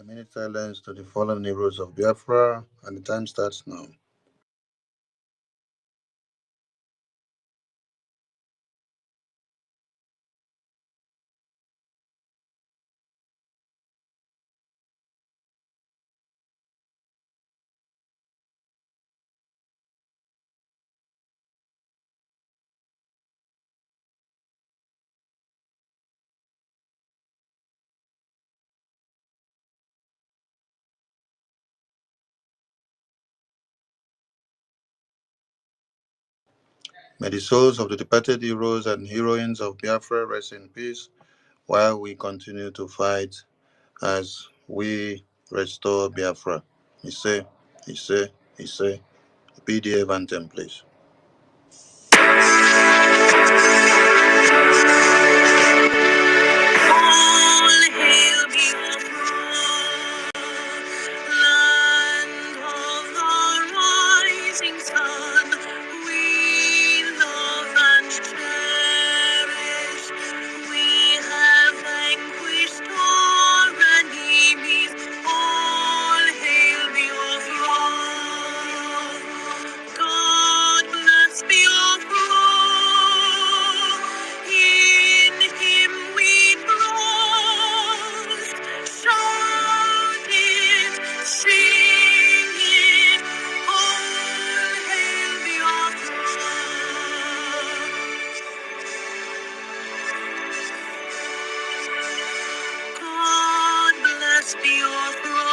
A minute silence to the fallen heroes of Biafra, and the time starts now. May the souls of the departed heroes and heroines of Biafra rest in peace while we continue to fight as we restore Biafra. He say, he say, he say. PDF anthem, please. All hail Biafra, land of the rising sun. We love and cherish. We have vanquished our enemies. All hail Biafra. God bless Biafra. In Him we trust. Shout it, sing it. All hail Biafra. God bless Biafra.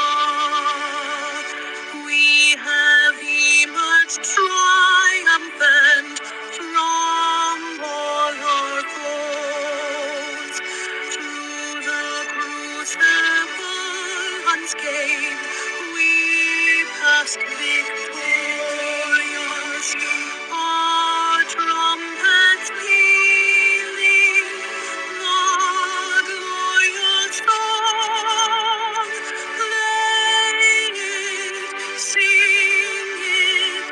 We have emerged triumphant from all our foes. Through the crucible unscathed, we passed victorious. Our trumpets pealing, the glorious song, play it, sing it,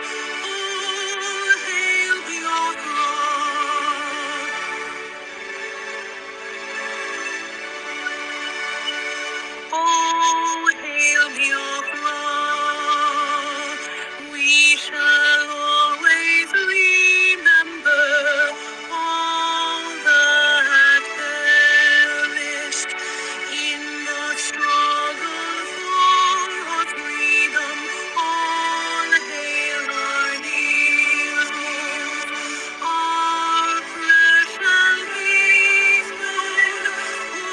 all hail Biafra. All hail Biafra. We shall always remember all that perished in the struggle for our freedom. All hail our heroes, our precious heroes, who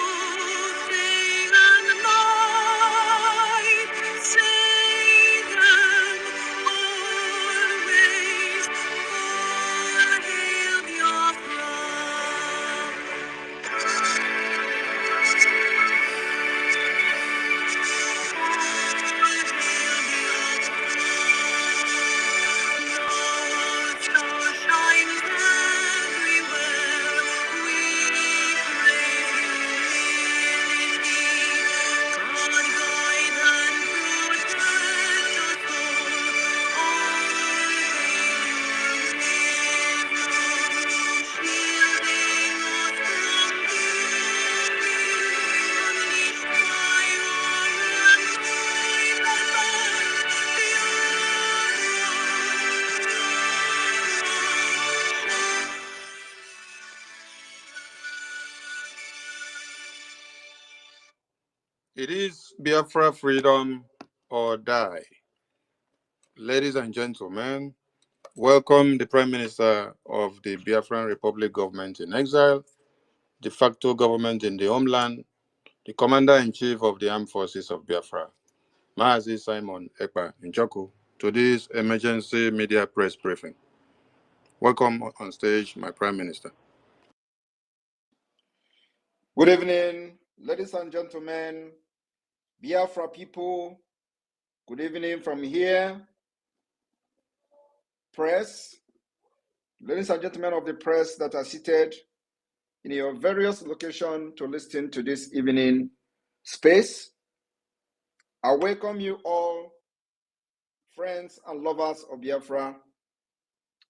day and night say them always. All hail It is Biafra freedom or die. Ladies and gentlemen, welcome the Prime Minister of the Biafran Republic government in exile, de facto government in the homeland, the Commander-in-Chief of the Armed Forces of Biafra, Mazi Simon Ekpa Njoku, to this emergency media press briefing. Welcome on stage, my Prime Minister. Good evening, ladies and gentlemen, Biafra people. Good evening from here. Press, ladies and gentlemen of the press that are seated in your various locations to listen to this evening space. I welcome you all, friends and lovers of Biafra,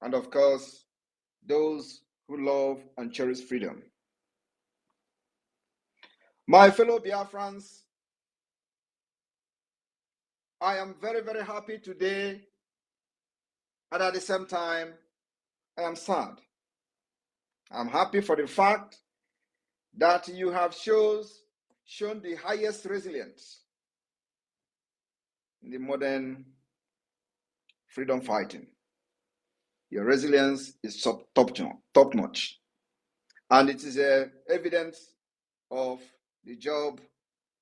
and of course, those who love and cherish freedom. My fellow Biafrans, I am very, very happy today, and at the same time, I am sad. I'm happy for the fact that you have shown the highest resilience in the modern freedom fighting. Your resilience is top notch. And it is evidence of the job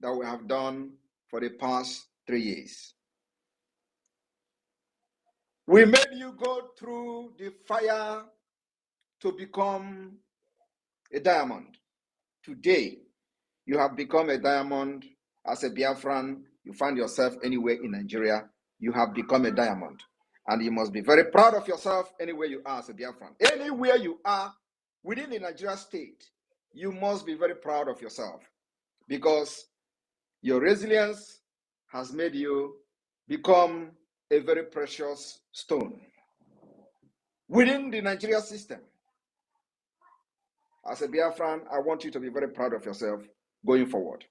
that we have done for the past 3 years. We made you go through the fire to become a diamond. Today, you have become a diamond. As a Biafran, you find yourself anywhere in Nigeria, you have become a diamond. And you must be very proud of yourself anywhere you are as a Biafran. Anywhere you are within the Nigeria state, you must be very proud of yourself, because your resilience has made you become a very precious stone within the Nigeria system. As a Biafran, I want you to be very proud of yourself going forward.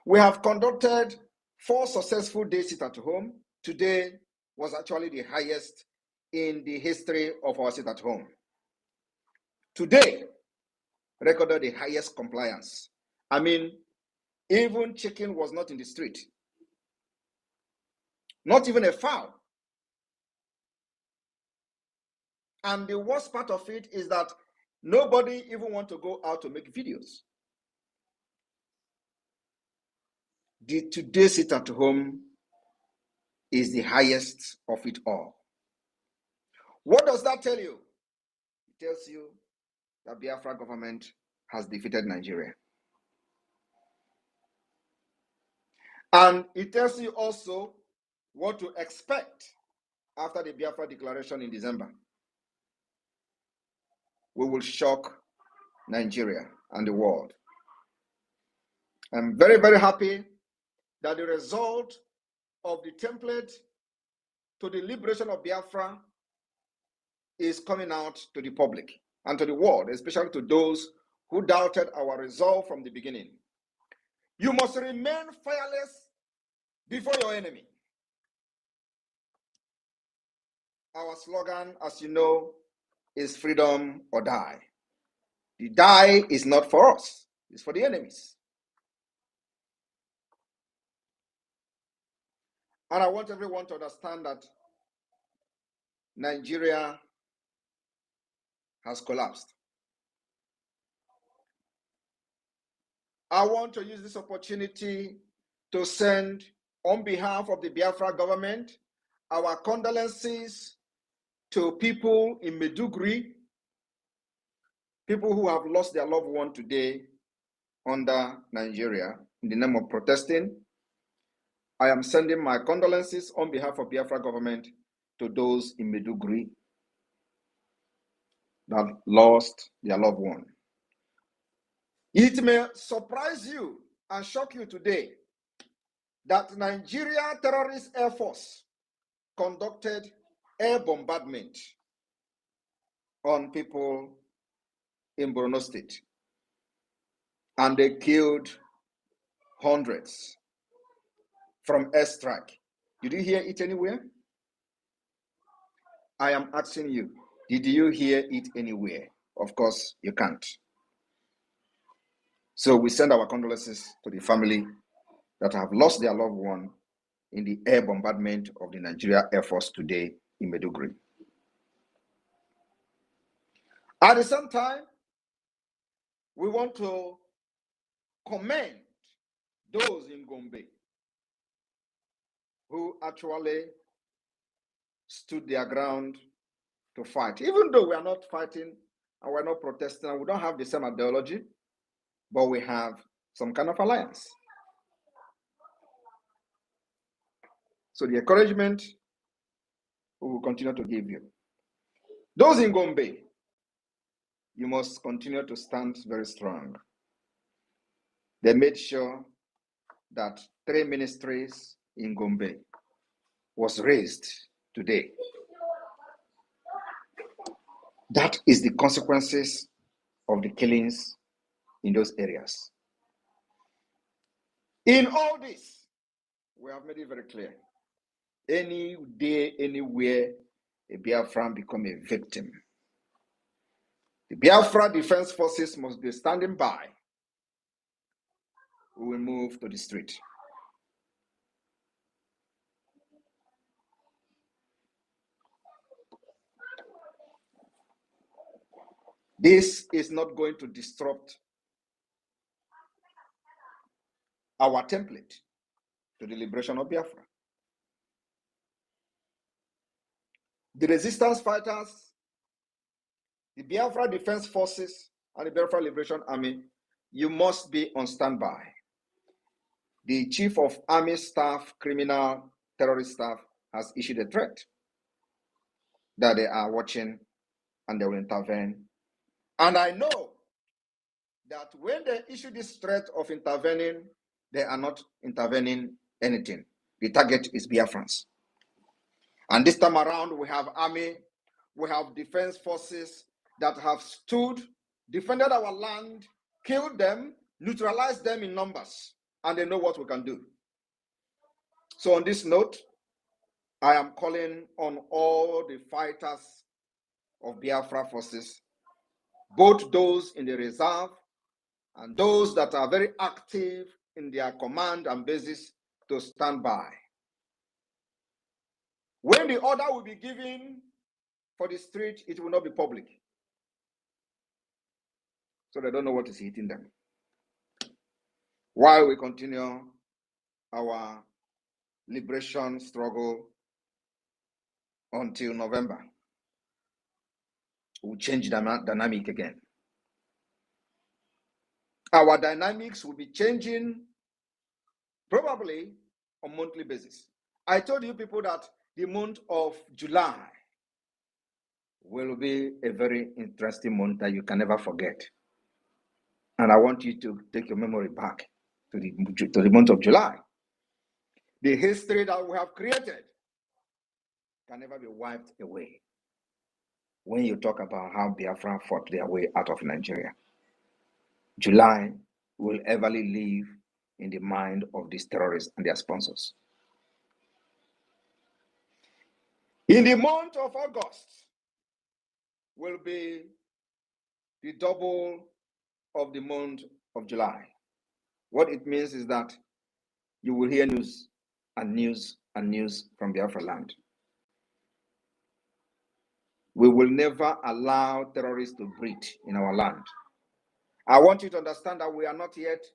We have conducted 4 successful days sit at home. Today was actually the highest in the history of our sit at home. Today recorded the highest compliance. I mean, even chicken was not in the street. Not even a fowl. And the worst part of it is that nobody even want to go out to make videos. The today sit at home is the highest of it all. What does that tell you? It tells you that Biafra government has defeated Nigeria. And it tells you also what to expect after the Biafra declaration in December. We will shock Nigeria and the world. I'm very, very happy that the result of the template to the liberation of Biafra is coming out to the public and to the world, especially to those who doubted our resolve from the beginning. You must remain fearless before your enemy. Our slogan, as you know, is freedom or die. The die is not for us, it's for the enemies. And I want everyone to understand that Nigeria has collapsed. I want to use this opportunity to send, on behalf of the Biafra government, our condolences to people in Maiduguri, people who have lost their loved one today under Nigeria in the name of protesting. I am sending my condolences on behalf of Biafra government to those in Maiduguri that lost their loved one. It may surprise you and shock you today that Nigeria Terrorist Air Force conducted air bombardment on people in Borno State, and they killed hundreds from airstrike. Did you hear it anywhere? I am asking you, did you hear it anywhere? Of course, you can't. So we send our condolences to the family that have lost their loved one in the air bombardment of the Nigeria Air Force today in Maiduguri. At the same time, we want to commend those in Gombe who actually stood their ground to fight. Even though we are not fighting and we're not protesting and we don't have the same ideology, but we have some kind of alliance. So the encouragement we will continue to give you. Those in Gombe, you must continue to stand very strong. They made sure that 3 ministries in Gombe was raised today. That is the consequences of the killings in those areas. In all this, we have made it very clear. Any day, anywhere, a Biafran become a victim, the Biafra Defense Forces must be standing by. We will move to the street. This is not going to disrupt our template to the liberation of Biafra. The resistance fighters, the Biafra Defense Forces, and the Biafra Liberation Army, you must be on standby. The Chief of Army Staff, Criminal Terrorist Staff, has issued a threat that they are watching and they will intervene. And I know that when they issue this threat of intervening, they are not intervening anything. The target is Biafrans. And this time around, we have army, we have defense forces that have stood, defended our land, killed them, neutralized them in numbers, and they know what we can do. So on this note, I am calling on all the fighters of Biafra forces, both those in the reserve and those that are very active in their command and bases, to stand by. When the order will be given for the street, it will not be public. So they don't know what is hitting them. While we continue our liberation struggle until November, we'll change the dynamic again. Our dynamics will be changing probably on a monthly basis. I told you people that the month of July will be a very interesting month that you can never forget. And I want you to take your memory back to the month of July. The history that we have created can never be wiped away when you talk about how Biafra fought their way out of Nigeria. July will everly live in the mind of these terrorists and their sponsors. In the month of August will be the double of the month of July. What it means is that you will hear news and news and news from Biafra land. We will never allow terrorists to breed in our land. I want you to understand that we are not yet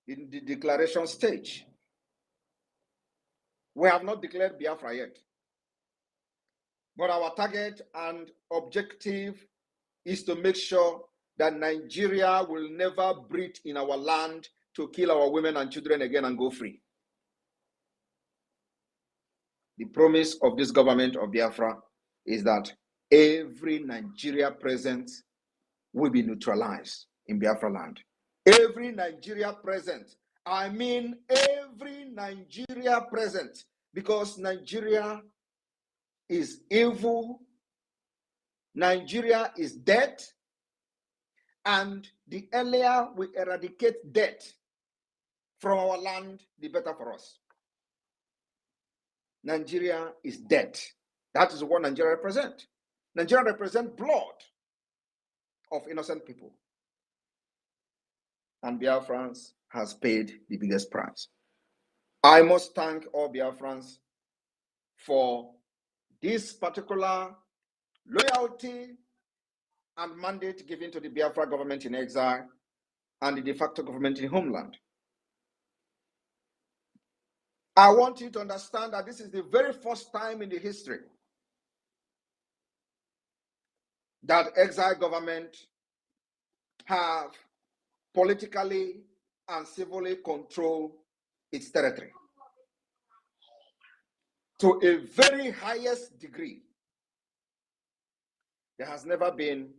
in the declaration stage. We have not declared Biafra yet. But our target and objective is to make sure that Nigeria will never breed in our land to kill our women and children again and go free. The promise of this government of Biafra is that every Nigeria present will be neutralized in Biafra land. Every Nigeria present. I mean every Nigeria present, because Nigeria is evil, Nigeria is dead, and the earlier we eradicate death from our land, the better for us. Nigeria is dead. That is what Nigeria represents. Nigeria represents blood of innocent people. And Biafrans has paid the biggest price. I must thank all Biafrans for this particular loyalty and mandate given to the Biafra government in exile and the de facto government in homeland. I want you to understand that this is the very first time in the history that exile government have politically and civilly controlled its territory to a very highest degree. There has never been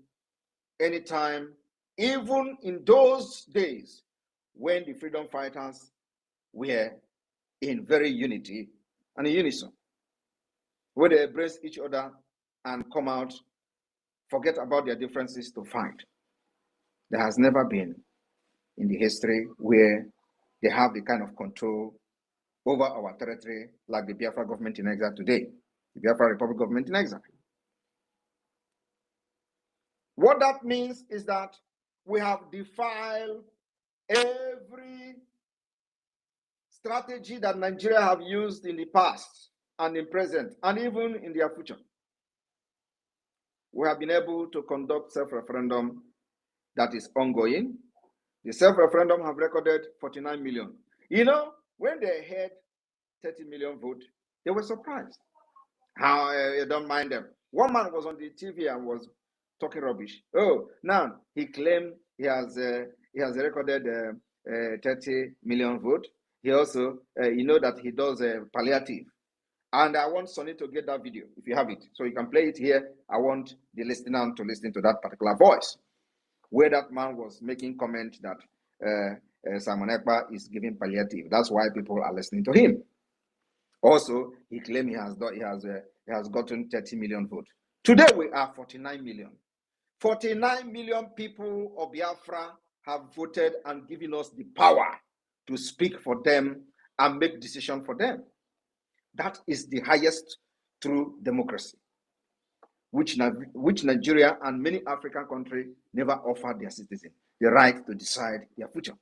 any time, even in those days when the freedom fighters were in very unity and in unison, where they embrace each other and come out, forget about their differences to fight. There has never been in the history where they have the kind of control over our territory like the Biafra government in exile today, the Biafra Republic government in exile. What that means is that we have defiled every strategy that Nigeria have used in the past and in present and even in their future. We have been able to conduct self-referendum that is ongoing. The self-referendum have recorded 49 million. You know, when they heard 30 million vote, they were surprised. How you don't mind them. One man was on the TV and was talking rubbish. Oh, now he claimed he has recorded 30 million vote. He also, you know that he does palliative. And I want Sonny to get that video, if you have it. So you can play it here. I want the listener to listen to that particular voice, where that man was making comment that Simon Ekpa is giving palliative. That's why people are listening to him. Also, he claimed he has gotten 30 million votes. Today we are 49 million. 49 million people of Biafra have voted and given us the power to speak for them and make decisions for them. That is the highest true democracy, which Nigeria and many African countries never offered their citizens the right to decide their future.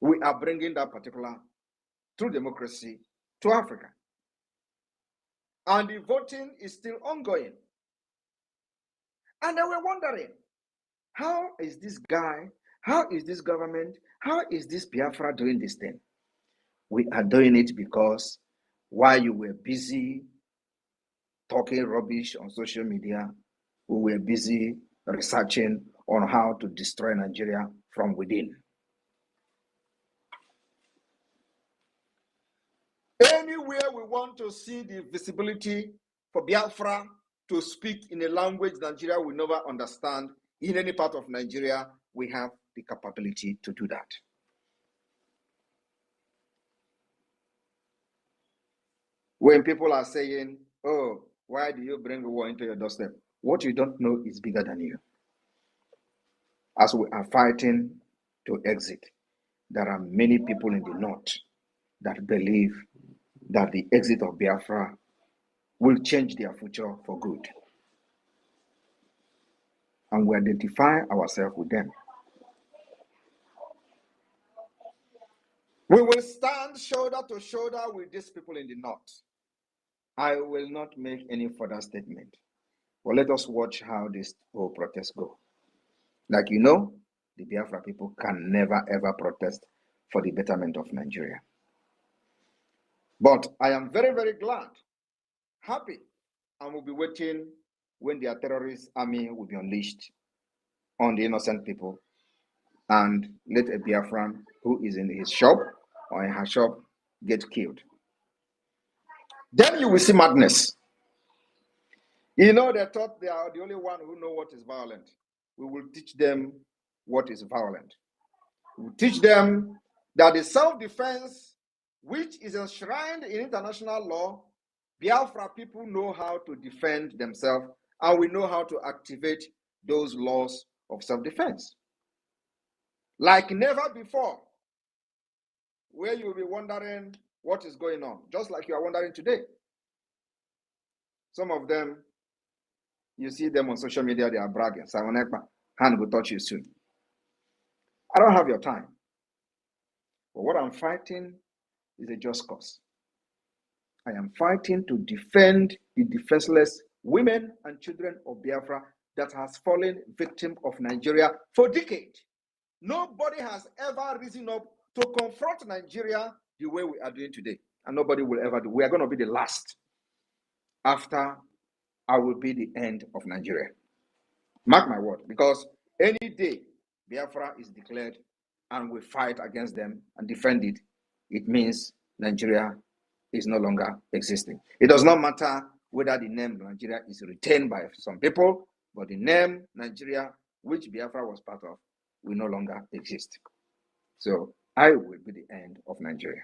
We are bringing that particular true democracy to Africa. And the voting is still ongoing. And they were wondering, how is this guy, how is this government, how is this Biafra doing this thing? We are doing it because while you were busy talking rubbish on social media, we were busy researching on how to destroy Nigeria from within. Anywhere we want to see the visibility for Biafra to speak in a language Nigeria will never understand, in any part of Nigeria, we have the capability to do that. When people are saying, oh, why do you bring war into your doorstep? What you don't know is bigger than you. As we are fighting to exit, there are many people in the north that believe that the exit of Biafra will change their future for good. And we identify ourselves with them. We will stand shoulder to shoulder with these people in the north. I will not make any further statement, but let us watch how this whole protest go. Like you know, the Biafra people can never ever protest for the betterment of Nigeria. But I am very, very glad, happy, and will be waiting when their terrorist army will be unleashed on the innocent people and let a Biafran who is in his shop or in her shop get killed. Then you will see madness. You know, they thought they are the only one who know what is violent. We will teach them what is violent. We will teach them that the self-defense, which is enshrined in international law, Biafra people know how to defend themselves, and we know how to activate those laws of self-defense. Like never before, where you will be wondering what is going on, just like you are wondering today. Some of them, you see them on social media, they are bragging. Simon Ekpa, hand will touch you soon. I don't have your time. But what I'm fighting is a just cause. I am fighting to defend the defenseless women and children of Biafra that has fallen victim of Nigeria for decades. Nobody has ever risen up to confront Nigeria the way we are doing today. And nobody will ever do. We are going to be the last. After I will be the end of Nigeria. Mark my word, because any day Biafra is declared and we fight against them and defend it, it means Nigeria is no longer existing. It does not matter whether the name Nigeria is retained by some people, but the name Nigeria, which Biafra was part of, will no longer exist. So I will be the end of Nigeria.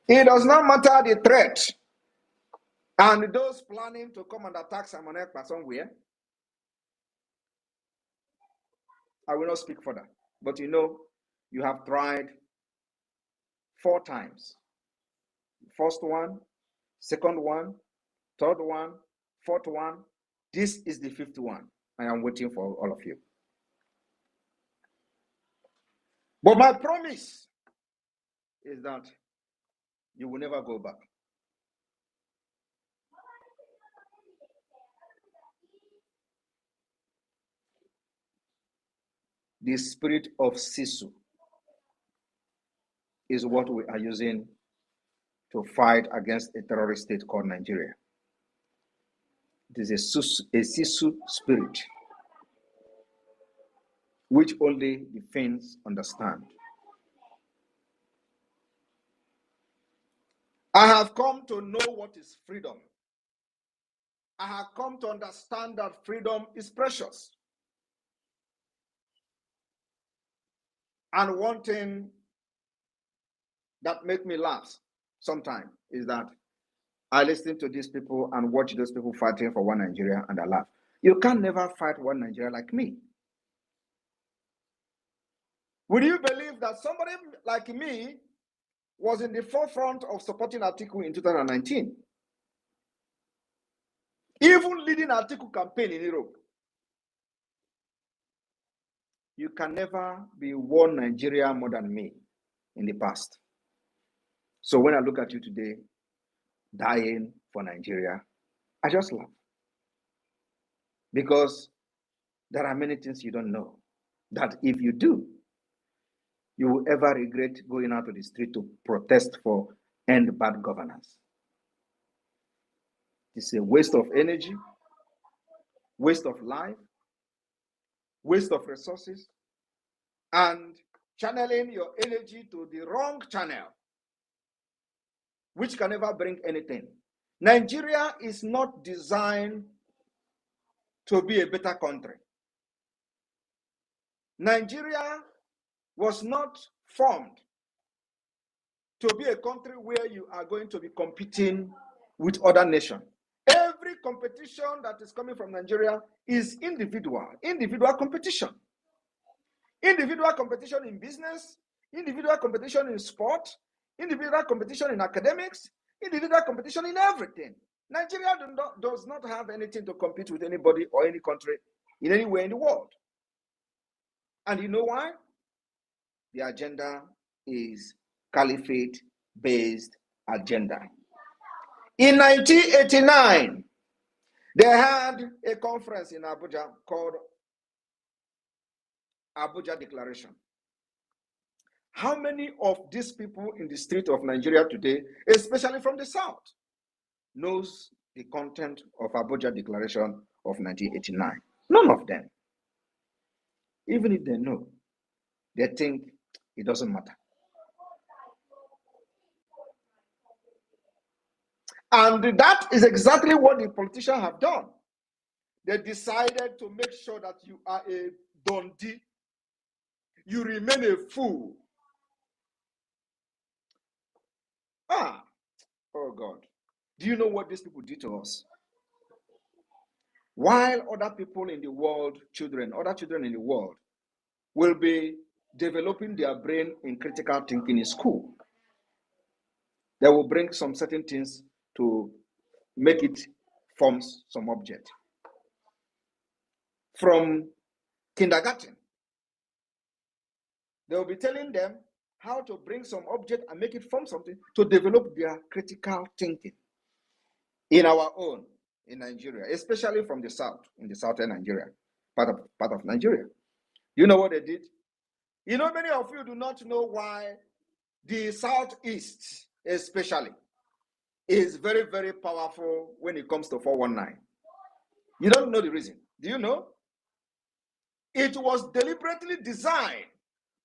It does not matter the threat. And those planning to come and attack Simon Ekpa somewhere, I will not speak further. But you know, you have tried 4 times. First one, second one, third one, fourth one. This is the 5th one. I am waiting for all of you. But my promise is that you will never go back. The spirit of Sisu is what we are using to fight against a terrorist state called Nigeria. It is a Sisu spirit, which only the Finns understand. I have come to know what is freedom. I have come to understand that freedom is precious. And one thing that makes me laugh sometimes is that I listen to these people and watch those people fighting for one Nigeria and I laugh. You can never fight one Nigeria like me. Would you believe that somebody like me was in the forefront of supporting Atiku in 2019? Even leading Atiku campaign in Europe. You can never be one Nigeria more than me in the past. So when I look at you today, dying for Nigeria, I just laugh. Because there are many things you don't know that if you do, you will ever regret going out to the street to protest for end bad governance. It's a waste of energy, waste of life, waste of resources, and channeling your energy to the wrong channel, which can never bring anything. Nigeria is not designed to be a better country. Nigeria was not formed to be a country where you are going to be competing with other nations. Every competition that is coming from Nigeria is individual competition. Individual competition in business, individual competition in sport, individual competition in academics, individual competition in everything. Nigeria does not have anything to compete with anybody or any country in any way in the world. And you know why? The agenda is caliphate-based agenda. In 1989, they had a conference in Abuja called Abuja Declaration. How many of these people in the street of Nigeria today, especially from the South, knows the content of Abuja Declaration of 1989? None of them. Even if they know, they think it doesn't matter. And that is exactly what the politicians have done. They decided to make sure that you are a dundee. You remain a fool. Oh God. Do you know what these people did to us? While other people in the world, other children in the world will be developing their brain in critical thinking in school, they will bring some certain things to make it form some object. From kindergarten, they will be telling them how to bring some object and make it form something to develop their critical thinking. In our own, in Nigeria, especially from the south, in the southern Nigeria, part of Nigeria. You know what they did? You know, many of you do not know why the southeast, especially, is very, very powerful when it comes to 419. You don't know the reason. Do you know? It was deliberately designed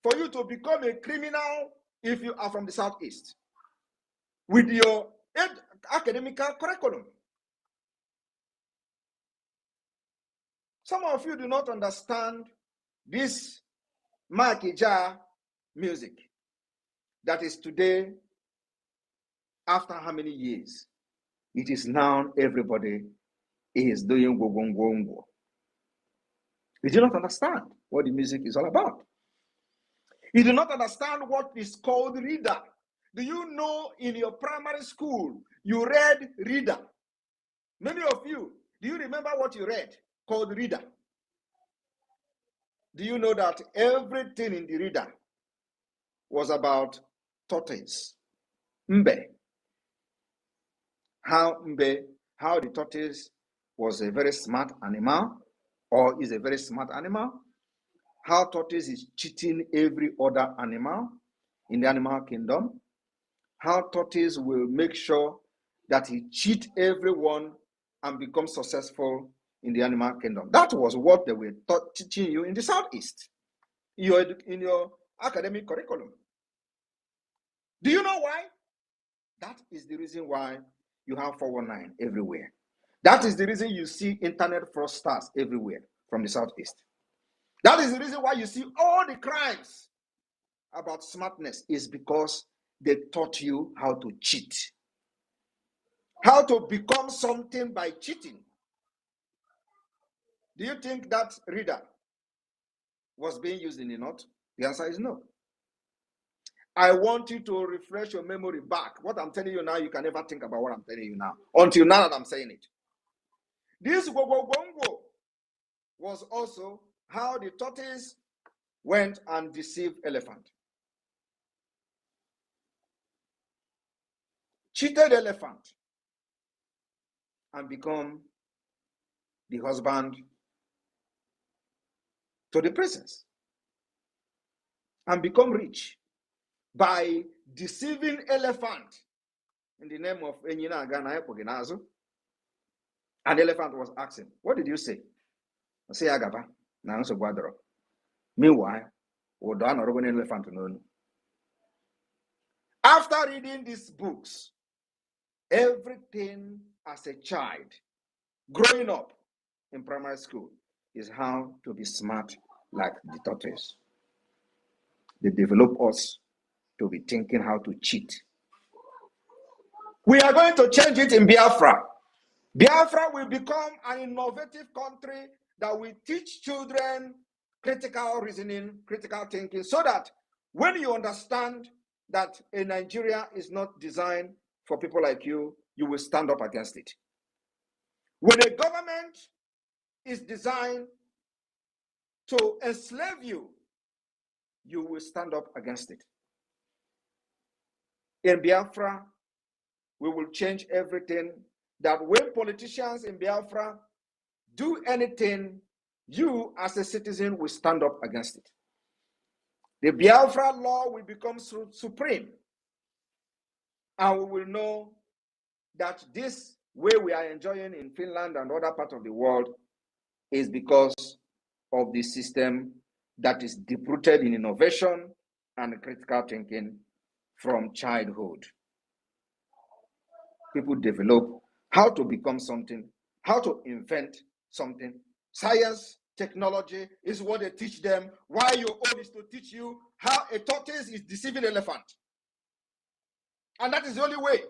for you to become a criminal if you are from the southeast with your academic curriculum. Some of you do not understand this Makija music that is today, after how many years? It is now everybody is doing go. You do not understand what the music is all about. You do not understand what is called reader. Do you know in your primary school, you read reader? Many of you, do you remember what you read called reader? Do you know that everything in the reader was about tortoise? Mbe. How the tortoise was a very smart animal, or is a very smart animal. How tortoise is cheating every other animal in the animal kingdom. How tortoise will make sure that he cheat everyone and become successful in the animal kingdom. That was what they were teaching you in the Southeast, in your academic curriculum. Do you know why? That is the reason why you have 419 everywhere. That is the reason you see internet fraudsters everywhere from the Southeast. That is the reason why you see all the crimes about smartness, is because they taught you how to cheat, how to become something by cheating. Do you think that reader was being used in the North? The answer is no. I want you to refresh your memory back. What I'm telling you now, you can never think about what I'm telling you now, until now that I'm saying it. This Gogobongo was also how the tortoise went and deceived elephant. Cheated elephant and become the husband to the princess and become rich by deceiving elephant in the name of Enyina Agana Epoginazo. And the elephant was asking, what did you say? I say Agaba. Meanwhile, elephant. After reading these books, everything as a child, growing up in primary school, is how to be smart like the tortoise. They develop us to be thinking how to cheat. We are going to change it in Biafra. Biafra will become an innovative country that will teach children critical reasoning, critical thinking, so that when you understand that a Nigeria is not designed for people like you, you will stand up against it. When a government is designed to enslave you, you will stand up against it. In Biafra, we will change everything, that when politicians in Biafra do anything, you as a citizen will stand up against it. The Biafra law will become supreme, and we will know that this way we are enjoying in Finland and other parts of the world is because of the system that is deep-rooted in innovation and critical thinking from childhood. People develop how to become something, how to invent something. Science, technology is what they teach them. Why your own is to teach you how a tortoise is deceiving an elephant. And that is the only way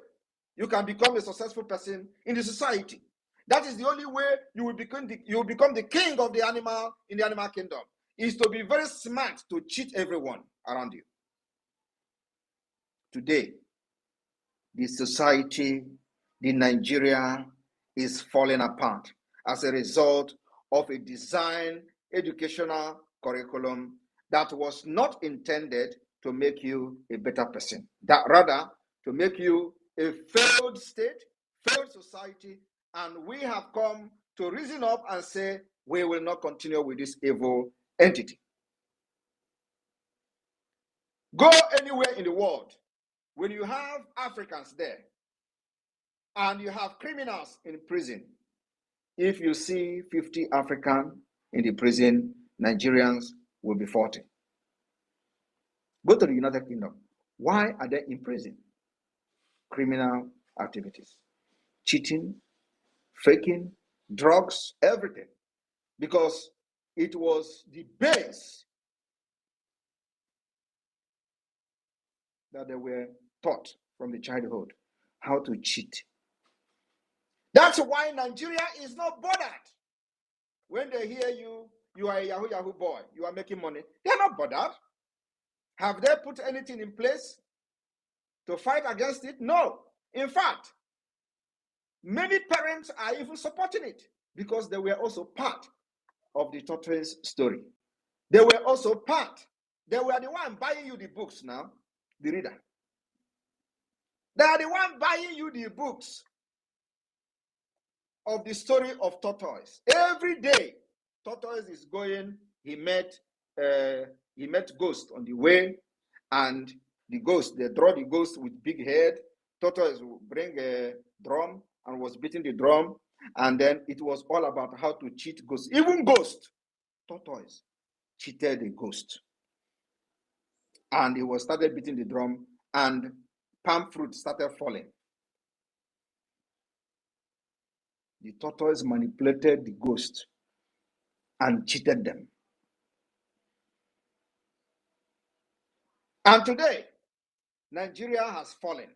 you can become a successful person in the society. That is the only way you will become the king of the animal in the animal kingdom, is to be very smart to cheat everyone around you. Today, the society, the Nigeria is falling apart as a result of a design educational curriculum that was not intended to make you a better person, that rather to make you a failed state, failed society, and we have come to reason up and say we will not continue with this evil entity. Go anywhere in the world, when you have Africans there and you have criminals in prison, if you see 50 Africans in the prison, Nigerians will be 40. Go to the United Kingdom. Why are they in prison? Criminal activities, cheating, faking, drugs, everything. Because it was the base that they were taught from the childhood, how to cheat. That's why Nigeria is not bothered. When they hear you are a Yahoo boy, you are making money, they're not bothered. Have they put anything in place to fight against it? No. In fact, many parents are even supporting it because they were also part of the tortoise story. They were also part. They were the one buying you the books now, the reader. They are the one buying you the books of the story of tortoise. Every day, tortoise is going. He met ghost on the way, and the ghost, they draw the ghost with big head. Tortoise will bring a drum and was beating the drum, and then it was all about how to cheat ghosts. Even ghost, tortoise cheated the ghost, and he was started beating the drum, and palm fruit started falling. The tortoise manipulated the ghost and cheated them. And today, Nigeria has fallen.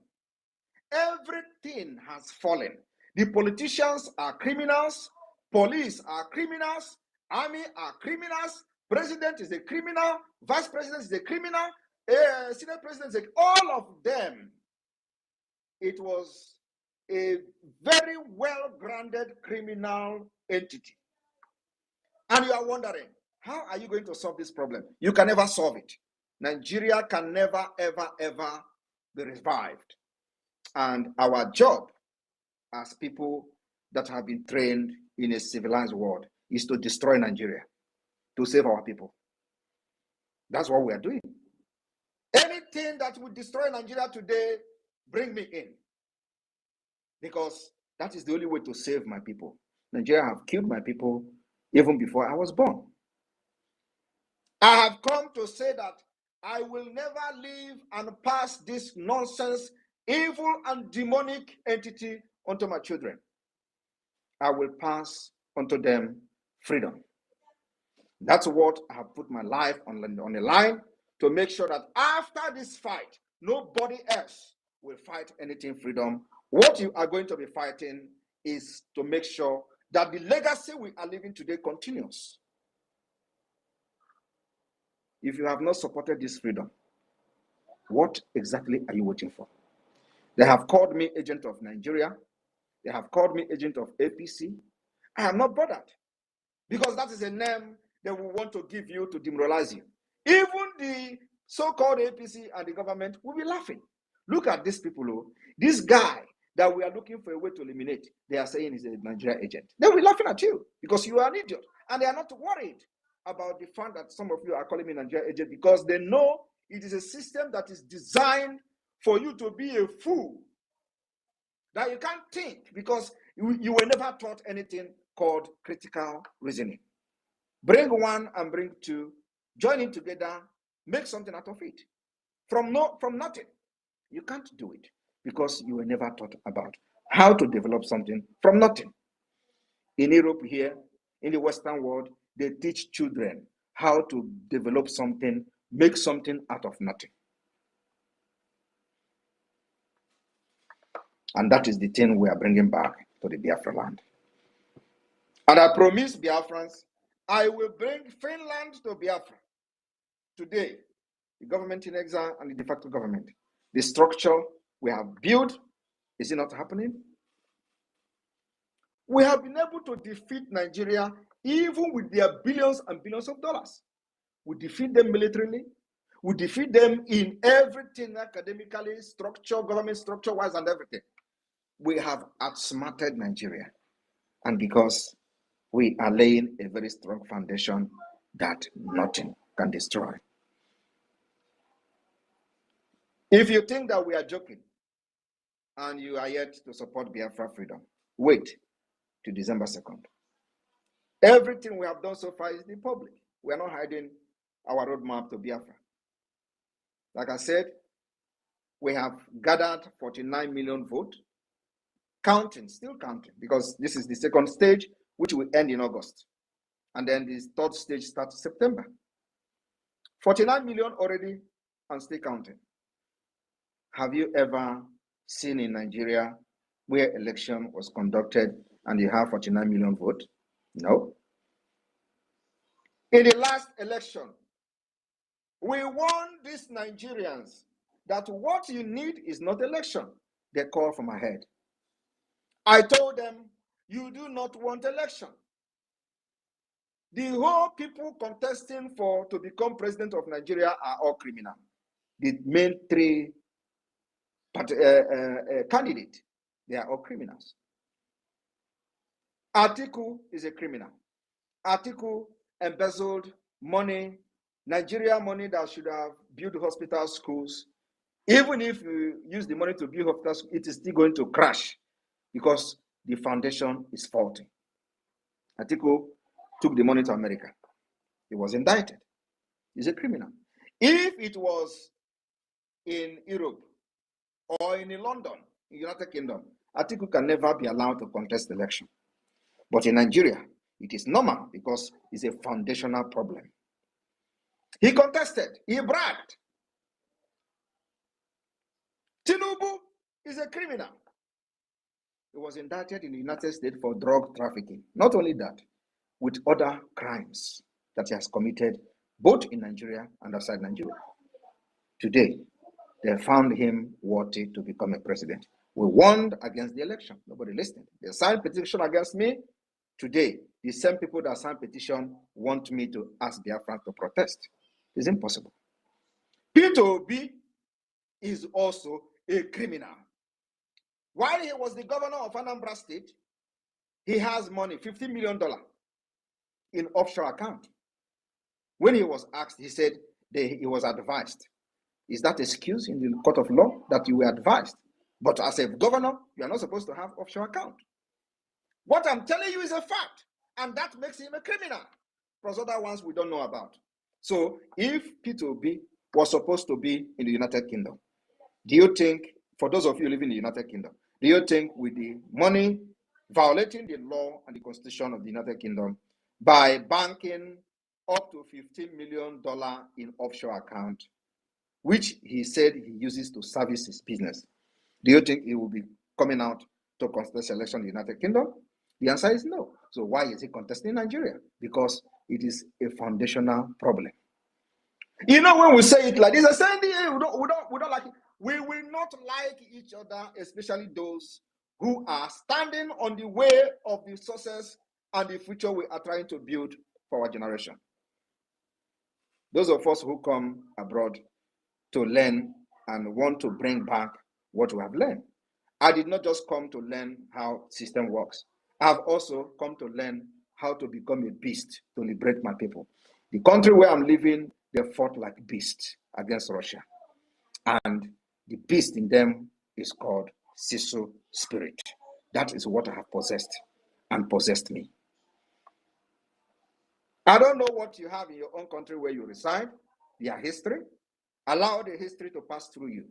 Everything has fallen. The politicians are criminals, police are criminals, army are criminals, president is a criminal, vice president is a criminal, senate president is all of them. It was a very well-grounded criminal entity. And you are wondering, how are you going to solve this problem? You can never solve it. Nigeria can never, ever, ever be revived. And our job as people that have been trained in a civilized world is to destroy Nigeria, to save our people. That's what we are doing. Anything that would destroy Nigeria today, bring me in. Because that is the only way to save my people. Nigeria have killed my people even before I was born. I have come to say that I will never leave and pass this nonsense, evil and demonic entity onto my children. I will pass onto them freedom. That's what I have put my life on the line to make sure that after this fight, nobody else will fight anything freedom. What you are going to be fighting is to make sure that the legacy we are living today continues. If you have not supported this freedom, what exactly are you waiting for? They have called me agent of Nigeria. They have called me agent of APC. I am not bothered because that is a name they will want to give you to demoralize you. Even the so-called APC and the government will be laughing. Look at these people. Oh, this guy that we are looking for a way to eliminate, they are saying is a Nigeria agent. They will be laughing at you because you are an idiot. And they are not worried about the fact that some of you are calling me Nigeria agent because they know it is a system that is designed for you to be a fool, that you can't think because you were never taught anything called critical reasoning. Bring one and bring two, join it together, make something out of it. From nothing. You can't do it because you were never taught about how to develop something from nothing. In Europe here, in the Western world, they teach children how to develop something, make something out of nothing. And that is the thing we are bringing back to the Biafra land. And I promise Biafrans, I will bring Finland to Biafra. Today, the government in exile and the de facto government, the structure we have built, is it not happening? We have been able to defeat Nigeria even with their billions and billions of dollars. We defeat them militarily. We defeat them in everything academically, structure, government structure-wise, and everything. We have outsmarted Nigeria. And because we are laying a very strong foundation that nothing can destroy. If you think that we are joking and you are yet to support Biafra freedom, wait to December 2nd. Everything we have done so far is in public. We are not hiding our roadmap to Biafra. Like I said, we have gathered 49 million votes, counting, still counting, because this is the second stage, which will end in August. And then the third stage starts September. 49 million already and still counting. Have you ever seen in Nigeria where election was conducted and you have 49 million votes? No. In the last election, We warn these Nigerians that what you need is not election. They call from ahead. I told them, you do not want election. The whole people contesting to become president of Nigeria are all criminal. The main three candidates, they are all criminals. Atiku is a criminal. Atiku embezzled money, Nigeria money that should have built hospitals, schools. Even if you use the money to build hospitals, it is still going to crash because the foundation is faulty. Atiku took the money to America. He was indicted. He's a criminal. If it was in Europe or in London, in the United Kingdom, Atiku can never be allowed to contest the election. But in Nigeria, it is normal because it's a foundational problem. He contested. He bragged. Tinubu is a criminal. He was indicted in the United States for drug trafficking. Not only that, with other crimes that he has committed both in Nigeria and outside Nigeria. Today, they found him worthy to become a president. We warned against the election. Nobody listened. They signed petition against me. Today, the same people that signed petition want me to ask Biafran to protest. It's impossible. Peter Obi is also a criminal. While he was the governor of Anambra State, he has money, $50 million in offshore account. When he was asked, he said he was advised. Is that excuse in the court of law that you were advised? But as a governor, you are not supposed to have offshore account. What I'm telling you is a fact, and that makes him a criminal. Plus other ones we don't know about. So if Peter Obi was supposed to be in the United Kingdom, do you think, for those of you living in the United Kingdom, do you think with the money violating the law and the constitution of the United Kingdom by banking up to $15 million in offshore account, which he said he uses to service his business, do you think he will be coming out to contest election in the United Kingdom? The answer is no. So why is he contesting in Nigeria? Because it is a foundational problem. You know, when we say it like this, I say, we don't like it. We will not like each other, especially those who are standing on the way of the success and the future we are trying to build for our generation. Those of us who come abroad to learn and want to bring back what we have learned. I did not just come to learn how system works. I have also come to learn how to become a beast to liberate my people. The country where I'm living, they fought like beasts against Russia. And the beast in them is called Sisu spirit. That is what I have possessed and possessed me. I don't know what you have in your own country where you reside, their history. Allow the history to pass through you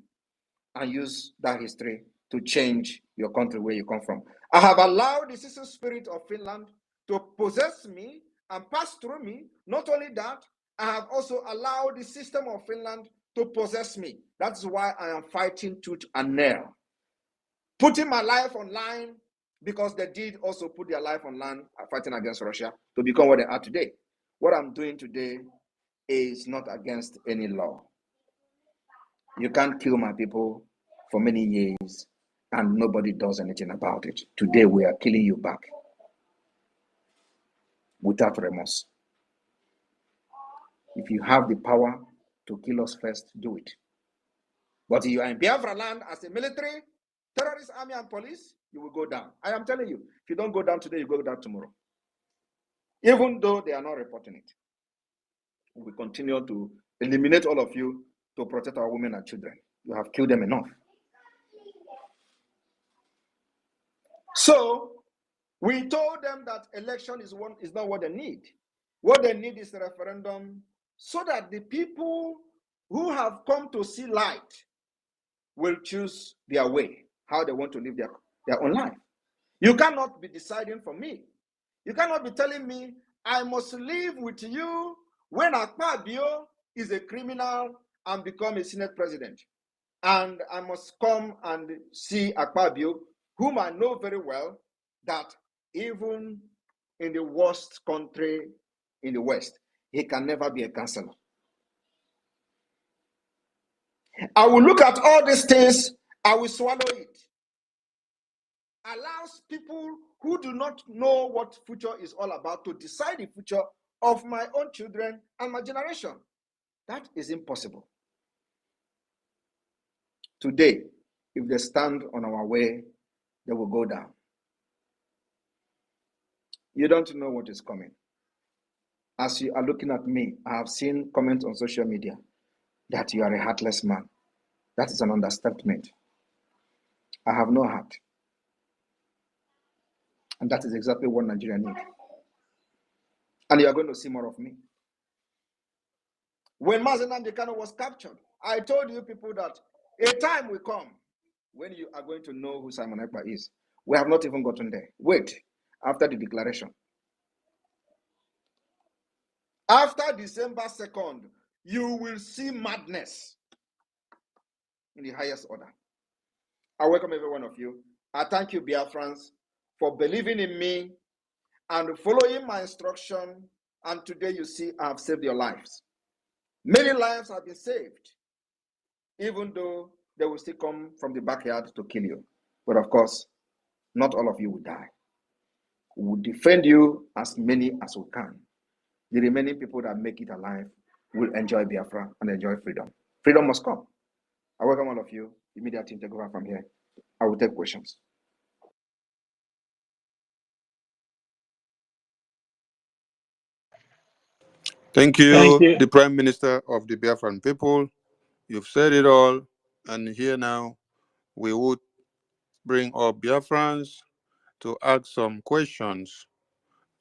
and use that history to change your country where you come from. I have allowed the Sisu spirit of Finland to possess me and pass through me. Not only that, I have also allowed the system of Finland to possess me. That's why I am fighting tooth and nail. Putting my life online because they did also put their life online fighting against Russia to become what they are today. What I'm doing today is not against any law. You can't kill my people for many years and nobody does anything about it. Today we are killing you back without remorse. If you have the power to kill us first, do it. But if you are in Biafra land as a military, terrorist army and police, you will go down. I am telling you, if you don't go down today, you go down tomorrow. Even though they are not reporting it. We will continue to eliminate all of you to protect our women and children. You have killed them enough. So we told them that election is not what they need. What they need is a referendum so that the people who have come to see light will choose their way, how they want to live their own life. You cannot be deciding for me. You cannot be telling me I must live with you when Ekpa is a criminal and become a Senate president. And I must come and see Ekpa, whom I know very well, that even in the worst country in the West, he can never be a councillor. I will look at all these things, I will swallow it. Allows people who do not know what future is all about to decide the future of my own children and my generation. That is impossible. Today, if they stand on our way, they will go down. You don't know what is coming. As you are looking at me, I have seen comments on social media that you are a heartless man. That is an understatement. I have no heart. And that is exactly what Nigeria needs. And you are going to see more of me. When Mazi was captured, I told you people that a time will come when you are going to know who Simon Ekpa is. We have not even gotten there. Wait, after the declaration. After December 2nd, you will see madness in the highest order. I welcome every one of you. I thank you, Biafrans, for believing in me and following my instruction. And today you see I have saved your lives. Many lives have been saved, even though they will still come from the backyard to kill you. But of course, not all of you will die. We will defend you as many as we can. The remaining people that make it alive will enjoy Biafra and enjoy freedom. Freedom must come. I welcome all of you. The media team take over from here. I will take questions. Thank Thank you, you. the Prime Minister of the Biafran people. You've said it all. And here now, we would bring up Biafrans to ask some questions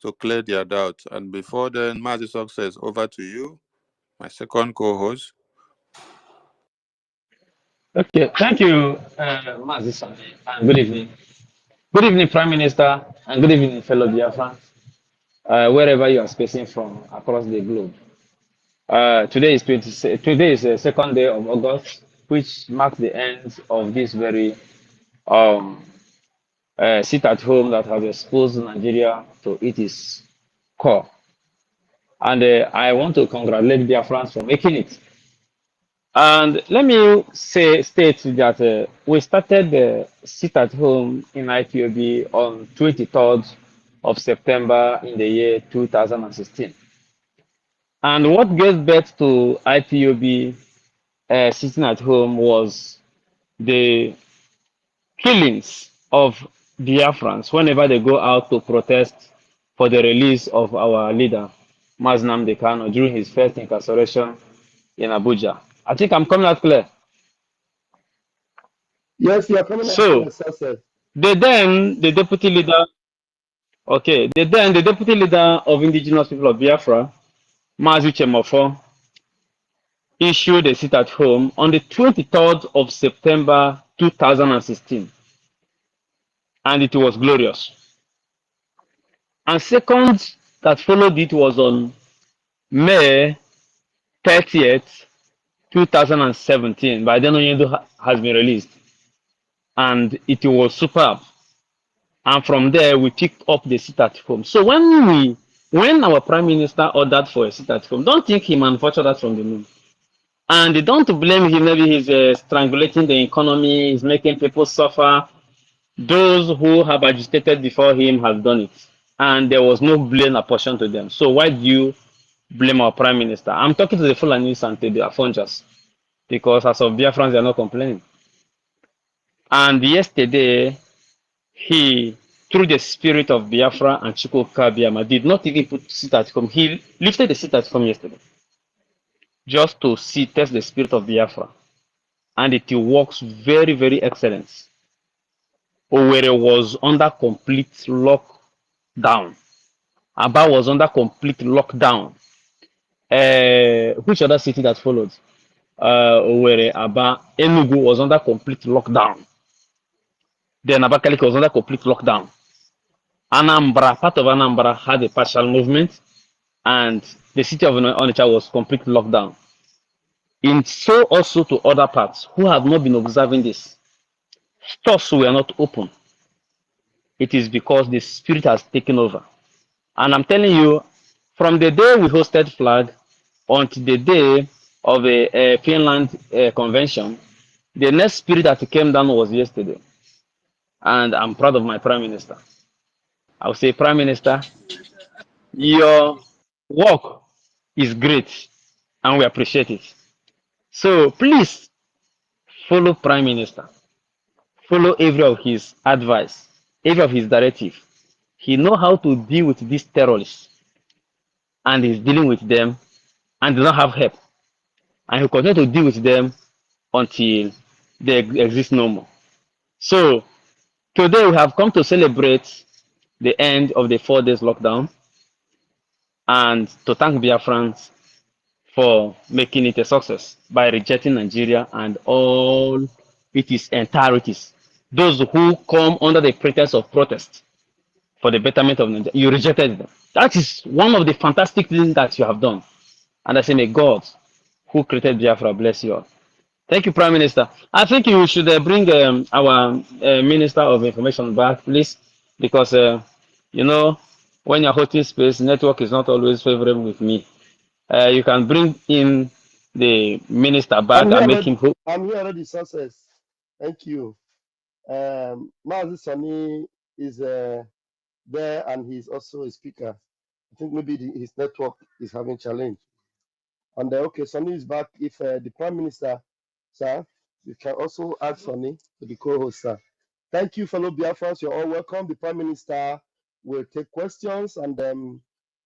to clear their doubts. And before then, Mazi Success, over to you, my second co-host. Okay, thank you, Mazi Sami, and good evening. Good evening, Prime Minister, and good evening, fellow Biafrans, wherever you are spacing from across the globe. Today is the second day of August, which marks the end of this very um, sit at home that has exposed Nigeria to its core. And I want to congratulate Biafrans for making it. And let me state that we started the sit at home in IPOB on 23rd of September in the year 2016. And what gave birth to IPOB sitting at home was the killings of Biafrans whenever they go out to protest for the release of our leader, Mazi Nnamdi Kanu, during his first incarceration in Abuja. I think I'm coming out clear. Yes, you are coming out So, clear, success. the deputy leader, the deputy leader of indigenous people of Biafra, Mazi Chemofo, issued a sit at home on the 23rd of September 2016, and it was glorious. And second that followed it was on May 30th, 2017. By then, Onyedo has been released, and it was superb. And from there we picked up the sit at home. So when our prime minister ordered for a sit at home, don't think he manufactured that from the moon. And don't blame him. Maybe he's strangulating the economy, he's making people suffer. Those who have agitated before him have done it, and there was no blame apportioned to them. So why do you blame our prime minister? I'm talking to the Fulanis and to the Afonjas, because as of Biafrans, they are not complaining. And yesterday, he, through the spirit of Biafra and Chukwuka Biama, did not even put sit at home. He lifted the sit at home yesterday just to see, test the spirit of Biafra. And it works very, very excellent. Owerri was under complete lockdown. Aba was under complete lockdown. Which other city that followed? Owerri, Aba, Enugu was under complete lockdown. Then Abakaliki was under complete lockdown. Anambra, part of Anambra had a partial movement, and the city of Onitsha was completely locked down. In so also to other parts who have not been observing this. Stores were not open. It is because the spirit has taken over. And I'm telling you, from the day we hosted flag until the day of a Finland convention. The next spirit that came down was yesterday, and I'm proud of my prime minister. I would say, Prime Minister, your work is great, and we appreciate it. So please follow Prime Minister, follow every of his advice, every of his directive. He know how to deal with these terrorists, and he's dealing with them, and they don't have help, and he continue to deal with them until they exist no more. So today we have come to celebrate the end of the 4 days lockdown and to thank Biafrans for making it a success by rejecting Nigeria and all its entireties. Those who come under the pretext of protest for the betterment of Nigeria, you rejected them. That is one of the fantastic things that you have done. And I say, may God, who created Biafra, bless you all. Thank you, Prime Minister. I think you should bring our Minister of Information back, please, because, you know, when you're hosting space, network is not always favorable with me. You can bring in the minister back I'm here and make already. him hope. I'm here already. Success. Thank you. Mazi Sani is there, and he's also a speaker. I think maybe his network is having challenge. And okay, Sani is back. If the Prime Minister, sir, you can also add Sani to the co-host, sir. Thank you, fellow Biafrans. You're all welcome. The Prime Minister will take questions, and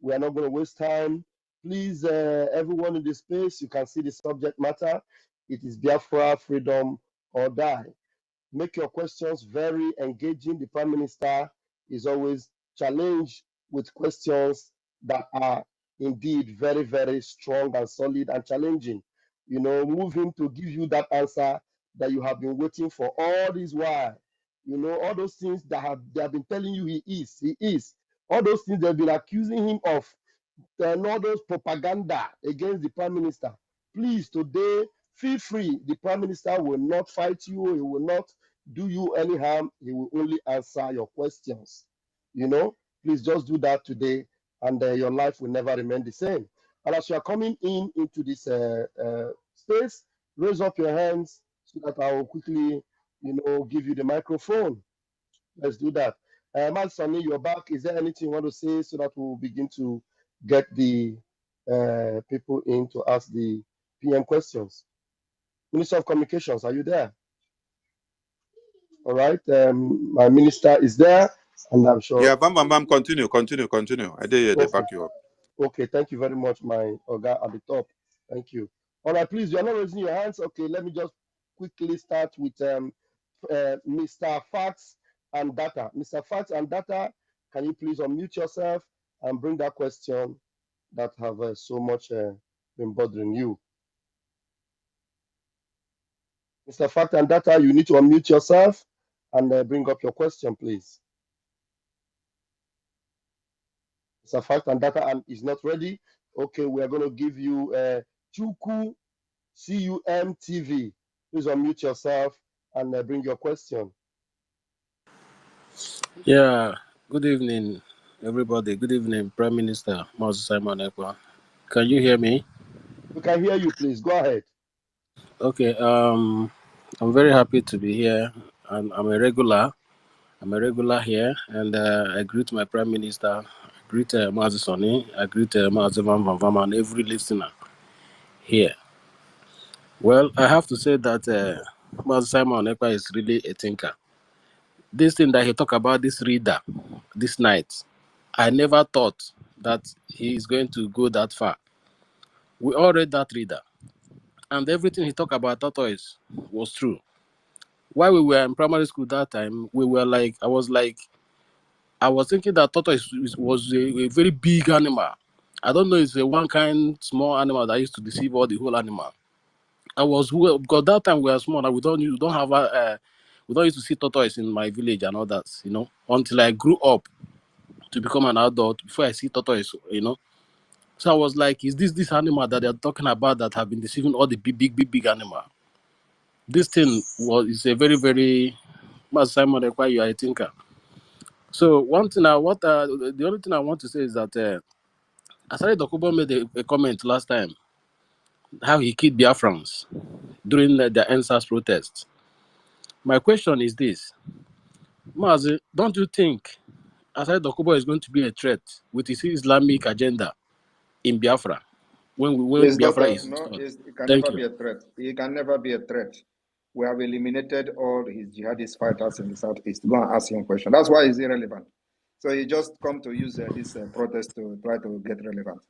we are not going to waste time. Please, everyone in this space, you can see the subject matter. It is Biafra, freedom or die. Make your questions very engaging. The Prime Minister is always challenged with questions that are indeed very, very strong and solid and challenging. You know, move him to give you that answer that you have been waiting for all this while. You know, all those things that they have been telling you he is, he is. All those things they've been accusing him of, and all those propaganda against the prime minister. Please, today, feel free. The prime minister will not fight you. He will not do you any harm. He will only answer your questions. You know, please just do that today, and your life will never remain the same. And as you are coming in into this space, raise up your hands so that I will quickly, give you the microphone. Let's do that. Man, Sonny, you're back. Is there anything you want to say so that we'll begin to get the people in to ask the PM questions? Minister of Communications, are you there? All right. My minister is there, and I'm sure. Yeah, bam, bam, bam. Continue. I did hear they Okay. back you up. Okay. Thank you very much, my Oga at the top. Thank you. All right. Please, you're not raising your hands. Okay. Let me just quickly start with Mr. Facts and Data. Mr. Facts and Data, can you please unmute yourself and bring that question that have so much been bothering you? Mr. Fact and Data, you need to unmute yourself and bring up your question, please. Mr. Fact and Data and is not ready. Okay, we are going to give you Chuku CUM TV. Please unmute yourself and bring your question. Yeah, good evening, everybody. Good evening, Prime Minister Mazi Simon Ekpa. Can you hear me? We can hear you, please. Go ahead. Okay. I'm very happy to be here. I'm a regular. I'm a regular here, and I greet my Prime Minister. I greet Mazi Soni. I greet Mazi Van Van Van and every listener here. Well, I have to say that Mazi Simon Ekpa is really a thinker. This thing that he talked about, this reader, this night, I never thought that he is going to go that far. We all read that reader, and everything he talked about tortoise was true. While we were in primary school that time, we were like, I was thinking that tortoise was a very big animal. I don't know, it's a one kind small animal that used to deceive all the whole animal. Because that time we were small, and we don't have we don't used to see tortoise in my village and all that, until I grew up to become an adult before I see tortoise. So I was like, is this animal that they're talking about that have been deceiving all the big animal? This thing is a very, very much Simon require you are a thinker. So one thing the only thing I want to say is that Asari Dokubo made a comment last time how he killed Biafrans during the NSAS protests. My question is this, Mazi, don't you think Asai Dokubo is going to be a threat with his Islamic agenda in Biafra when It's not Biafra a, is no, restored? it can Thank never you. be a threat. He can never be a threat. We have eliminated all his jihadist fighters in the southeast. Go and ask him a question. That's why he's irrelevant. So he just come to use this protest to try to get relevant.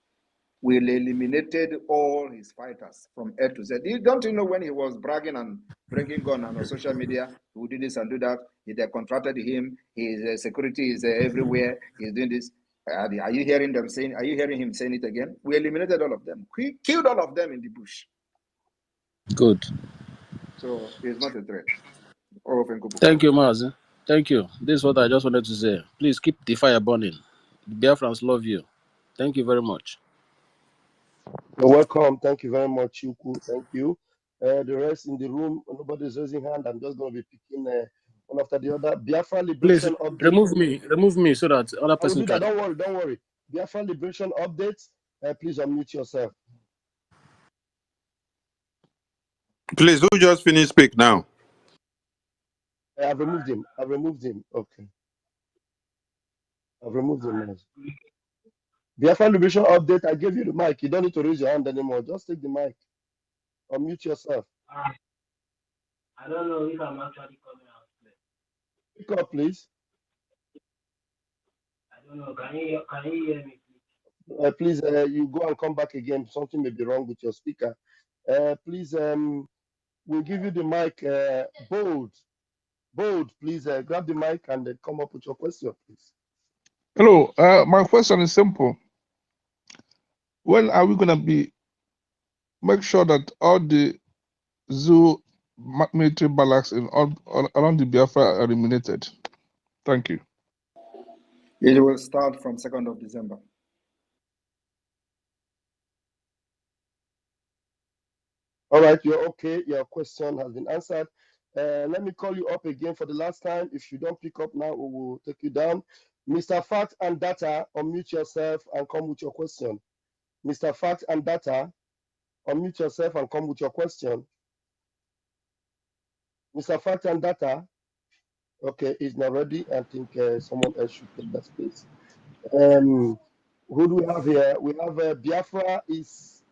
We eliminated all his fighters from A to Z. Don't you know when he was bragging and bringing gun on social media, he would do this and do that. They contracted him. His security is everywhere. He's doing this. Are you hearing them saying? Are you hearing him saying it again? We eliminated all of them. We killed all of them in the bush. Good. So he's not a threat. All of Thank you, Mazi. Thank you. This is what I just wanted to say. Please keep the fire burning. The Biafrans love you. Thank you very much. You're welcome. Thank you very much, Chuku. Thank you. The rest in the room, nobody's raising hand. I'm just going to be picking one after the other. Biafra Please Liberation Update. remove me so that other I will person do that. can. Don't worry. Don't worry. Biafra Liberation Update. Please unmute yourself. Please, who just finished speak now? I've removed him. I've removed him. Okay. I've removed him now. Biafra Liberation Update. I gave you the mic. You don't need to raise your hand anymore. Just take the mic. Unmute yourself. I don't know if I'm actually coming out clear. Pick up, please. I don't know. Can you hear me, Please, you go and come back again. Something may be wrong with your speaker. Please, we'll give you the mic. Bold, please grab the mic and come up with your question, please. Hello, my question is simple. When are we going to make sure that all the zoo military barracks around the Biafra are eliminated? Thank you. It will start from 2nd of December. All right, you're okay. Your question has been answered. Let me call you up again for the last time. If you don't pick up now, we will take you down. Mr. Fact and Data, unmute yourself and come with your question. Mr. Fact and Data, unmute yourself and come with your question. Mr. Fact and Data, okay, is not ready. I think someone else should take that space. Who do we have here? We have Biafra is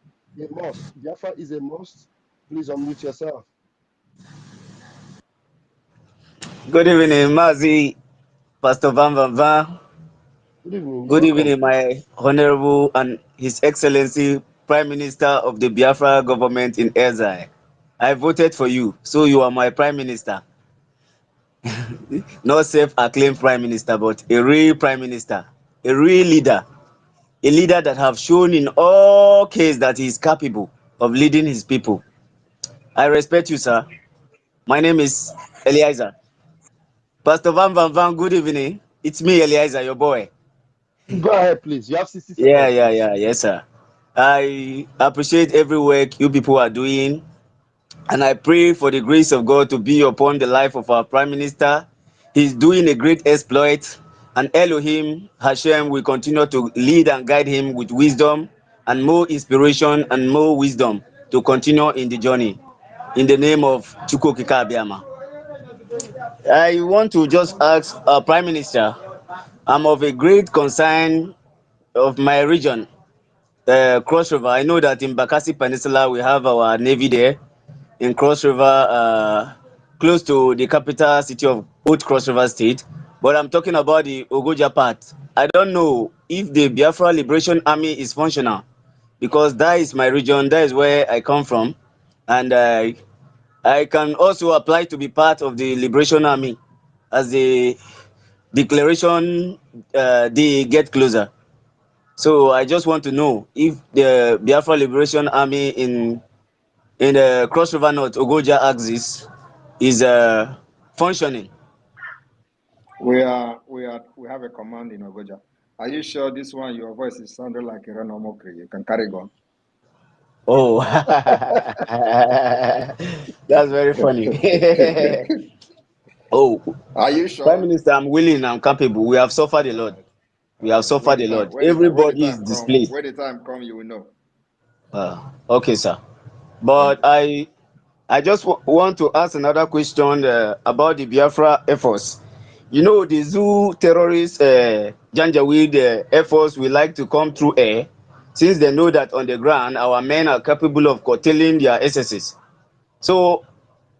a must. Biafra is a must. Please unmute yourself. Good evening, Mazi, Pastor Van Van Van. Good evening. You're Good welcome. evening, my Honorable and His Excellency Prime Minister of the Biafra government in exile. I voted for you, so you are my Prime Minister. Not self-acclaimed Prime Minister, but a real Prime Minister, a real leader, a leader that have shown in all cases that he is capable of leading his people. I respect you, sir. My name is Eliezer. Pastor Van Van Van, good evening. It's me, Eliezer, your boy. Go ahead, please. You have 60 Yeah, seconds, yeah, please. yeah, yes, sir. I appreciate every work you people are doing, and I pray for the grace of God to be upon the life of our Prime Minister. He's doing a great exploit, and Elohim Hashem will continue to lead and guide him with wisdom and more inspiration and more wisdom to continue in the journey. In the name of Chukwu Abiyama. I want to just ask our Prime Minister, I'm of a great concern of my region, Cross River. I know that in Bakassi Peninsula we have our navy there in Cross River, close to the capital city of Old Cross River State. But I'm talking about the Ogoja part. I don't know if the Biafra Liberation Army is functional because that is my region, that is where I come from, and I can also apply to be part of the Liberation Army as the declaration they get closer. So I just want to know if the Biafra Liberation Army in the Cross River North Ogoja axis is functioning. We have a command in Ogoja. Are you sure this one, your voice is sounding like a Renomokri? You can carry on. Oh, that's very funny. Oh, Are you Prime sure? Minister, I'm willing, I'm capable. We have suffered a All lot. right. We have Where suffered the a time, lot. Everybody is displaced. where the time come, you will know. Okay, sir. But I just want to ask another question about the Biafra efforts. You know, the zoo terrorists, Janjaweed efforts will like to come through air, since they know that on the ground our men are capable of curtailing their excesses. So,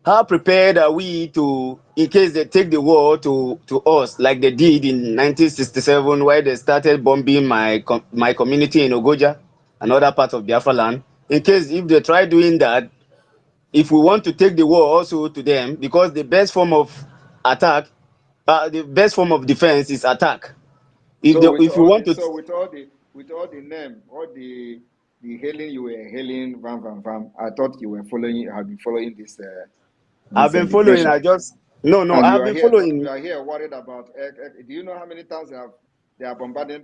how prepared are we to, in case they take the war to us, like they did in 1967, where they started bombing my community in Ogoja, another part of Biafra land? In case if they try doing that, if we want to take the war also to them, because the best form of attack, the best form of defense is attack. If So the with if you all want the to, name, all the hailing you were hailing, I thought you were following, have been following I've this been following. liberation, I just no, and I've been you following. are here worried about. Do you know how many times they are bombarding?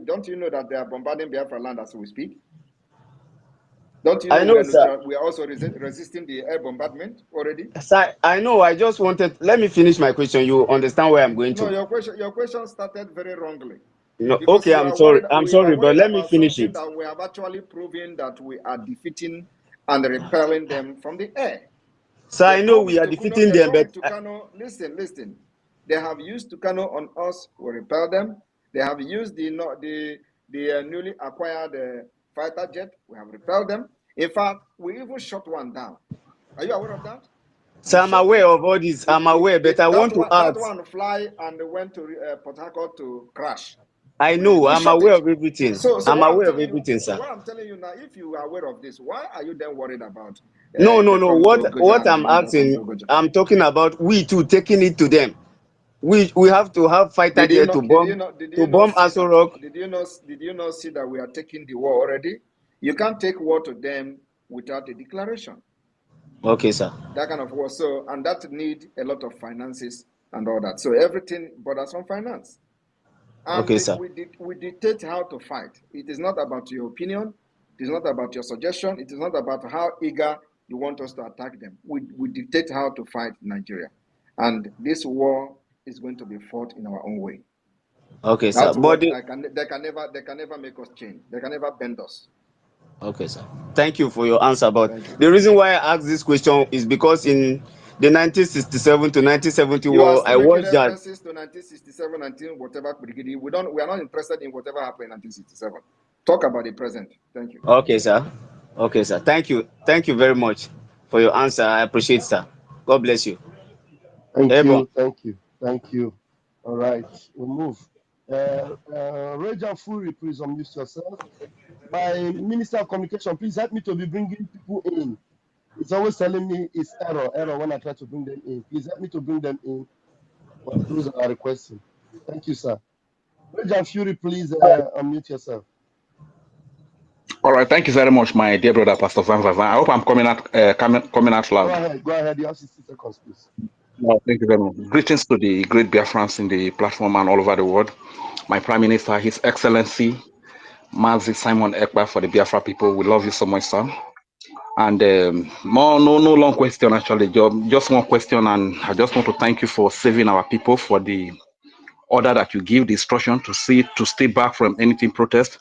Don't you know that they are bombarding Biafra land as we speak? Don't you know I know, sir. we are also resisting the air bombardment already? Sir, I know. I just wanted. Let me finish my question. You understand where I'm going No, to? your question started very wrongly. No. Because Okay, I'm sorry. I'm we are sorry, but worried let me about finish something it. that we have actually proven that we are defeating and repelling them from the air. Sir, They I know come we with are Tucano, defeating they them, come but with Tucano. Listen. They have used Tucano on us, we repel them. They have used the newly acquired fighter jet, we have repelled them. In fact, we even shot one down. Are you aware of that? sir, We I'm shot aware of all this. I'm aware, but I want to that ask. one fly and went to Port Harcourt to crash. I know. We I'm shot aware it. of everything. So I'm what I'm aware of telling you, everything, sir. now, if you are aware of this, why are you then worried about No, if no, they no. come to Ogoja What and they I'm bomb us in asking, Ogoja? I'm talking about we too taking it to them. We have to have fighter jet to Did you not bomb see Aso that? Rock. Did you not see that we are taking the war already? You can't take war to them without a declaration. Okay, sir. That kind of war. So, and that need a lot of finances and all that. So everything borders on finance. Okay, And sir. we dictate how to fight. It is not about your opinion. It is not about your suggestion. It is not about how eager you want us to attack them. We dictate how to fight Nigeria. And this war is going to be fought in our own way. Okay, sir. That's what they can never make us change. They can never bend us. Okay, sir. Thank you for your answer. But Thank you. the reason why I asked this question is because in the 1967 to 1970 You are war, still I making watched that. references to 1967, 19 whatever BRGIE. We are not interested in whatever happened in 1967. Talk about the present. Thank you. Okay, sir. Okay, sir. Thank you. Thank you very much for your answer. I appreciate, sir. God bless you. Thank Ebon. you, thank you. All right, we'll move. Rajan Furi, please unmute yourself. My Minister of Communication, please help me to be bringing people in. It's always telling me it's error when I try to bring them in. Please help me to bring them in for those that are requesting. Thank you, sir. Rajan Fury, please unmute yourself. All right, thank you very much, my dear brother, Pastor Van Van. I hope I'm coming out Go loud. ahead, go ahead. You have 60 seconds, please. Well, thank you very much. Greetings to the great Biafrans in the platform and all over the world. My Prime Minister, His Excellency Mazi Simon Ekpa for the Biafra people. We love you so much, sir. And no long question actually, just one question, and I just want to thank you for saving our people, for the order that you give, the instruction to stay back from anything protest.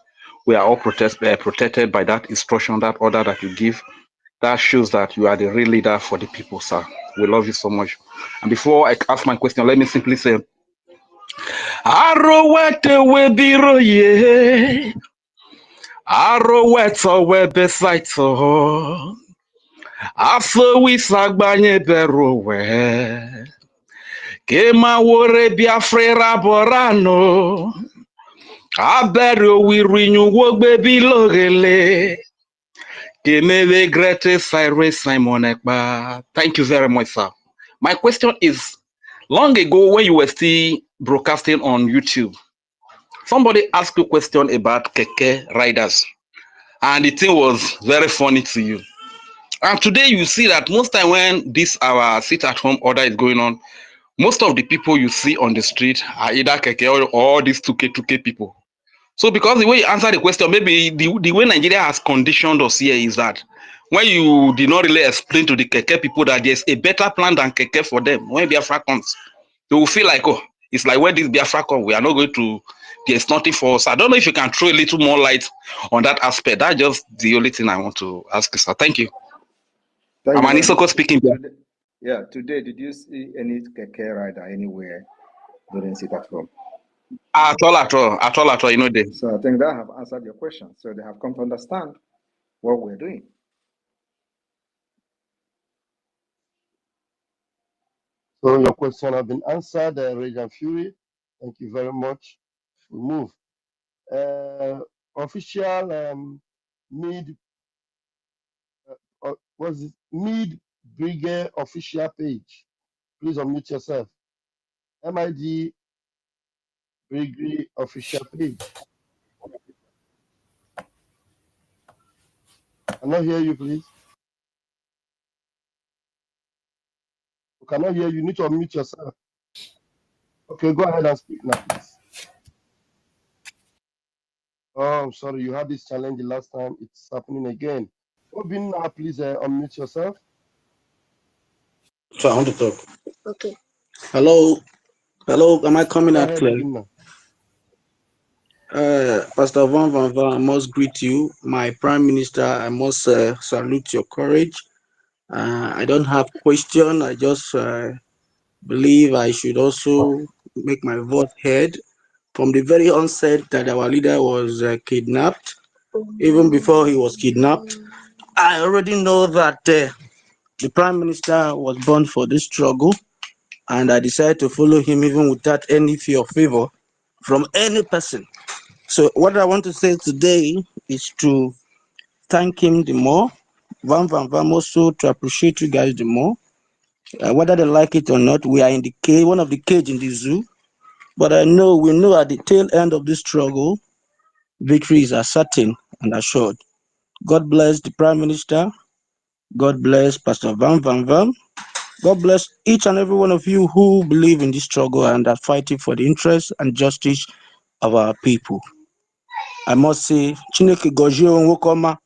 We are all protected by that instruction, that order that you give. That shows that you are the real leader for the people, sir. We love you so much. And before I ask my question, let me simply say, Arowete webiro ye, Arowete webesaito, Aso wisagbanye berowe, Kema wore biafrera borano, Aberio wirinyu wogbe bilogele, Kemewe Grete Cyrus Simon Ekpa. Thank you very much, sir. My question is, long ago when you were still broadcasting on YouTube, somebody asked you a question about keke riders, and the thing was very funny to you. And today you see that most time when this our sit-at-home order is going on, most of the people you see on the street are either keke or these 2K people. So because the way you answer the question, maybe the way Nigeria has conditioned us here is that when you did not really explain to the keke people that there's a better plan than keke for them, when Biafra comes, they will feel like, oh, it's like when this Biafra comes, we are not going to, there's nothing for us. I don't know if you can throw a little more light on that aspect. That's just the only thing I want to ask you, sir. Thank you. Thank I'm you an very Isoko much. speaking. Today, did you see any keke rider anywhere during sit at home? At all, you know them. So I think that have answered your question. So they have come to understand what we're doing. So your question has been answered, Rage and Fury. Thank you very much. We move. Official mid what's it? Mid BRGIE official page. Please unmute yourself. MID BRGIE official page. I cannot hear you, please. We cannot hear you. You need to unmute yourself. Okay, go ahead and speak now, please. Oh, I'm sorry. You had this challenge the last time. It's happening again. Obin, now please unmute yourself. So I want to talk. Okay. Hello. Hello. Am I coming Go out ahead, clear? Obin. Pastor Van, I must greet you. My Prime Minister, I must salute your courage. I don't have question. I just believe I should also make my voice heard. From the very onset that our leader was kidnapped, even before he was kidnapped, I already know that the Prime Minister was born for this struggle, and I decided to follow him even without any fear or favor from any person. So what I want to say today is to thank him the more, Van also to appreciate you guys the more. Whether they like it or not, we are in the cage, one of the cage in the zoo. But we know at the tail end of this struggle, victory is certain and assured. God bless the Prime Minister. God bless Pastor Van. God bless each and every one of you who believe in this struggle and are fighting for the interests and justice of our people. I must say, Chineke Gozie Nwokoma,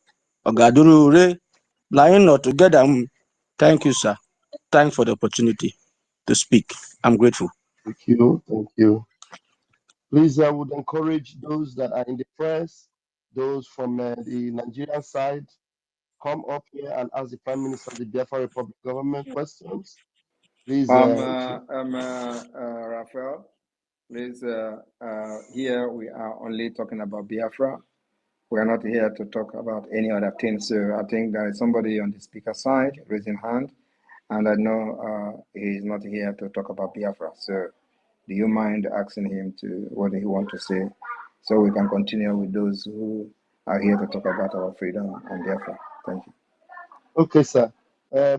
Ogaduru Ure, lying not together. Thank you, sir. Thanks for the opportunity to speak. I'm grateful. Thank you. Thank you. Please, I would encourage those that are in the press, those from the Nigerian side, come up here and ask the Prime Minister of the Biafra Republic government questions. Please, Raphael, please, here we are only talking about Biafra. We are not here to talk about any other thing. So I think there is somebody on the speaker side raising hand, and I know he is not here to talk about Biafra. So do you mind asking him to what he want to say, so we can continue with those who are here to talk about our freedom and Biafra? Thank you. okay, sir.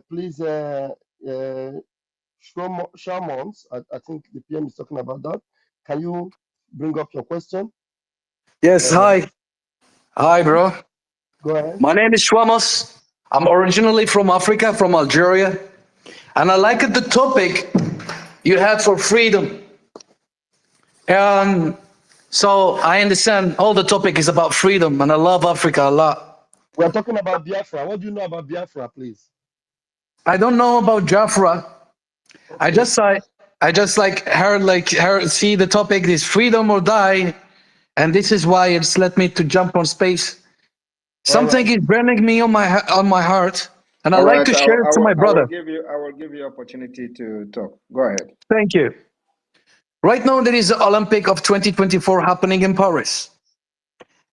Please, Shamons, I think the PM is talking about that. Can you bring up your question? Yes, hi. Hi, bro. Go ahead. My name is Shwamos. I'm originally from Africa, from Algeria. And I like the topic you had for freedom. And so I understand all the topic is about freedom, and I love Africa a lot. We're talking about Biafra. What do you know about Biafra, please? I don't know about Jafra. Okay. I just heard see the topic is freedom or die, and this is why it's led me to jump on space. Something is burning me on my heart, and I All like right, to share it to my I will brother. give you opportunity to talk. Go ahead. Thank you. Right now, there is the Olympic of 2024 happening in Paris.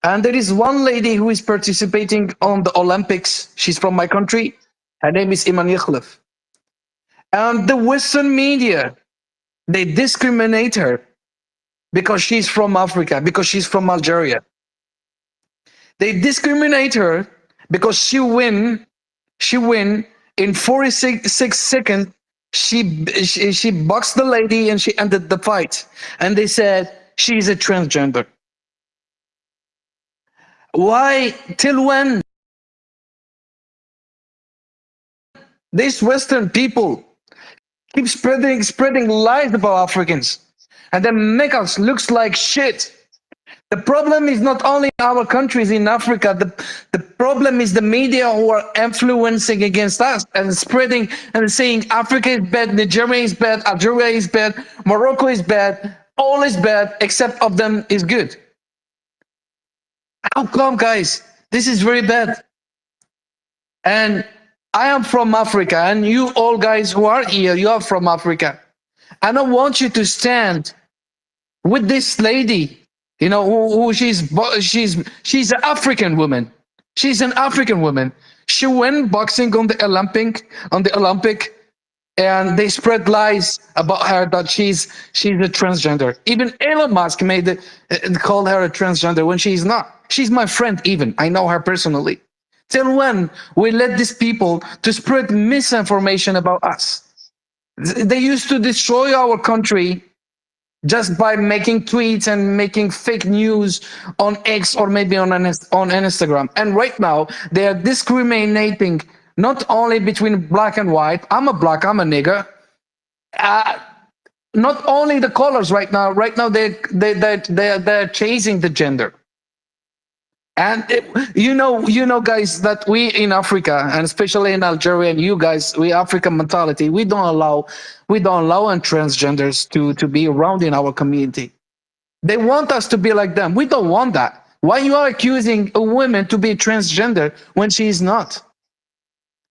And there is one lady who is participating on the Olympics. She's from my country. Her name is Iman Yakhlef. And the Western media, they discriminate her because she's from Africa, because she's from Algeria. They discriminate her because she win in 46 seconds. She boxed the lady and she ended the fight. And they said she's a transgender. Why? Till when? These Western people keep spreading lies about Africans, and then make us look like shit. The problem is not only our countries in Africa. The problem is the media who are influencing against us and spreading and saying Africa is bad, Nigeria is bad, Algeria is bad, Morocco is bad, all is bad except of them is good. How come, guys? This is very bad. And I am from Africa, and you all guys who are here, you are from Africa. And I want you to stand with this lady, you know, who she's an African woman. She's an African woman. She went boxing on the Olympic, and they spread lies about her that she's a transgender. Even Elon Musk called her a transgender when she's not. She's my friend. Even I know her personally. Till when we let these people to spread misinformation about us? They used to destroy our country just by making tweets and making fake news on X or maybe on Instagram. And right now they are discriminating not only between black and white. I'm a black, I'm a nigger. Not only the colors right now. Right now they're chasing the gender. And you know, guys, that we in Africa and especially in Algeria, and you guys, we African mentality, we don't allow transgenders to be around in our community. They want us to be like them. We don't want that. Why you are accusing a woman to be transgender when she is not?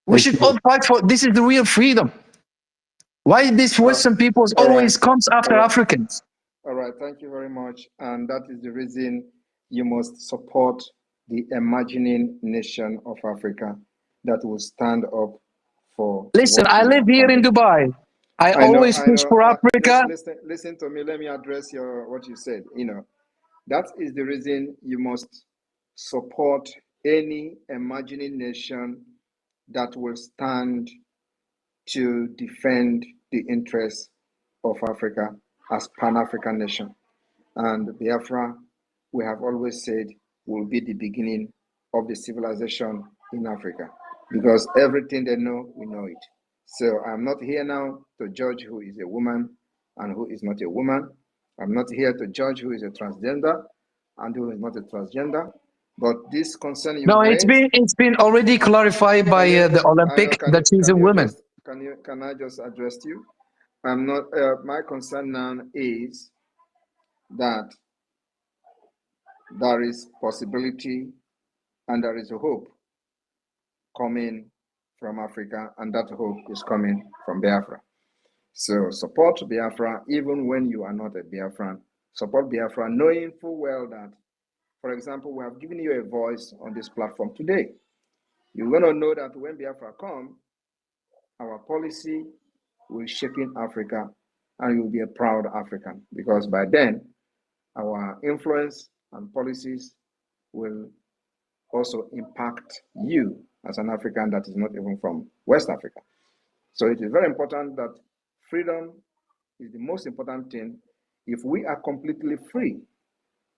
We Thank should you. all fight for this. Is the real freedom. Why these Western peoples All right. always comes after All right. Africans? All right. Thank you very much. And that is the reason you must support the emerging nation of Africa that will stand up for Listen, what I we live are here in fighting for. Dubai. I I know. always I push know. for Africa. Listen to me. Let me address what you said. That is the reason you must support any emerging nation that will stand to defend the interests of Africa as Pan-African nation. And Biafra, we have always said, will be the beginning of the civilization in Africa because everything they know, we know it. So I'm not here now to judge who is a woman and who is not a woman. I'm not here to judge who is a transgender and who is not a transgender. But this concern you No, raised, it's been already clarified by can you? the I know. Olympic that she's a woman. Can I just address you? I'm not. My concern now is that there is possibility and there is a hope coming from Africa, and that hope is coming from Biafra. So support Biafra even when you are not a Biafran. Support Biafra knowing full well that, for example, we have given you a voice on this platform today. You're going to know that when Biafra come, our policy will shape in Africa and you'll be a proud African because by then our influence and policies will also impact you as an African that is not even from West Africa. So it is very important that freedom is the most important thing. If we are completely free,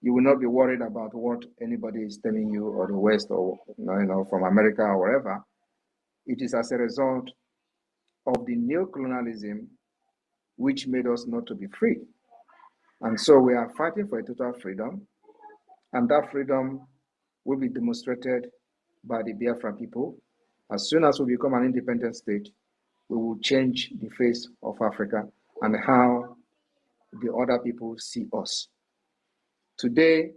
you will not be worried about what anybody is telling you or the West or from America or wherever. It is as a result of the neo-colonialism which made us not to be free. And so we are fighting for a total freedom, and that freedom will be demonstrated by the Biafran people. As soon as we become an independent state, we will change the face of Africa and how the other people see us. Today,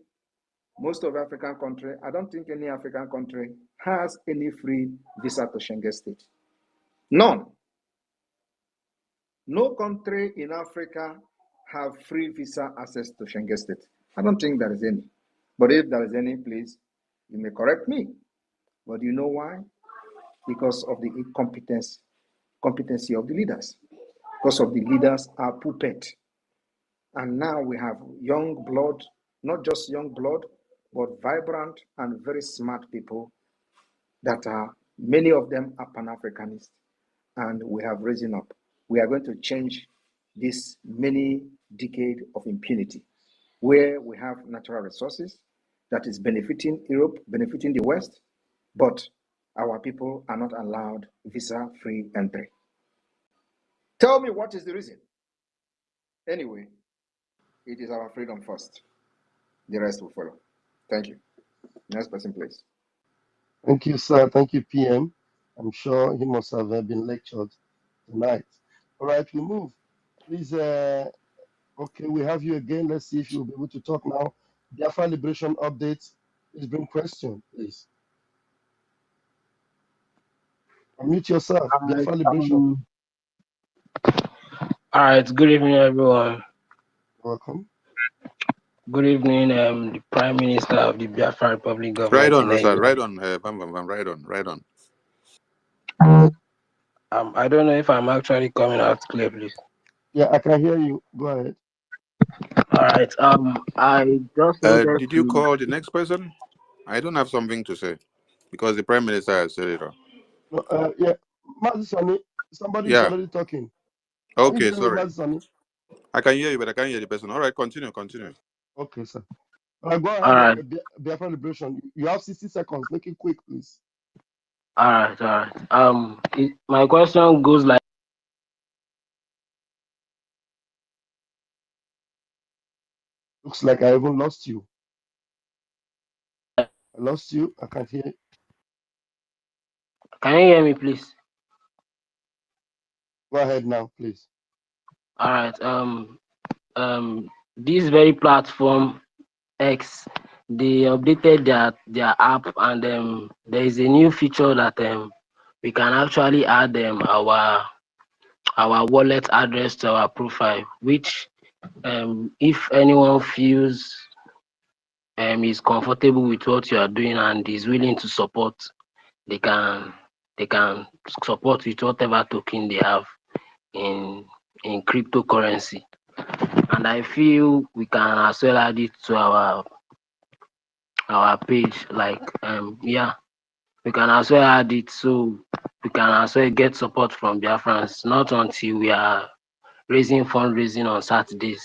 most of African country, I don't think any African country has any free visa to Schengen state. None. No country in Africa have free visa access to Schengen state. I don't think there is any. But if there is any, please, you may correct me. But you know why? Because of the competency of the leaders. Because of the leaders are puppet. And now we have young blood, not just young blood, but vibrant and very smart people that are, many of them are Pan-Africanists. And we have risen up. We are going to change this many decade of impunity, where we have natural resources that is benefiting Europe, benefiting the West, but our people are not allowed visa-free entry. Tell me what is the reason? Anyway, it is our freedom first. The rest will follow. Thank you. Next person, please. Thank you, sir. Thank you, PM. I'm sure he must have been lectured tonight. All right, we move. Please, okay, we have you again. Let's see if you'll be able to talk now. Biafra Liberation updates. Please bring question, please. Unmute yourself. Alright, Biafra Liberation. all right, good evening, everyone. Welcome. Good evening, the Prime Minister of the Biafra Republic Right government in on, Rosal. Nigeria. Right on, Bam Bam Bam. Right on, right on. I don't know if I'm actually coming out clear, please. Yeah, I can hear you. Go ahead. All right. I just wanted Did you to. call the next person? I don't have something to say because the Prime Minister has said it all. No, yeah, Mazi Sani, somebody is Yeah. already talking. Can you Okay, hear me, sorry. Mazi Sani? I can hear you, but I can't hear the person. All right, continue, continue. Okay, sir. Go All ahead. right. Biafra Liberation. You have 60 seconds. Make it quick, please. All right. All right. My question goes like. Looks like I even lost you. I lost you. I can't hear you. Can you hear me, please? Go ahead now, please. All right. This very platform X, they updated their app, and there is a new feature that we can actually add our wallet address to our profile, which if anyone feels is comfortable with what you are doing and is willing to support, they can support with whatever token they have in cryptocurrency. And I feel we can as well add it to our page, like yeah, we can as well add it so we can as well get support from Biafrans, not until we are raising fundraising on Saturdays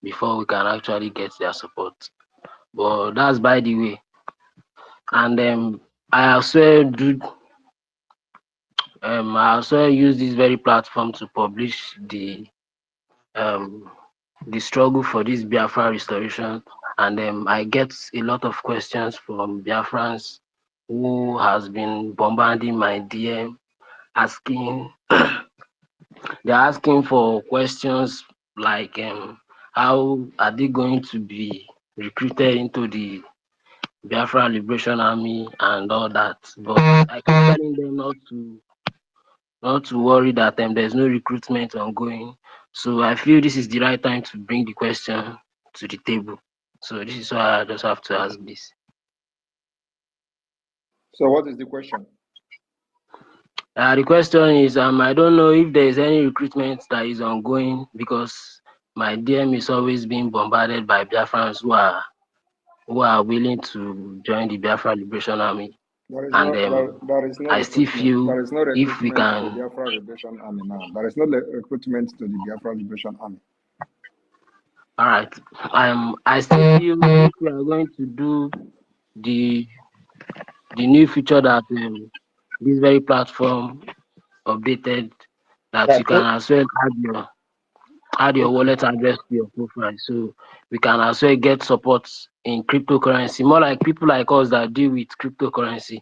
before we can actually get their support. But that's by the way. And I as well do I as well use this very platform to publish the struggle for this Biafra restoration. And I get a lot of questions from Biafrans who has been bombarding my DM, asking they're asking for questions like how are they going to be recruited into the Biafra Liberation Army and all that. But I keep telling them not to worry that there's no recruitment ongoing. So I feel this is the right time to bring the question to the table. So this is why I just have to ask this. So what is the question? The question is, I don't know if there is any recruitment that is ongoing, because my DM is always being bombarded by Biafrans who are willing to join the Biafra Liberation Army. There is And no there is no I still recruitment. feel There is no if we recruitment to can. Biafra Liberation Army now. There is no recruitment to the Biafra Liberation Army. All right. I still feel if we are going to do the new feature that this very platform updated, that Yeah, you can as well add your okay. wallet address to your profile, so we can as well get support in cryptocurrency. More like people like us that deal with cryptocurrency,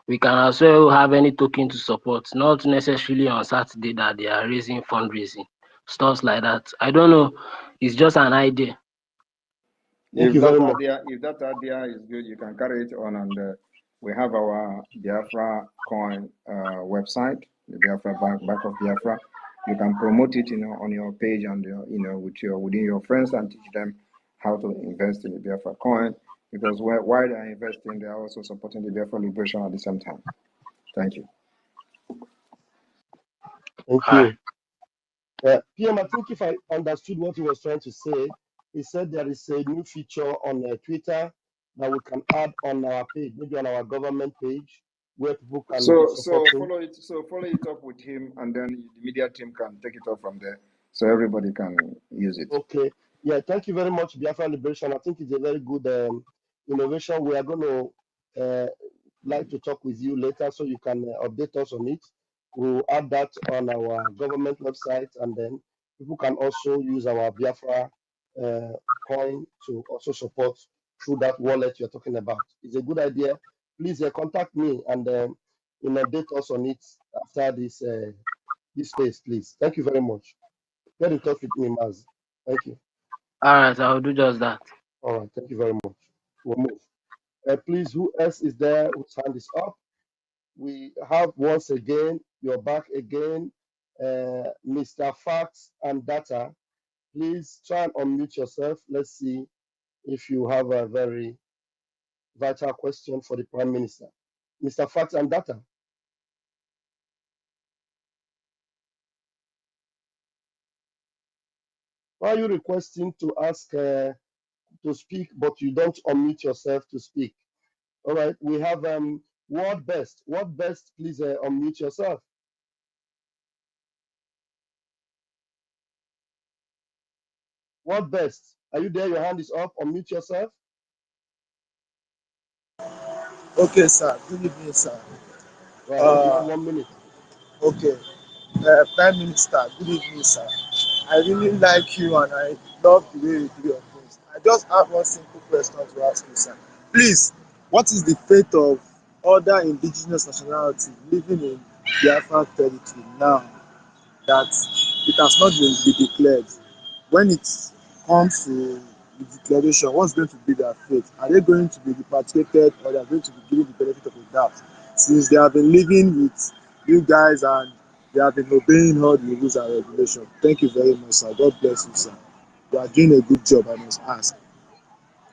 we can as well have any token to support, not necessarily on Saturday that they are raising fundraising, stuff like that. I don't know, it's just an idea. Thank you very much. If that idea is good, you can carry it on, and we have our Biafra coin website, the Biafra Bank of Biafra. You can promote it, on your page and within your friends, and teach them how to invest in the Biafra coin, because while they are investing, they are also supporting the Biafra liberation at the same time. Thank you. Thank All right. you. PM, I think if I understood what he was trying to say, he said there is a new feature on Twitter that we can add on our page, maybe on our government page, where people can be supporting. Follow it up with him, and then the media team can take it up from there, so everybody can use it. Okay. Yeah, thank you very much, Biafra Liberation. I think it's a very good innovation. We are going to like to talk with you later so you can update us on it. We'll add that on our government website, and then people can also use our Biafra uh, coin to also support through that wallet you're talking about. It's a good idea. Please contact me and update us on it after this space, please. Thank you very much. Get in touch with me, Maz. Thank you. All right, I'll do just that. All right. Thank you very much. We'll move. Please, who else is there whose hand is up? we have once again, you're back again, Mr. Facts and Data. Please try and unmute yourself. Let's see if you have a very vital question for the Prime Minister. Mr. Facts and Data. Why are you requesting to ask to speak, but you don't unmute yourself to speak? All right, we have Word Best. Word Best, please unmute yourself. Word Best, are you there? Your hand is up. Unmute yourself. Okay, sir. Good evening, sir. Go ahead. You have 1 minute. Okay. Prime Minister, good evening, sir. I really like you and I love the way you do your things. I just have one simple question to ask you, sir. Please, what is the fate of other indigenous nationalities living in Biafra territory now that it has not been declared? When it comes to the declaration, what's going to be their fate? Are they going to be repatriated or they are going to be given the benefit of the doubt since they have been living with you guys and they have been obeying all the rules and regulations? Thank you very much, sir. God bless you, sir. You are doing a good job, I must ask.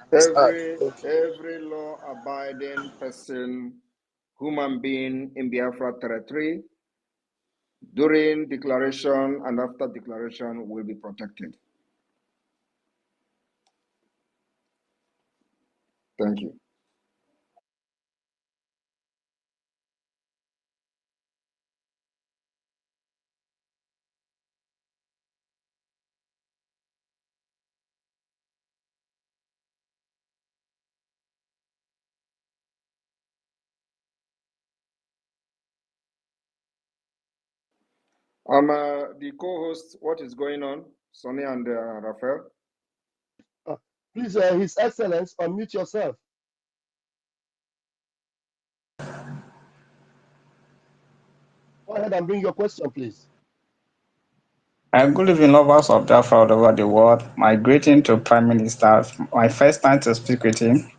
I must add. Thank you. Every law-abiding person, human being in Biafra territory, during declaration and after declaration will be protected. Thank you. The co-host, what is going on? Sonny and Raphael. Please, His Excellence, unmute yourself. Go ahead and bring your question, please. Good evening, lovers of Biafra all over the world. My greeting to Prime Minister. My first time to speak with him.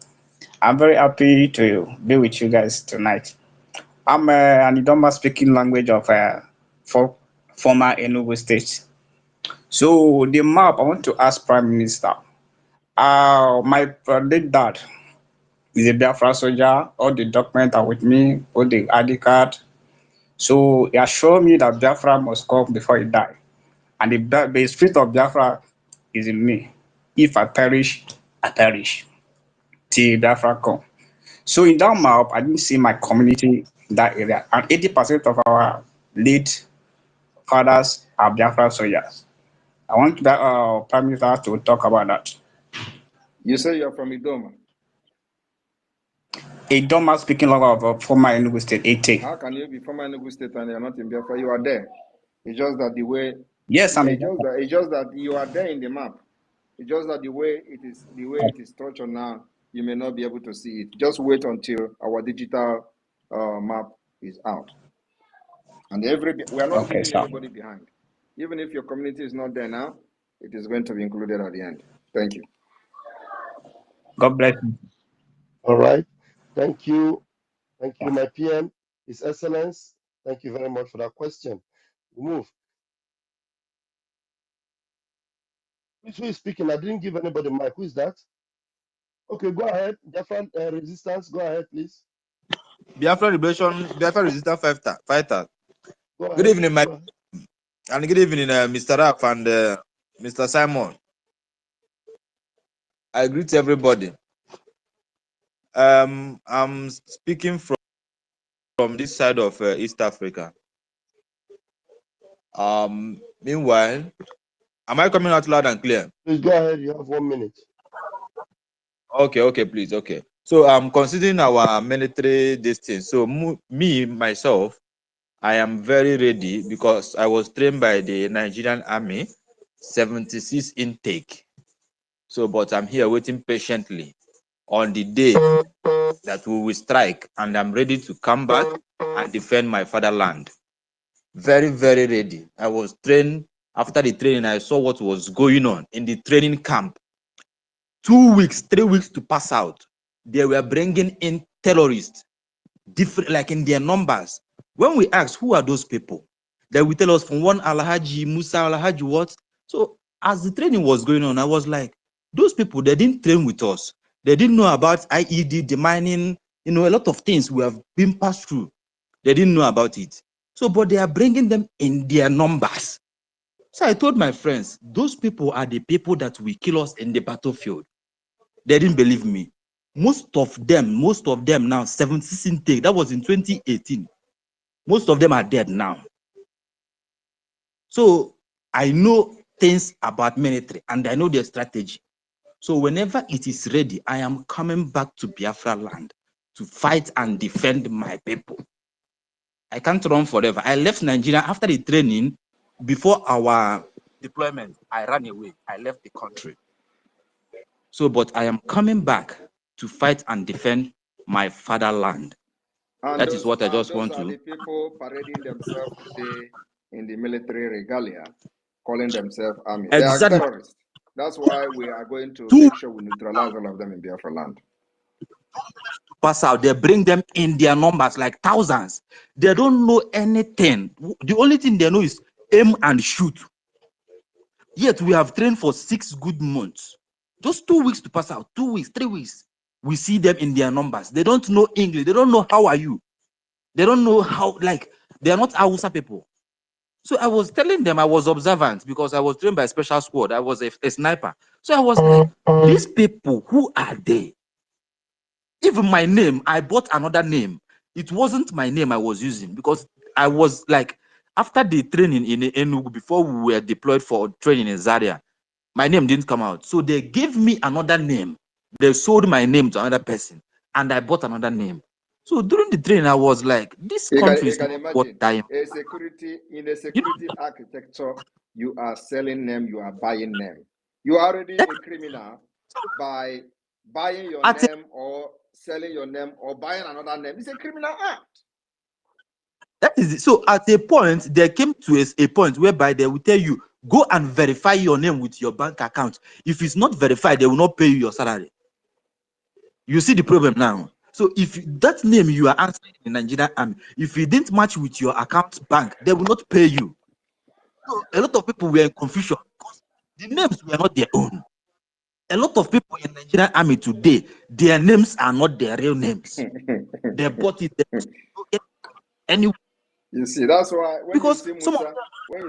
I'm very happy to be with you guys tonight. I'm an Idoma speaking language of former Enugu State. So the map, I want to ask Prime Minister. My late dad is a Biafra soldier. All the documents are with me, all the ID card. So he assured me that Biafra must come before he die. And the spirit of Biafra is in me. If I perish, I perish. Till Biafra come. So in that map, I didn't see my community in that area. And 80% of our late fathers are Biafra soldiers. I want the Prime Minister to talk about that. You say you're from Idoma. Idoma speaking language of former Enugu State, 80. How can you be from Enugu State and you're not in Biafra? You are there. It's just that the way. Yes, Yeah, I'm it's just that you are there in the map. It's just that the way it is structured now, you may not be able to see it. Just wait until our digital map is out. And we are not okay, leaving sir. anybody behind. Even if your community is not there now, it is going to be included at the end. Thank you. God bless you. All right. Thank you. Thank you, my PM, His Excellence. Thank you very much for that question. We move. Who is speaking? I didn't give anybody mic. Who is that? Okay, go ahead. Biafra Resistance, go ahead, please. Biafra Liberation, Biafra Resistance Fighter. Go ahead. Good evening, Go ahead. and good evening, Mr. Raf and Mr. Simon. I greet everybody. I'm speaking from this side of East Africa. Meanwhile, am I coming out loud and clear? Please go ahead. You have 1 minute. Okay, please, okay. So I'm considering our military distance. So myself, I am very ready because I was trained by the Nigerian Army, 76 intake. So, but I'm here waiting patiently on the day that we will strike, and I'm ready to come back and defend my fatherland. Very, very ready. I was trained. After the training, I saw what was going on in the training camp. 2 weeks, 3 weeks to pass out. They were bringing in terrorists. different, like in their numbers. When we ask who are those people, they will tell us from one Alhaji, Musa, Alhaji what. So as the training was going on, I was like, those people, they didn't train with us. They didn't know about IED, the mining, a lot of things we have been passed through. They didn't know about it. So, but they are bringing them in their numbers. So I told my friends, those people are the people that will kill us in the battlefield. They didn't believe me. Most of them now, 76 intake, that was in 2018. Most of them are dead now. So I know things about military and I know their strategy. So whenever it is ready, I am coming back to Biafra land to fight and defend my people. I can't run forever. I left Nigeria after the training. Before our deployment, I ran away. I left the country. So, but I am coming back to fight and defend my fatherland. And That is what I just those want are to. the people parading themselves today in the military regalia, calling themselves army. They are Exactly. terrorists. That's why we are going to Two make sure we neutralize all of them in Biafra land. pass out, they bring them in their numbers like thousands. They don't know anything. The only thing they know is aim and shoot. Yet we have trained for 6 good months. Just 2 weeks to pass out, 2 weeks, 3 weeks. We see them in their numbers. They don't know English. They don't know how are you. They don't know how, like, they are not Hausa people. So I was telling them I was observant because I was trained by a special squad. I was a sniper. So I was like, these people, who are they? Even my name, I bought another name. It wasn't my name I was using because I was like, after the training in Enugu, before we were deployed for training in Zaria, my name didn't come out. So they gave me another name. They sold my name to another person and I bought another name. So during the training, I was like, this country is can not what imagine I am. in a security architecture, you are selling them, you are buying them. You are already a criminal by buying your name or selling your name or buying another name. It's a criminal act. That is it. So at a point, there came to a point whereby they will tell you, go and verify your name with your bank account. If it's not verified, they will not pay you your salary. You see the problem now. So if that name you are answering in the Nigerian army, if it didn't match with your account bank, they will not pay you. So a lot of people were in confusion because the names were not their own. A lot of people in the Nigerian army today, their names are not their real names. They bought it anyway. You see, that's why when Because you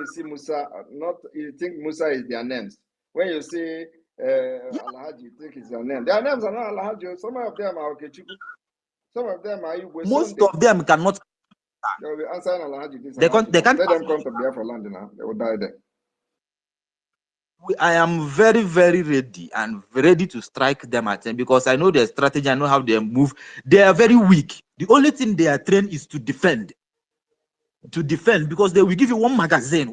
see Musa, not you think Musa is their names. When you see Alhaji, you think it's their name. Their names are not Alhaji. Some of them are Okechukwu. Some of them are Igwe most Sunday. of them cannot. They will be answering Alhaji this, They Alhaji can't. that. Let them come to Biafra land now. They will die there. I am very, very ready to strike them at them because I know their strategy. I know how they move. They are very weak. The only thing they are trained is to defend. Because they will give you one magazine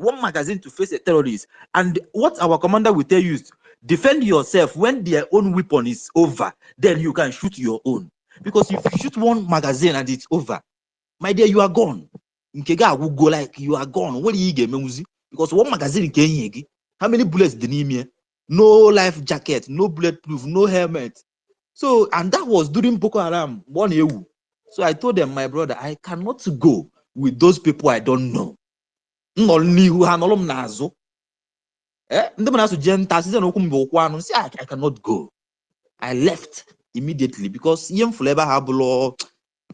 to face a terrorist. And what our commander will tell you is defend yourself when their own weapon is over. Then you can shoot your own. Because if you shoot one magazine and it's over, my dear, you are gone. Nkega will go like you are gone. What do you get, because one magazine can. How many bullets did he? No life jacket, no bulletproof, no helmet. So, and that was during Boko Haram, 1 year. So I told them, my brother, I cannot go with those people I don't know. I cannot go. I left immediately because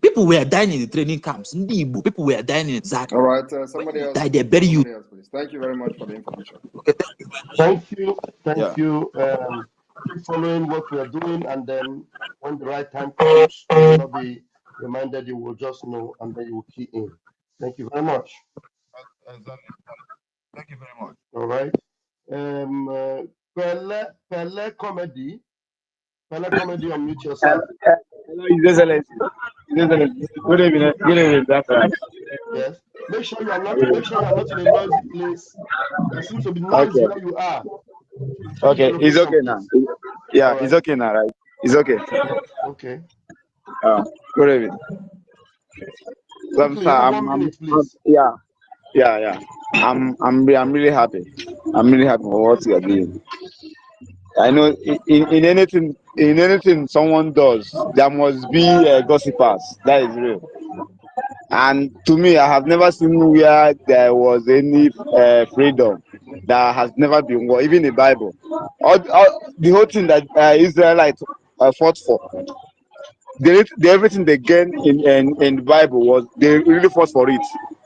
people were dying in the training camps. People were dying in Zaria. All right, somebody else. Die, they bury you. Somebody else, please. Thank you very much for the information. Okay, Thank you. yeah. Thank you. Keep following what we are doing, and then when the right time comes, you will not be reminded, you will just know, and then you will key in. Thank you very much. Exactly. Thank you very much. All right. Pele Comedy. Pele Comedy, unmute yourself. Hello, His Excellency. His Excellency. Good evening. Good evening, Doctor. Yes. Make sure you are not in a noisy place. There seems to be noise Okay. where you are. Change the Okay. It's location, okay now. please. Yeah, All it's right. okay now, right? It's okay. Okay. Good evening. Quickly, you have 1 minute, please. Yeah. I'm really happy. I'm really happy for what you are doing. I know in anything someone does, there must be gossipers. That is real. And to me, I have never seen where there was any freedom that has never been war. Even the Bible, the whole thing that Israelites fought for, everything they gained in the Bible was they really fought for it.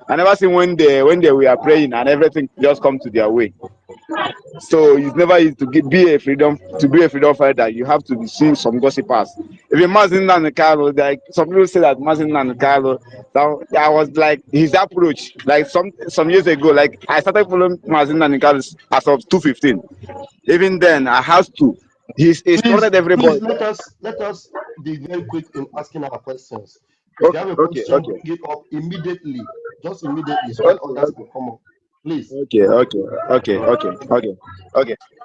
I never seen when they were praying and everything just come to their way. So it's never easy be a freedom fighter. You have to be seeing some gossipers. Even Mazi Nnamdi, like some people say that Mazi Nnamdi, that was like his approach. Like some years ago, like I started following Mazi Nnamdi as of 2015. Even then, I have to. He's Please, corrected everybody. please let us be very quick in asking our questions. If you Okay, have a okay, question, okay. bring it up immediately, just immediately, so that Okay, others can come up. Please. okay. All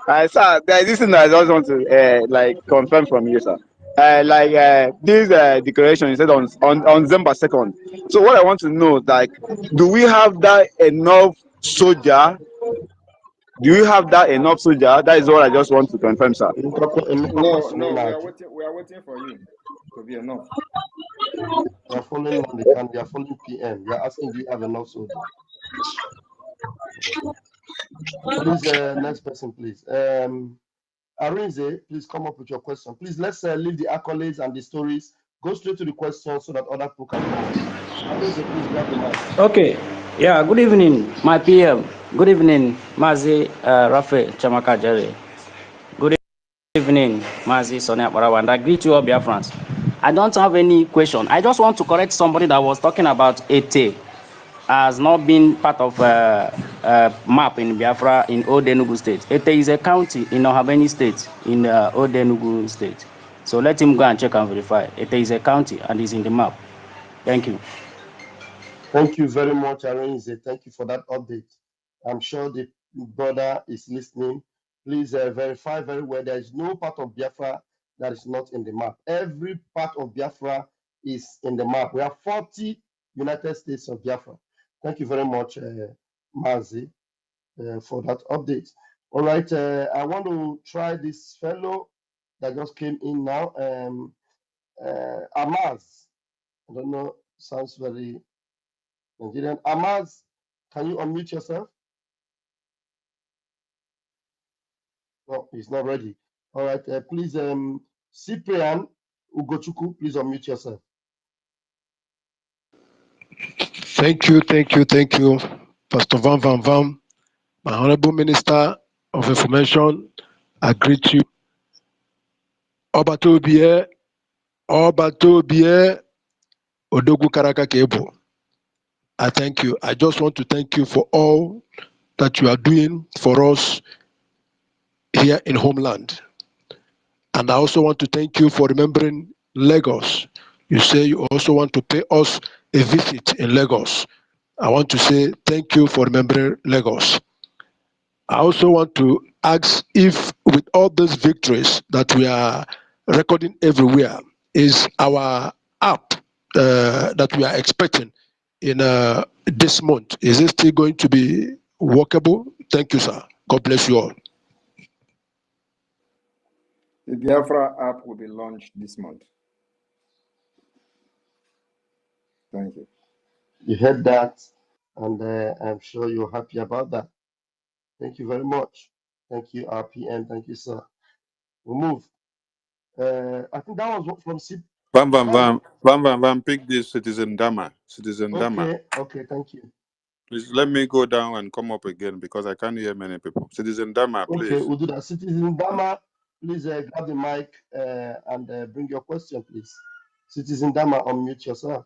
right. Sir, there is this thing that I just want to like confirm from you, sir. This declaration you said on December 2nd. So what I want to know, like, do we have that enough soldier? Do you have that enough soldier? That is what I just want to confirm, sir. No, no, we are waiting for you to be enough. We are following on the can. We are following PM. We are asking, do you have enough soldier? Please, next person, please. Arinze, please come up with your question. Please, let's leave the accolades and the stories. Go straight to the questions so that other people can come up. Arinze, please grab the mic. Okay. Yeah, good evening, my PM. Good evening, Mazi Rafe Chamaka Jerry. Good evening, Mazi Sonia Barawa. And I greet you all, Biafrans. I don't have any question. I just want to correct somebody that was talking about Ete as not being part of map in Biafra in Old Enugu State. Ete is a county in Ohabeni State in Old Enugu State. So let him go and check and verify. Ete is a county and is in the map. Thank you. Thank you very much, Arinze. Thank you for that update. I'm sure the brother is listening. Please verify very well. There is no part of Biafra that is not in the map. Every part of Biafra is in the map. We have 40 United States of Biafra. Thank you very much, Mazi, for that update. All right, I want to try this fellow that just came in now. Amaz. I don't know, sounds very Nigerian. Amaz, can you unmute yourself? No, he's not ready. All right, please, Cyprian Ugochukwu, please unmute yourself. Thank you, Pastor Van Van, my Honorable Minister of Information. I greet you. Obatobie, Odogu Karaka Kebo. I thank you. I just want to thank you for all that you are doing for us here in homeland. And I also want to thank you for remembering Lagos. You say you also want to pay us a visit in Lagos. I want to say thank you for remembering Lagos. I also want to ask if with all these victories that we are recording everywhere, is our app that we are expecting in this month, is it still going to be workable? Thank you, sir. God bless you all. The Biafra app will be launched this month. Thank you. You heard that, and I'm sure you're happy about that. Thank you very much. Thank you, RPM. Thank you, sir. We'll move. I think that was from Bam, pick this Citizen Dama. Okay, thank you. Please let me go down and come up again because I can't hear many people. Citizen Dama, please. Okay, we'll do that. Citizen Dama, please grab the mic and bring your question, please. Citizen Dama, unmute yourself.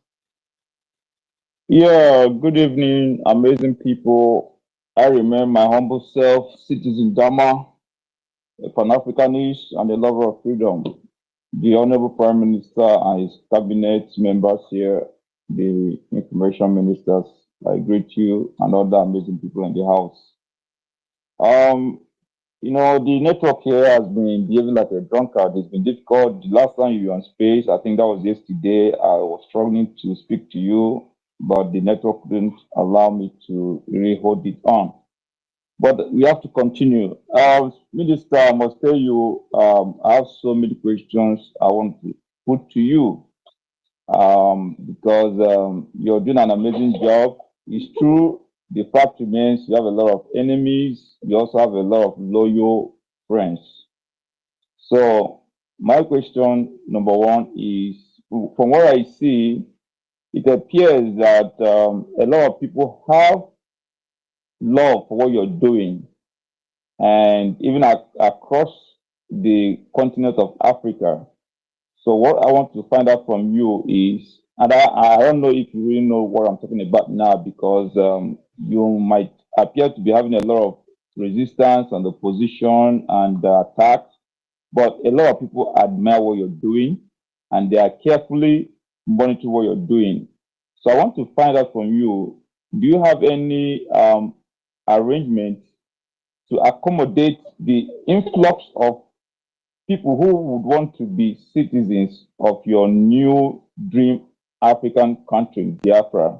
Yeah, good evening, amazing people. I remain my humble self, Citizen Dama, a Pan-Africanist and a lover of freedom. The Honorable Prime Minister and his cabinet members here, the information ministers, I greet you and other amazing people in the house. The network here has been behaving like a drunkard. It's been difficult. The last time you were on space, I think that was yesterday, I was struggling to speak to you, but the network didn't allow me to really hold it on. but we have to continue. Minister, I must tell you, I have so many questions I want to put to you because you're doing an amazing job. It's true. The fact remains you have a lot of enemies. You also have a lot of loyal friends. So my question number one is, from what I see, it appears that a lot of people have love for what you're doing, and even across the continent of Africa. So what I want to find out from you is, and I don't know if you really know what I'm talking about now, because you might appear to be having a lot of resistance on the position and attacks, but a lot of people admire what you're doing and they are carefully monitoring what you're doing. So I want to find out from you, do you have any arrangement to accommodate the influx of people who would want to be citizens of your new dream African country, Biafra?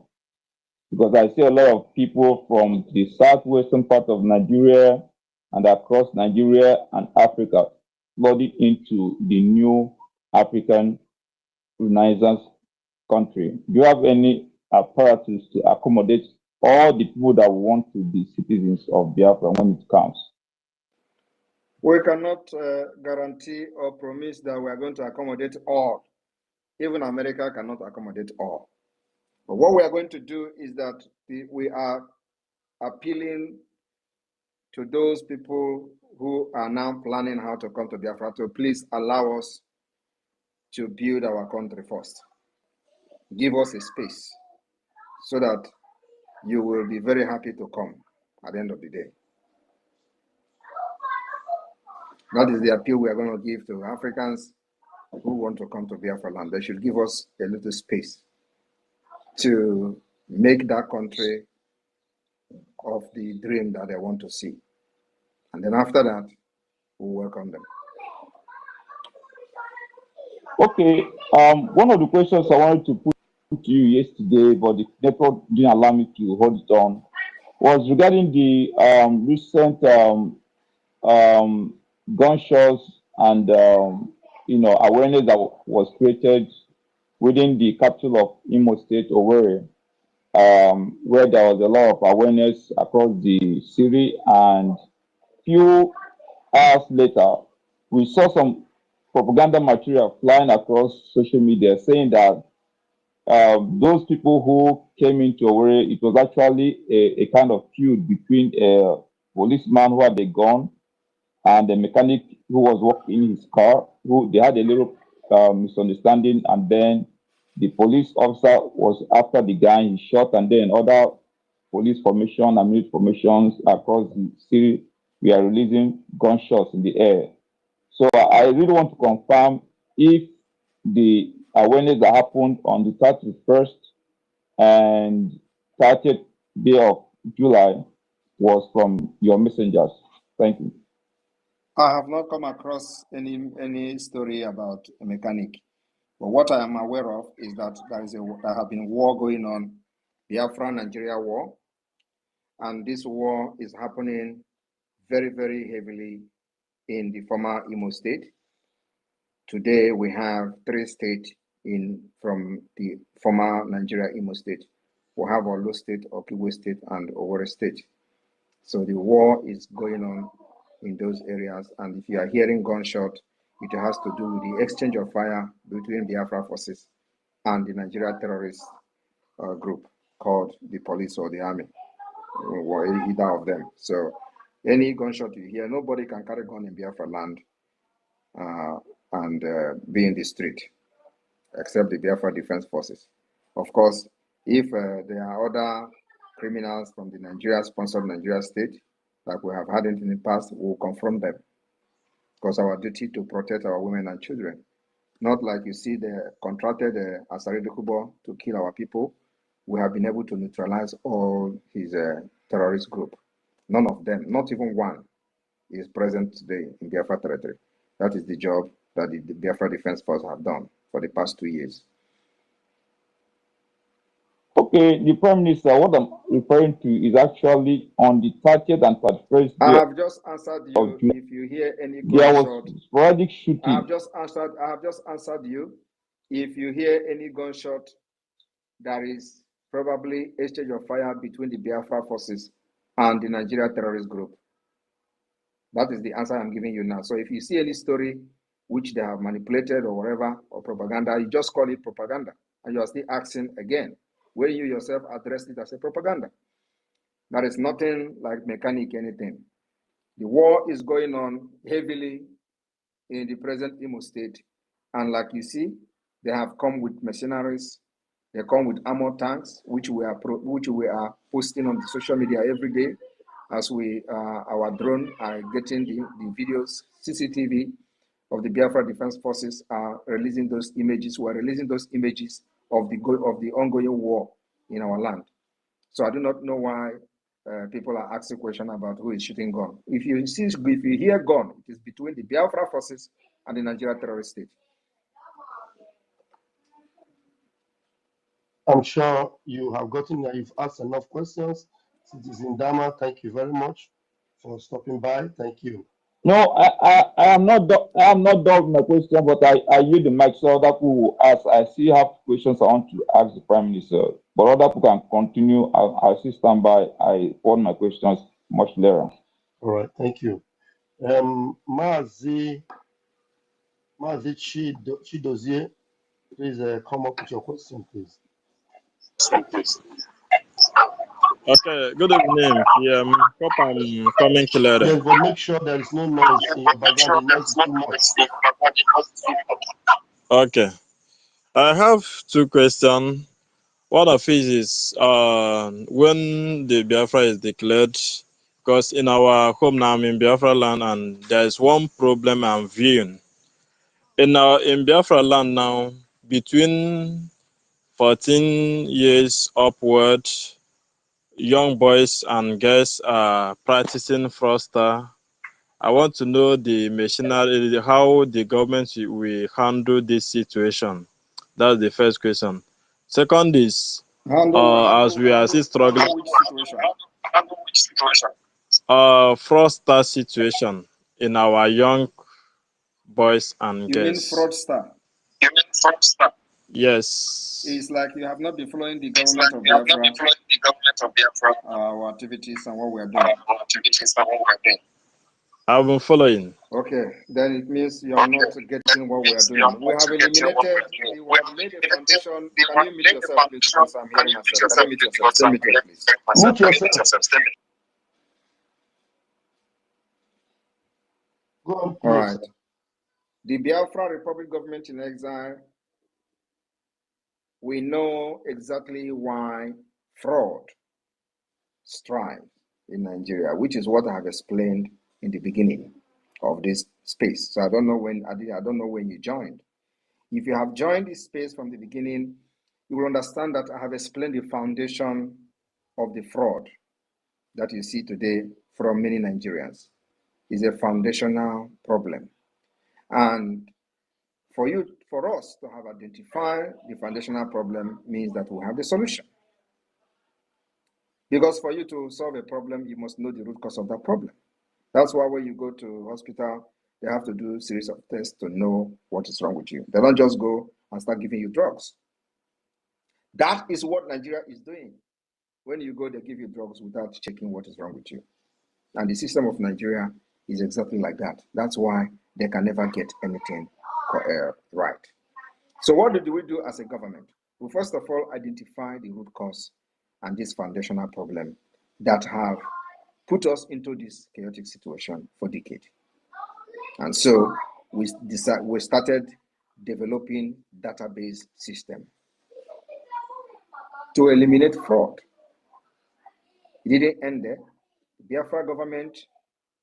Because I see a lot of people from the southwestern part of Nigeria and across Nigeria and Africa flooding into the new African Renaissance country. Do you have any apparatus to accommodate all the people that want to be citizens of Biafra when it comes? We cannot guarantee or promise that we are going to accommodate all. Even America cannot accommodate all. But what we are going to do is that we are appealing to those people who are now planning how to come to Biafra to please allow us to build our country first. Give us a space so that you will be very happy to come at the end of the day. That is the appeal we are going to give to Africans who want to come to Biafra land. They should give us a little space to make that country of the dream that they want to see. And then after that, we'll welcome them. Okay, one of the questions I wanted to put to you yesterday, but the network didn't allow me to hold it on, was regarding the recent gunshots and awareness that was created within the capital of Imo State, Owerri, where there was a lot of awareness across the city, and few hours later, we saw some propaganda material flying across social media saying that those people who came into Owerri, it was actually a kind of feud between a policeman who had a gun and the mechanic who was working in his car, who they had a little misunderstanding, and then the police officer was after the guy, he shot, and then other police formation and military formations across the city were releasing gunshots in the air. So I really want to confirm if the awareness that happened on the 31st and 30th day of July was from your messengers. Thank you. I have not come across any story about a mechanic, but what I am aware of is that there have been war going on, the Biafra-Nigeria war, and this war is happening very, very heavily in the former Imo State. Today we have 3 states from the former Nigeria Imo State. We have Olo State, Okigwe State, and Owerri State. So the war is going on in those areas, and if you are hearing gunshot, it has to do with the exchange of fire between the Biafra forces and the Nigeria terrorist group called the police or the army, or either of them. So any gunshot you hear, nobody can carry gun in Biafra land and be in the street, except the Biafra Defense Forces. Of course, if there are other criminals from the Nigeria-sponsored Nigeria state, like we have had it in the past, we'll confront them. Because our duty to protect our women and children. Not like you see the contracted Asari Dokubo to kill our people. We have been able to neutralize all his terrorist group. None of them, not even one, is present today in Biafra territory. That is the job that the Biafra Defense Force have done for the past 2 years. Okay, the Prime Minister, what I'm referring to is actually on the 30th and 31st I day have just answered of you. July. If you hear any There was gunshot, sporadic I have shooting. just answered you. If you hear any gunshot, there is probably exchange of fire between the Biafra forces and the Nigeria terrorist group. That is the answer I'm giving you now. So if you see any story which they have manipulated or whatever, or propaganda, you just call it propaganda. And you are still asking again, when you yourself address it as a propaganda. That is nothing like mechanic anything. The war is going on heavily in the present Imo state. And like you see, they have come with mercenaries. They come with armored tanks, which we are posting on the social media every day, as our drone are getting the videos, CCTV of the Biafra Defense Forces are releasing those images. We are releasing those images of the ongoing war in our land. So I do not know why people are asking questions about who is shooting gun. If you hear gun, it is between the Biafra forces and the Nigeria terrorist state. I'm sure you have you've asked enough questions. Citizen Dama, thank you very much for stopping by. Thank you. No, I am not done with my question, but I use the mic so other people will ask. I still have questions I want to ask the Prime Minister, but other people can continue. I still stand by. I want my questions much later. All right, thank you. Mazi Chidozie, please come up with your question, please. Okay, good evening. Hope I'm coming clearly. Yes, but make sure there is no noise in your background. The noise is too much. Okay, I have two questions. One of it is when the Biafra is declared, because in our home now, I'm in Biafra land, and there is one problem I'm viewing. In Biafra land now, between 14 years upward, young boys and girls are practicing fraudster. I want to know the machinery, how the government will handle this situation. That's the first question. Second is, as we are still struggling, Handle which situation? fraudster situation in our young boys and You mean girls. fraudster? Yes. It's like you have not been following the government of Biafra, our activities and what we are doing. I've been following. Okay, then it means you are not getting what we are doing. We have eliminated, we have laid a foundation. Can you mute yourself, please? Because I'm hearing myself. Can you mute yourself? Stay muted, please. Mute yourself. Go on, please. All right. The Biafra Republic government in exile, we know exactly why fraud strives in Nigeria, which is what I have explained in the beginning of this space. So I don't know when you joined. If you have joined this space from the beginning, you will understand that I have explained the foundation of the fraud that you see today from many Nigerians. Is a foundational problem. And for us to have identified the foundational problem means that we have the solution. Because for you to solve a problem, you must know the root cause of that problem. That's why when you go to hospital, they have to do a series of tests to know what is wrong with you. They don't just go and start giving you drugs. That is what Nigeria is doing. When you go, they give you drugs without checking what is wrong with you. And the system of Nigeria is exactly like that. That's why they can never get anything right. So what do we do as a government? We first of all identify the root cause and this foundational problem that have put us into this chaotic situation for decades. And so we started developing database system to eliminate fraud. It didn't end there. The Biafra government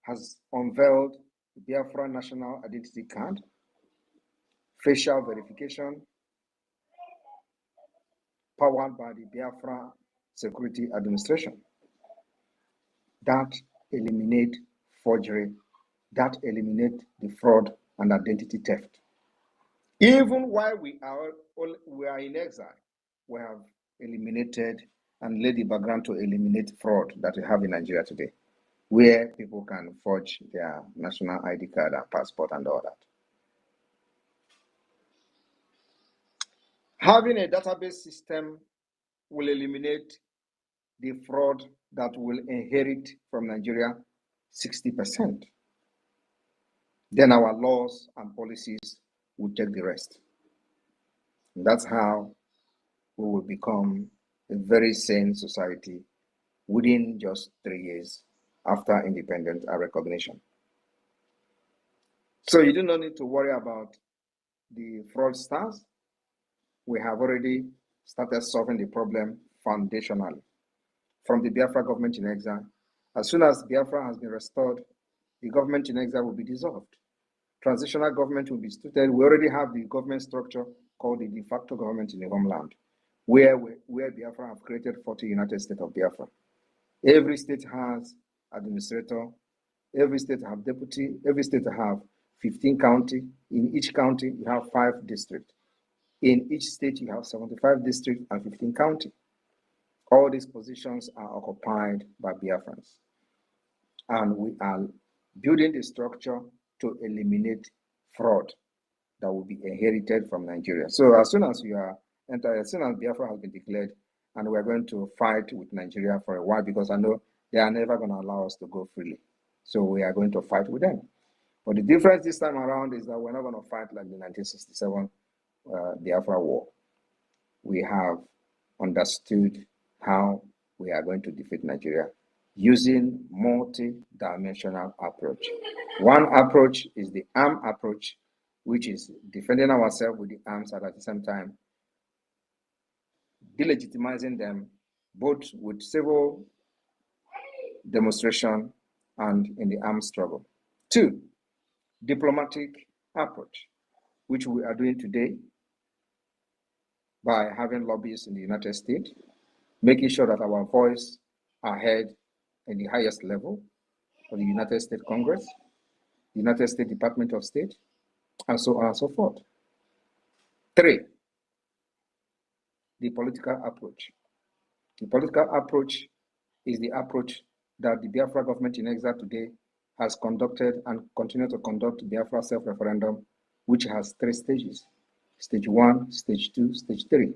has unveiled the Biafra National Identity Card, facial verification, powered by the Biafra Security Administration. That eliminate forgery, that eliminate the fraud and identity theft. Even while we are in exile, we have eliminated and laid the background to eliminate fraud that we have in Nigeria today, where people can forge their national ID card and passport and all that. Having a database system will eliminate the fraud that will inherit from Nigeria 60%. Then our laws and policies will take the rest. And that's how we will become a very sane society within just 3 years after independence and recognition. So you do not need to worry about the fraudsters. We have already started solving the problem foundationally. From the Biafra government in exile, as soon as Biafra has been restored, the government in exile will be dissolved. Transitional government will be instituted. We already have the government structure called the de facto government in the homeland, where Biafra have created 40 United States of Biafra. Every state has administrator, every state have deputy, every state have 15 county. In each county, you have 5 districts. In each state, you have 75 districts and 15 county. All these positions are occupied by Biafrans. And we are building the structure to eliminate fraud that will be inherited from Nigeria. So as soon as as soon as Biafra has been declared, and we're going to fight with Nigeria for a while, because I know they are never going to allow us to go freely. So we are going to fight with them. But the difference this time around is that we're not going to fight like the 1967 Biafra war. We have understood how we are going to defeat Nigeria using multi-dimensional approach. One approach is the arm approach, which is defending ourselves with the arms and at the same time delegitimizing them both with civil demonstration and in the armed struggle. 2, diplomatic approach, which we are doing today by having lobbyists in the United States, making sure that our voice are heard in the highest level of the United States Congress, the United States Department of State, and so on and so forth. 3, the political approach. The political approach is the approach that the Biafra government in exile today has conducted and continue to conduct Biafra self-referendum, which has 3 stages. Stage 1, stage 2, stage 3.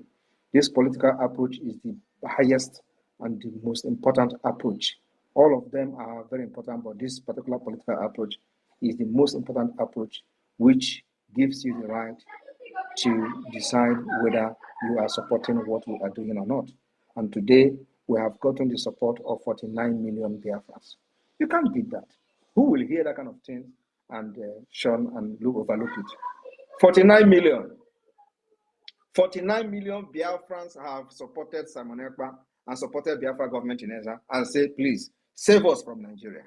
This political approach is the highest and the most important approach. All of them are very important, but this particular political approach is the most important approach, which gives you the right to decide whether you are supporting what we are doing or not. And today, we have gotten the support of 49 million Biafrans. You can't beat that. Who will hear that kind of thing and shun and overlook it? 49 million. 49 million Biafrans have supported Simon Ekpa and supported Biafra government in exile and say, please, save us from Nigeria.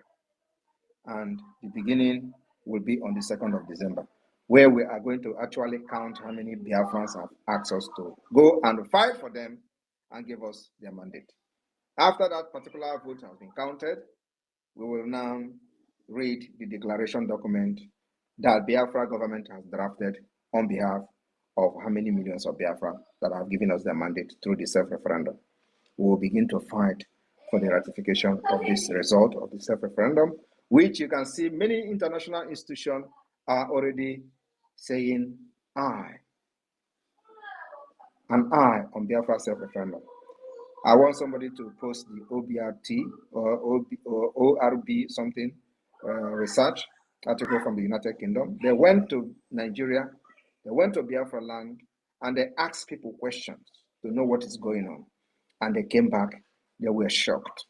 And the beginning will be on the 2nd of December, where we are going to actually count how many Biafrans have asked us to go and fight for them and give us their mandate. After that particular vote has been counted, we will now read the declaration document that Biafra government has drafted on behalf of how many millions of Biafra that have given us their mandate through the self-referendum. We will begin to fight for the ratification of this result of the self-referendum, which you can see many international institutions are already saying aye, an aye on Biafra self-referendum. I want somebody to post the OBRT or ORB something research article from the United Kingdom. They went to Nigeria, they went to Biafra land, and they asked people questions to know what is going on. And they came back, they were shocked.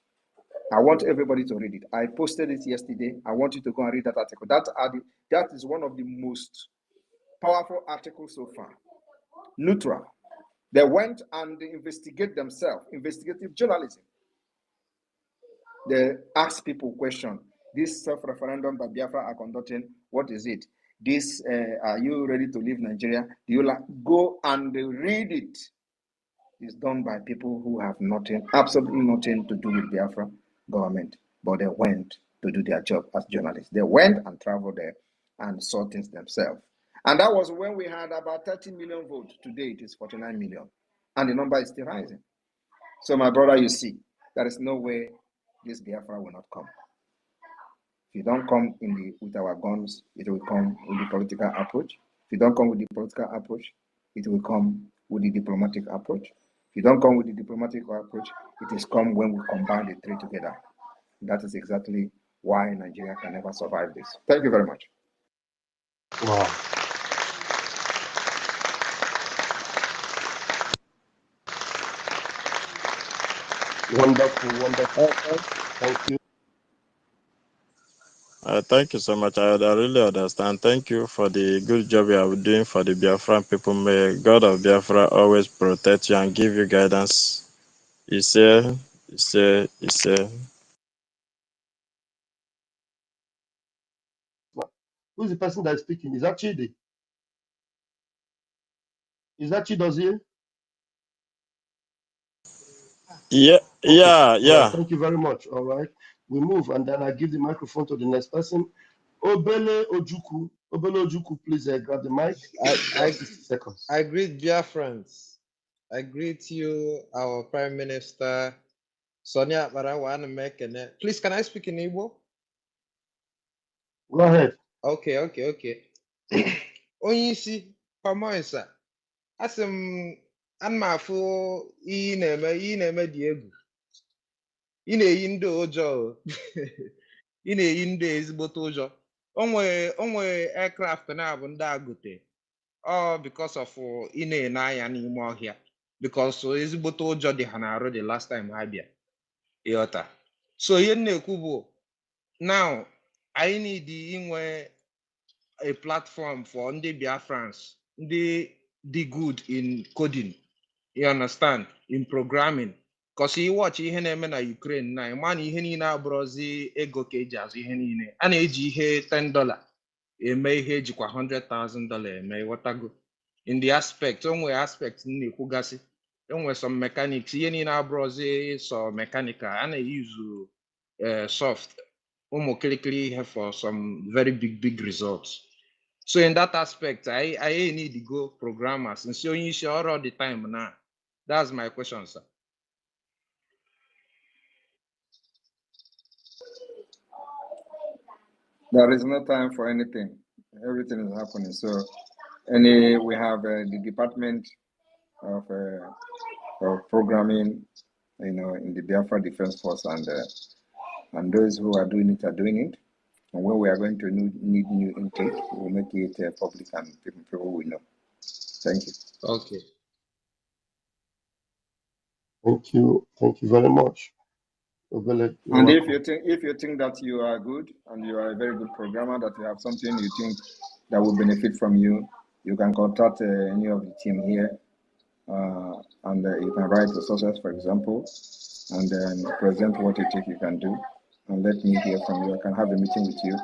I want everybody to read it. I posted it yesterday. I want you to go and read that article. That is one of the most powerful articles so far. Neutral. They went and they investigate themselves, investigative journalism. They ask people questions. This self-referendum that Biafra are conducting, what is it? This, are you ready to leave Nigeria? Do you go and read it? It's done by people who have nothing, absolutely nothing to do with Biafra government, but they went to do their job as journalists. They went and traveled there and saw things themselves. And that was when we had about 30 million votes. Today it is 49 million. And the number is still rising. So, my brother, you see, there is no way this Biafra will not come. If you don't come with our guns, it will come with the political approach. If you don't come with the political approach, it will come with the diplomatic approach. If you don't come with the diplomatic approach, it is come when we combine the three together. That is exactly why Nigeria can never survive this. Thank you very much. Wow. Wonderful, wonderful. Thank you. Thank you so much. I really understand. Thank you for the good job you are doing for the Biafran people. May God of Biafra always protect you and give you guidance. Ise. Who's the person that is speaking? Is that Chidi? Is that Chidozie? Yeah, Okay. All right. yeah. Thank you very much. All right. We move, and then I give the microphone to the next person. Obele Ojuku. Obele Ojuku, please grab the mic. I, You have I, 60 seconds. I greet dear friends. I greet you, our Prime Minister, Sonia Barawan Mekene. Please, can I speak in Igbo? Go ahead. Okay. Onye isi, Pamoisa, asị m, ana m afụ ihe ị na-eme dị egwu. Ị na-eyi ndị ụjọ o. Ị na-eyi ndị ezigbote ụjọ. O nwere aircraft na-abụ ndị a gote. All because of ị na-ene anya n'ime ọhịa. Because ezigbote ụjọ dị ha na-arụ the last time ha bịa. Ịghọta. So ihe m na-ekwu bụ, now, I need inwe a platform for ndị Biafrans, ndị dị good in coding, you understand, in programming. Because you watch ihe na-eme na Ukraine na ịma na ihe niile abụrụzi ego ka eji azụ ihe niile. A na-eji ihe $10 eme ihe ejikwa $100,000 eme, whatever. In the aspect, onwe aspect na-ekwugasị, enwe some mechanics, ihe niile abụrụzi so mechanical, a na-use soft ụmụ kirikiri ihe for some very big results. So in that aspect, I need to go programmers and so you sure all the time now. That's my question, sir. There is no time for anything. Everything is happening. So, we have the Department of Programming, in the Biafra Defense Force, and those who are doing it are doing it. And when we are going to need new intake, we'll make it public and people will know. Thank you. Okay. Thank you. Thank you very much. Obele, and welcome. if you think that you are good and you are a very good programmer, that you have something you think that will benefit from you, you can contact any of the team here, and you can write the sources, for example, and then present what you think you can do, and let me hear from you. I can have a meeting with you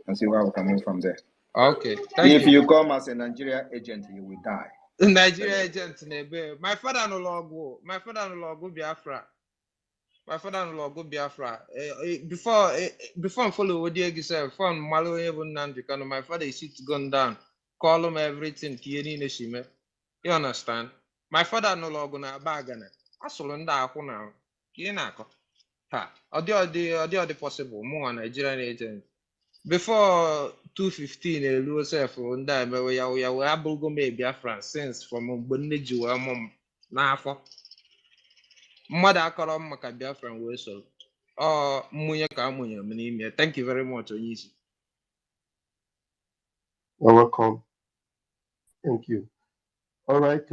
and see where we can move from there. Okay, thank if you come as a Nigeria agent, you will die. Nigeria agent, my father no logo Biafra. My father no logo Biafra. Before I follow what you say, before Malo even Nandikano, my father is gone down, call him everything, you understand? My father no logo na bagana. Asolunda akuna. Kinako. Ha. Odi possible. More Nigerian agent. Before 215, Elu self on that, but we are able to make Biafran since from Bonneju among Nafo. Mother Column Maka Biafran Wessel. Oh, Munya Kamunya, thank you very much, Oyisi. You're welcome. Thank you. All right,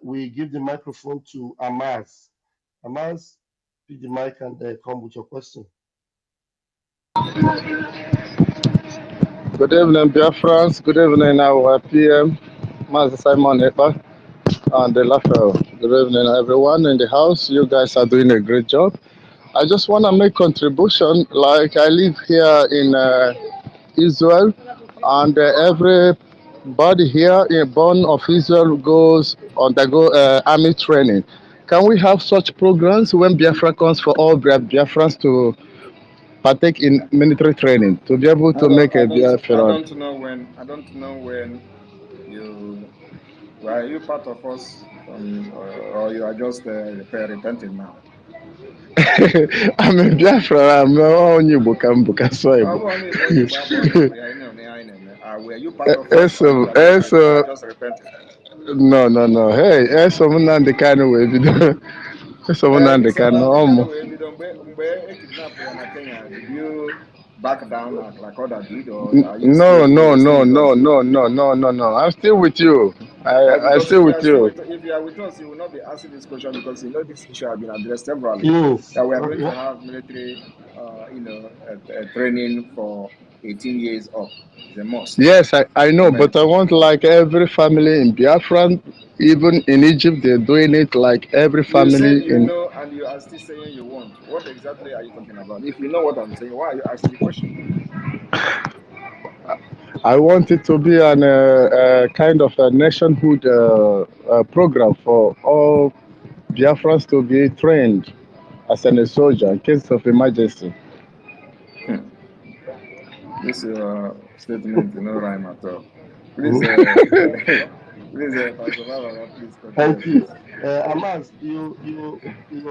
we give the microphone to Amaz. Amaz, pick the mic and come with your question. Good evening, dear friends. Good evening, our PM, Mazi Simon Ekpa, and the Lafel. Good evening, everyone in the house. You guys are doing a great job. I just want to make contribution. Like I live here in Israel, and everybody here in born of Israel goes undergo army training. Can we have such programs when Biafra comes for all Biafrans to partake in military training to be able to make a Biafra? I don't know when you Were you part of us from, or you are just repenting now? I'm a Biafra. I'm only Buka Swahili. Were you part of us, or you are just repenting? No. Hey, someone the kind of way. Someone the kind of Kidnap you in Kenya. Did you back down like other did, or are you still with us? No. I'm still with you. I Because still with you. if you are with us, you will not be asking this question because you know this issue has been addressed severally. Yes. That we are going to Okay. have military, training for 18 years up. It's a must. Yes, I know, but I Mandatory. want like every family in Biafra, even in Egypt, they're doing it like every You said family you in. know, and you are still saying you want. What exactly are you talking about? If you know what I'm saying, why are you asking the question? I want it to be an kind of a nationhood program for all Biafrans to be trained as a soldier in case of emergency. This statement, no rhyme at all. Please, please, Pastor Baba, please continue, Thank you. please. Amaz, you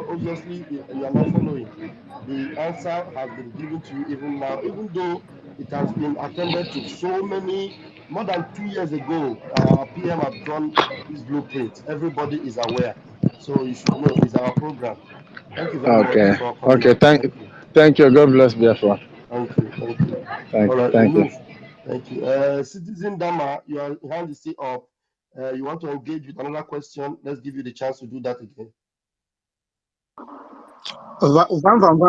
obviously you are not following. The answer has been given to you even now, even though it has been attended to so many, more than 2 years ago. Our PM have drawn this blueprint. Everybody is aware. So you should know it's our program. Thank you very much Okay, for coming. okay. Thank you. Thank you. God bless Biafra. Thank you. All right, we Thank you. move. Thank you. Citizen Dama, your hand is still up. You want to engage with another question? Let's give you the chance to do that again. Van,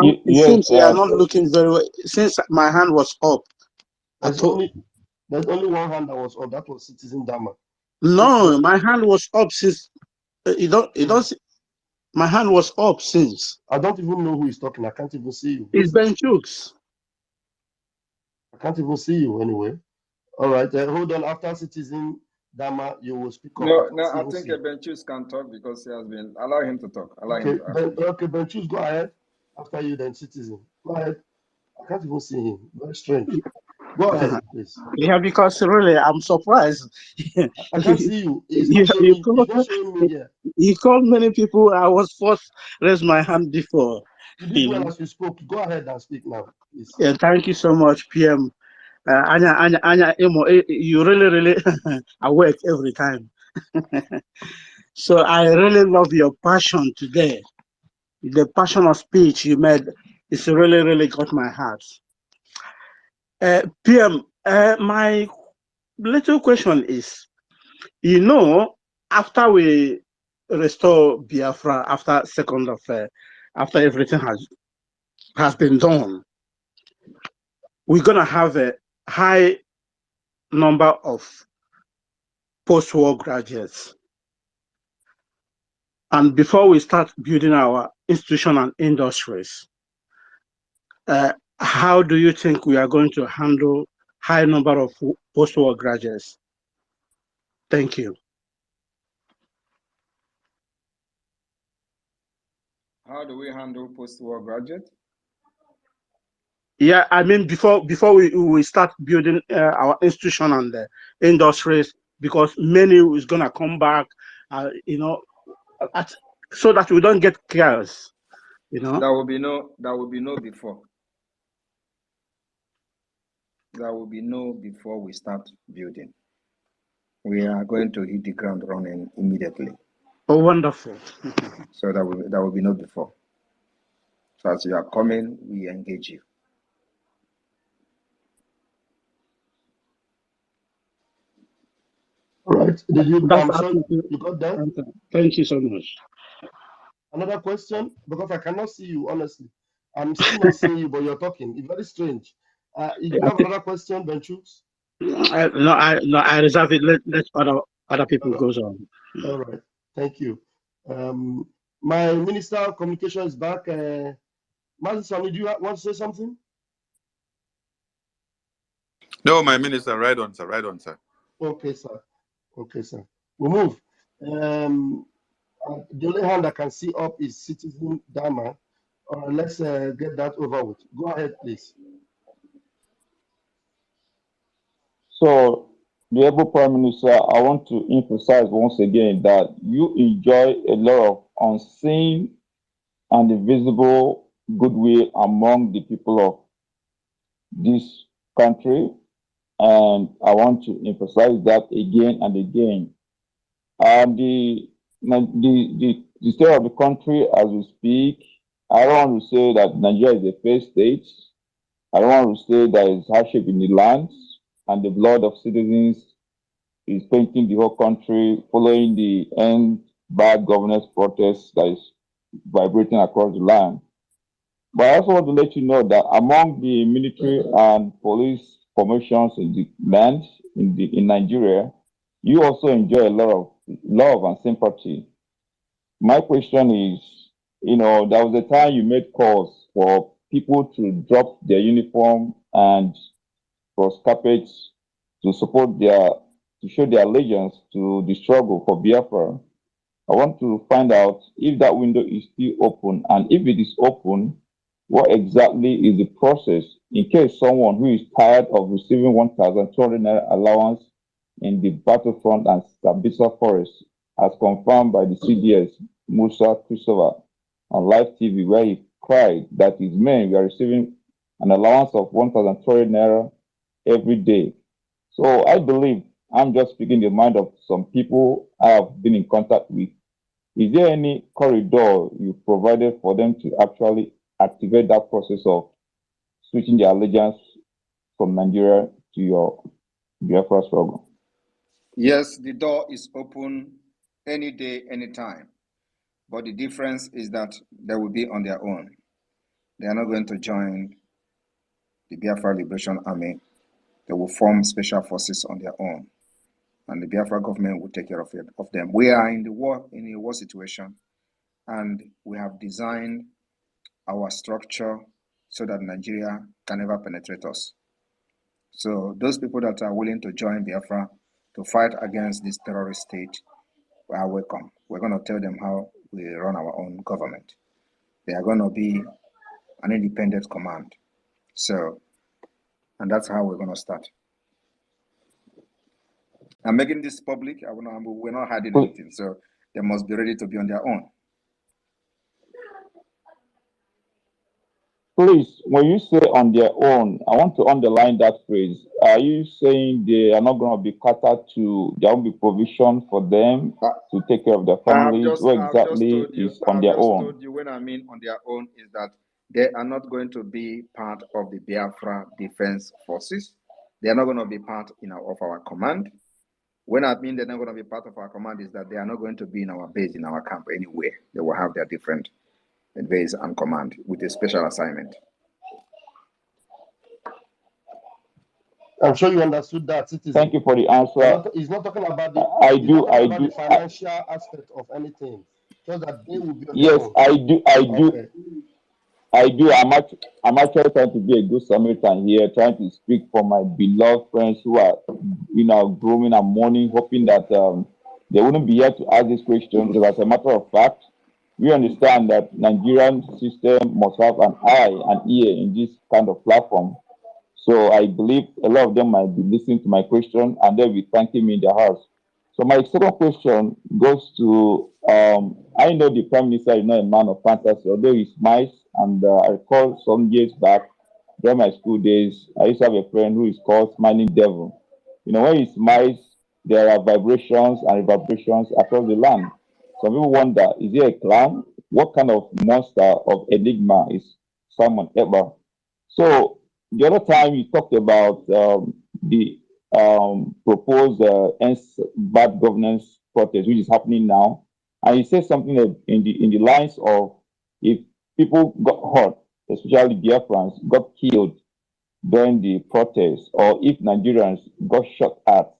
it Yes, seems you are not looking very well. Since my hand was up, I There's thought, only one hand that was up. That was Citizen Dama. Speak no, now. my hand was up since. You don't. My hand was up since. I don't even know who is talking. I can't even see you. It's Ben Chooks. I can't even see you anyway. All right, hold on. After Citizen Dama, you will speak up. I No, can't no, I even think see. Benchus can talk because he has been. Allow him to talk. Allow him Okay, to ask questions. Ben, choose. Go ahead. After you, then Citizen. Go ahead. I can't even see him. Very strange. Go ahead, please. Yeah, because really, I'm surprised. I can't see you. It's you, not showing you, me. It's called, not showing me here. you called many people. I was first raise my hand before. You did You well know. as you spoke. Go ahead and speak now, please. Yeah, thank you so much, PM. You really awake every time. So I really love your passion today. The passion of speech you made is really got my heart. PM, my little question is, after we restore Biafra, after everything has been done, we're gonna have a high number of post-war graduates. And before we start building our institution and industries, how do you think we are going to handle high number of post-war graduates? Thank you. How do we handle post-war graduates? Yeah, I mean before we start building our institution and the industries, because many is gonna come back, so that we don't get chaos. There will be no before. There will be no before we start building. We are going to hit the ground running immediately. Oh, wonderful. So there will be no before. So as you are coming, we engage you. All right. I'm sure absolutely. you got that. Thank you so much. Another question, because I cannot see you, honestly. I'm still not seeing you, but you're talking. It's very strange. Do you have another question, Benchooks? I reserve it. Let other people goes on. All right. Thank you. My Minister of Communication is back. Mazi, do you want to say something? No, my minister, right on, sir. Right on, sir. Okay, sir. Okay, sir. We move. The only hand I can see up is Citizen Dama. Let's get that over with. Go ahead, please. So the able Prime Minister, I want to emphasize once again that you enjoy a lot of unseen and invisible goodwill among the people of this country. And I want to emphasize that again and again. The state of the country as we speak, I don't want to say that Nigeria is a failed state. I don't want to say there is hardship in the land and the blood of citizens is painting the whole country following the end bad governance protest that is vibrating across the land. But I also want to let you know that among the military and police formations in the land in Nigeria, you also enjoy a lot of love and sympathy. My question is, there was a time you made calls for people to drop their uniform and cross carpets to to show their allegiance to the struggle for Biafra. I want to find out if that window is still open, and if it is open, what exactly is the process in case someone who is tired of receiving 1,200 naira allowance in the battlefront and Sabisa Forest, as confirmed by the CDS Musa Christopher on live TV, where he cried that his men were receiving an allowance of 1,200 naira every day. So I believe I'm just speaking the mind of some people I have been in contact with. Is there any corridor you provided for them to actually activate that process of switching their allegiance from Nigeria to your Biafra struggle? Yes, the door is open any day, anytime. But the difference is that they will be on their own. They are not going to join the Biafra Liberation Army. They will form special forces on their own. And the Biafra government will take care of them. We are in a war situation, and we have designed our structure so that Nigeria can never penetrate us. So those people that are willing to join Biafra to fight against this terrorist state are welcome. We're going to tell them how we run our own government. They are going to be an independent command. So, and that's how we're going to start. I'm making this public. We're not hiding anything. So they must be ready to be on their own. Please, when you say on their own, I want to underline that phrase. Are you saying they are not going to be catered to, there will be provision for them to take care of their families? What exactly is on their own? Told you when I mean on their own is that they are not going to be part of the Biafra Defense Forces. They are not going to be part of our command. When I mean they're not going to be part of our command is that they are not going to be in our base, in our camp anywhere. They will have their different base and command with a special assignment. I'm sure you understood that, citizen. Thank you for the answer. He's not talking about the the financial aspect of anything. Just that they will be on yes, their own. I do. I'm actually trying to be a good Samaritan here, trying to speak for my beloved friends who are, grooming and mourning, hoping that they wouldn't be here to ask this question. Because as a matter of fact, we understand that Nigerian system must have an eye and ear in this kind of platform. So I believe a lot of them might be listening to my question and they'll be thanking me in their house. So my second question goes to, I know the Prime Minister is not a man of fantasy, although he smiles, and I recall some years back, during my school days, I used to have a friend who is called Smiling Devil. When he smiles, there are vibrations and reverberations across the land. Some people wonder, is he a clown? What kind of monster of enigma is Simon Ekpa? So the other time you talked about the proposed bad governance protest, which is happening now, and you said something in the lines of if people got hurt, especially Biafrans got killed during the protest, or if Nigerians got shot at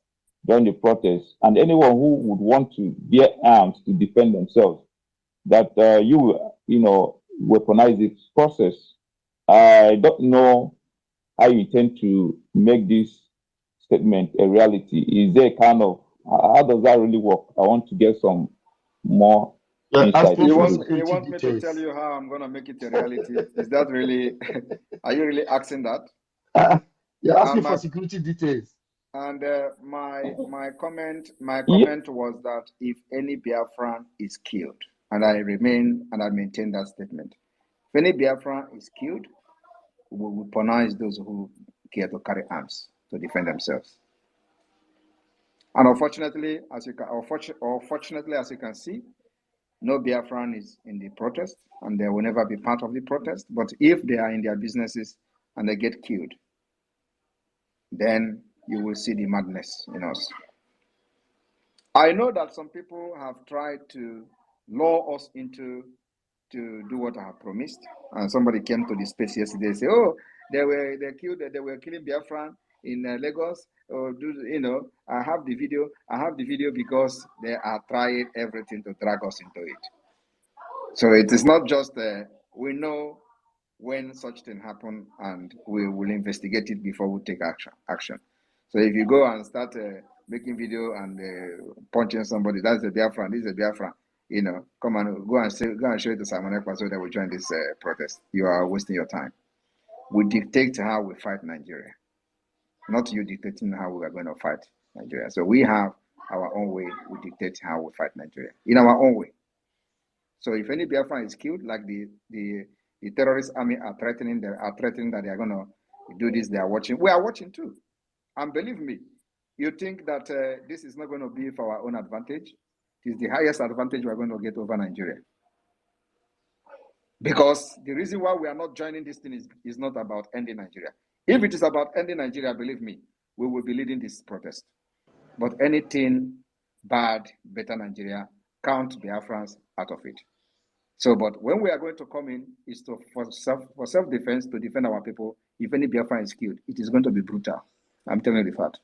during the protest, and anyone who would want to bear arms to defend themselves, that you will, weaponize this process. I don't know how you intend to make this statement a reality. Is there kind of, how does that really work? I want to get some more insight. You want me to tell you how I'm going to make it a reality? Is that really, are you really asking that? You're asking for security details. And my comment Yeah, was that if any Biafran is killed, and I maintain that statement. If any Biafran is killed, we will punish those who care to carry arms to defend themselves. And unfortunately, as you can see, no Biafran is in the protest, and they will never be part of the protest. But if they are in their businesses and they get killed, then you will see the madness in us. I know that some people have tried to lure us into to do what I have promised. And somebody came to the space yesterday and said, "Oh, they were killing Biafran in Lagos." Or I have the video. I have the video because they are trying everything to drag us into it. So it is not just we know when such thing happen, and we will investigate it before we take action. So if you go and start making video and punching somebody, that's a Biafran, this is a Biafran, come and go and show it to Simon Ekpa so that we join this protest. You are wasting your time. We dictate how we fight Nigeria, not you dictating how we are going to fight Nigeria. So we have our own way. We dictate how we fight Nigeria in our own way. So if any Biafran is killed, like the terrorist army are threatening that they are going to do this, they are watching. We are watching too. And believe me, you think that this is not going to be for our own advantage? It is the highest advantage we are going to get over Nigeria. Because the reason why we are not joining this thing is not about ending Nigeria. If it is about ending Nigeria, believe me, we will be leading this protest. But anything bad, better Nigeria, count Biafrans out of it. So, but when we are going to come in, is for self-defense, to defend our people. If any Biafran is killed, it is going to be brutal. I'm telling you the fact.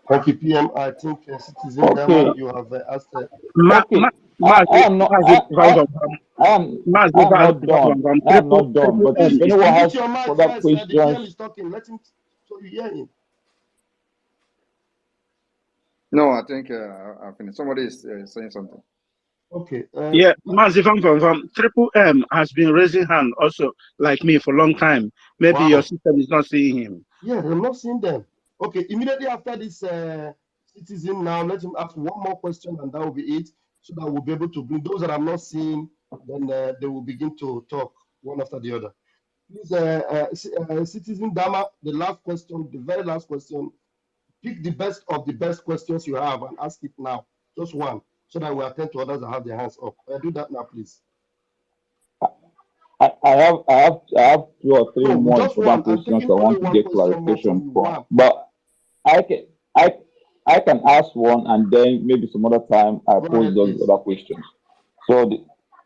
Thank you, PM. I think Citizen okay, Dama, you have asked. okay. I am not. I am not done. I am not done. But Please, if anyone mute has your mic further first. The PM questions, is talking. Let him, so you hear him. No, I think I finished. Somebody is saying something. Okay. Yeah, Mazi from Triple M has been raising hand also, like me, for a long time. Maybe your Wow. system is not seeing him. Yeah, I'm not seeing them. Okay, immediately after this Citizen now, let him ask one more question and that will be it. So that we'll be able to bring those that I'm not seeing, then they will begin to talk one after the other. Please, Citizen Dama, the last question, the very last question, pick the best of the best questions you have and ask it now. Just one, so that we attend to others that have their hands up. Do that now, please. I have 2 or 3 No, more just one. important I'm questions taking I only want to one get question more from clarification you. from. One. But I can I can ask one and then maybe some other time I Go pose ahead, those please. other questions. So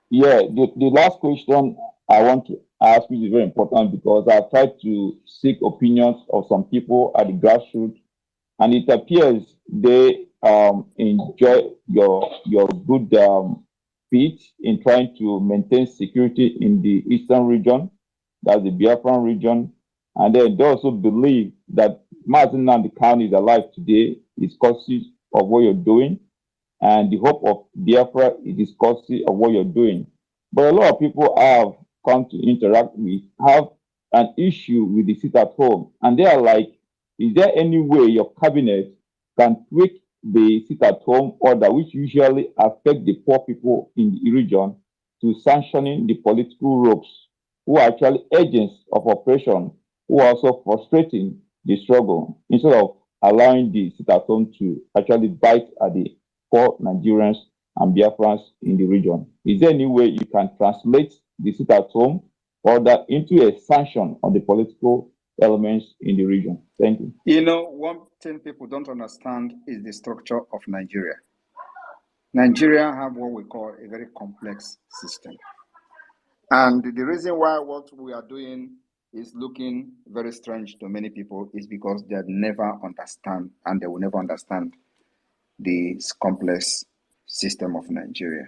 the last question I want to ask, which is very important because I tried to seek opinions of some people at the grassroots, and it appears they enjoy your good speech in trying to maintain security in the eastern region, that's the Biafran region, and then they also believe that Mazi Nnamdi Kanu is alive today is causes of what you're doing, and the hope of Biafra is courtesy of what you're doing. But a lot of people have come to interact with, have an issue with the sit at home, and they are like, is there any way your cabinet can tweak the sit at home order, which usually affect the poor people in the region, to sanctioning the political ropes, who are actually agents of oppression, who are also frustrating the struggle, instead of allowing the sit at home to actually bite at the poor Nigerians and Biafrans in the region? Is there any way you can translate the sit at home order into a sanction on the political elements in the region? Thank you. One thing people don't understand is the structure of Nigeria. Nigeria have what we call a very complex system. And the reason why what we are doing is looking very strange to many people is because they never understand, and they will never understand, this complex system of Nigeria.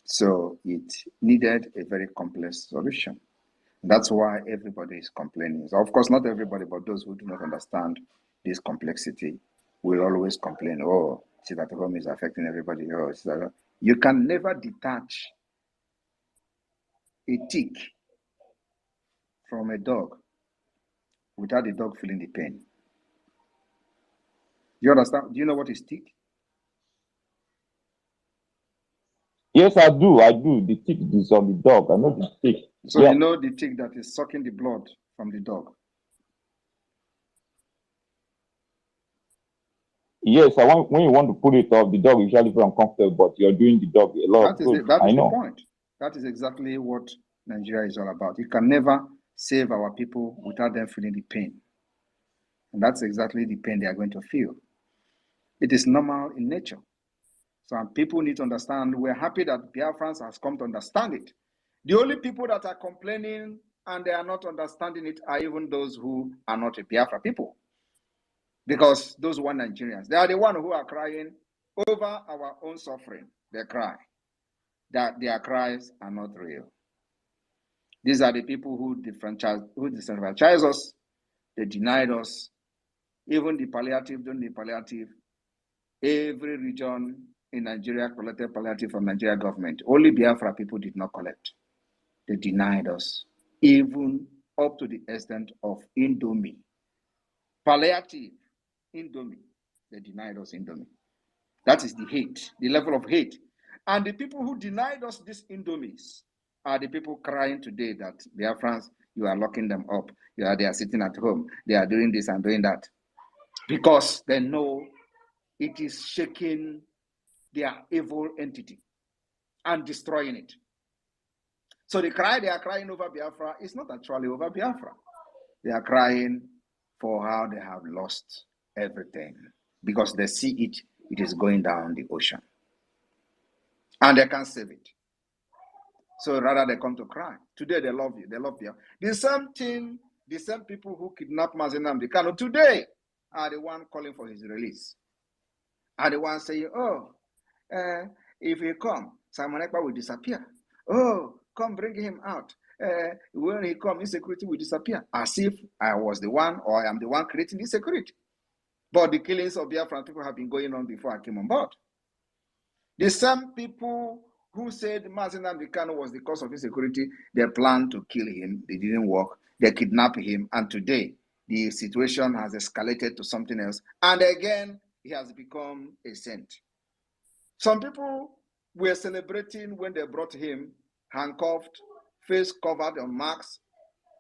So it needed a very complex solution. That's why everybody is complaining. So of course, not everybody, but those who do not understand this complexity will always complain, oh, sit at home is affecting everybody. Oh, you can never detach a tick from a dog. without the dog feeling the pain. You understand? Do you know what is tick? Yes, I do. I do. The tick is on the dog. I know the tick. So Yeah. you know the tick that is sucking the blood from the dog. Yes, when you want to pull it off, the dog usually feel uncomfortable, but you're doing the dog a lot of good. That I is the know. point. That is exactly what Nigeria is all about. You can never save our people without them feeling the pain. And that's exactly the pain they are going to feel. It is normal in nature. So people need to understand, we're happy that Biafrans has come to understand it. The only people that are complaining and they are not understanding it are even those who are not a Biafra people. Because those who are Nigerians, they are the ones who are crying over our own suffering. They cry that their cries are not real. These are the people who disenfranchise us, they denied us, even the palliative, don't the palliative. Every region in Nigeria collected palliative from Nigeria government. Only Biafra people did not collect. They denied us, even up to the extent of Indomie. Palliative, Indomie. They denied us Indomie. That is the hate, the level of hate. And the people who denied us these Indomies are the people crying today that Biafrans, you are locking them up. They are sitting at home. They are doing this and doing that. Because they know it is shaking their evil entity and destroying it. So the cry they are crying over Biafra is not actually over Biafra. They are crying for how they have lost everything because they see it is going down the ocean. And they can't save it. So rather they come to cry. Today they love you. They love you. The same thing, the same people who kidnapped Mazi Nnamdi Kanu today are the one calling for his release. Are the one saying, if he come, Simon Ekpa will disappear. Oh, come bring him out. When he comes, insecurity will disappear. As if I was the one or I am the one creating insecurity. But the killings of Biafran people have been going on before I came on board. The same people who said Mazi Nnamdi Kanu was the cause of insecurity, they planned to kill him. They didn't work. They kidnapped him. And today, the situation has escalated to something else. And again, he has become a saint. Some people were celebrating when they brought him handcuffed, face covered on marks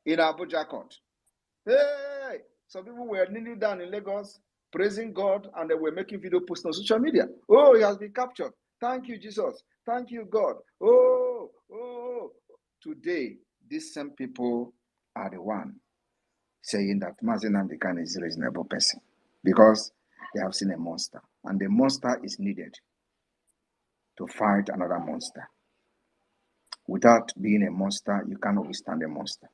in Abuja court. Hey! Some people were kneeling down in Lagos, praising God, and they were making video posts on social media. Oh, he has been captured. Thank you, Jesus. Thank you, God. Oh. Today, these same people are the one saying that Mazi Nnamdi Kanu is a reasonable person because they have seen a monster, and the monster is needed to fight another monster. Without being a monster, you cannot withstand a monster.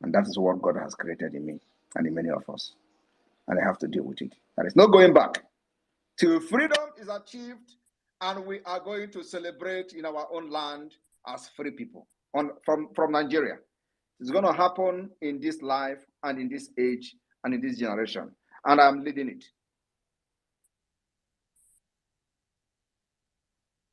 And that is what God has created in me and in many of us. And I have to deal with it. There is no going back till freedom is achieved and we are going to celebrate in our own land as free people from Nigeria. It's going to happen in this life and in this age and in this generation. And I'm leading it.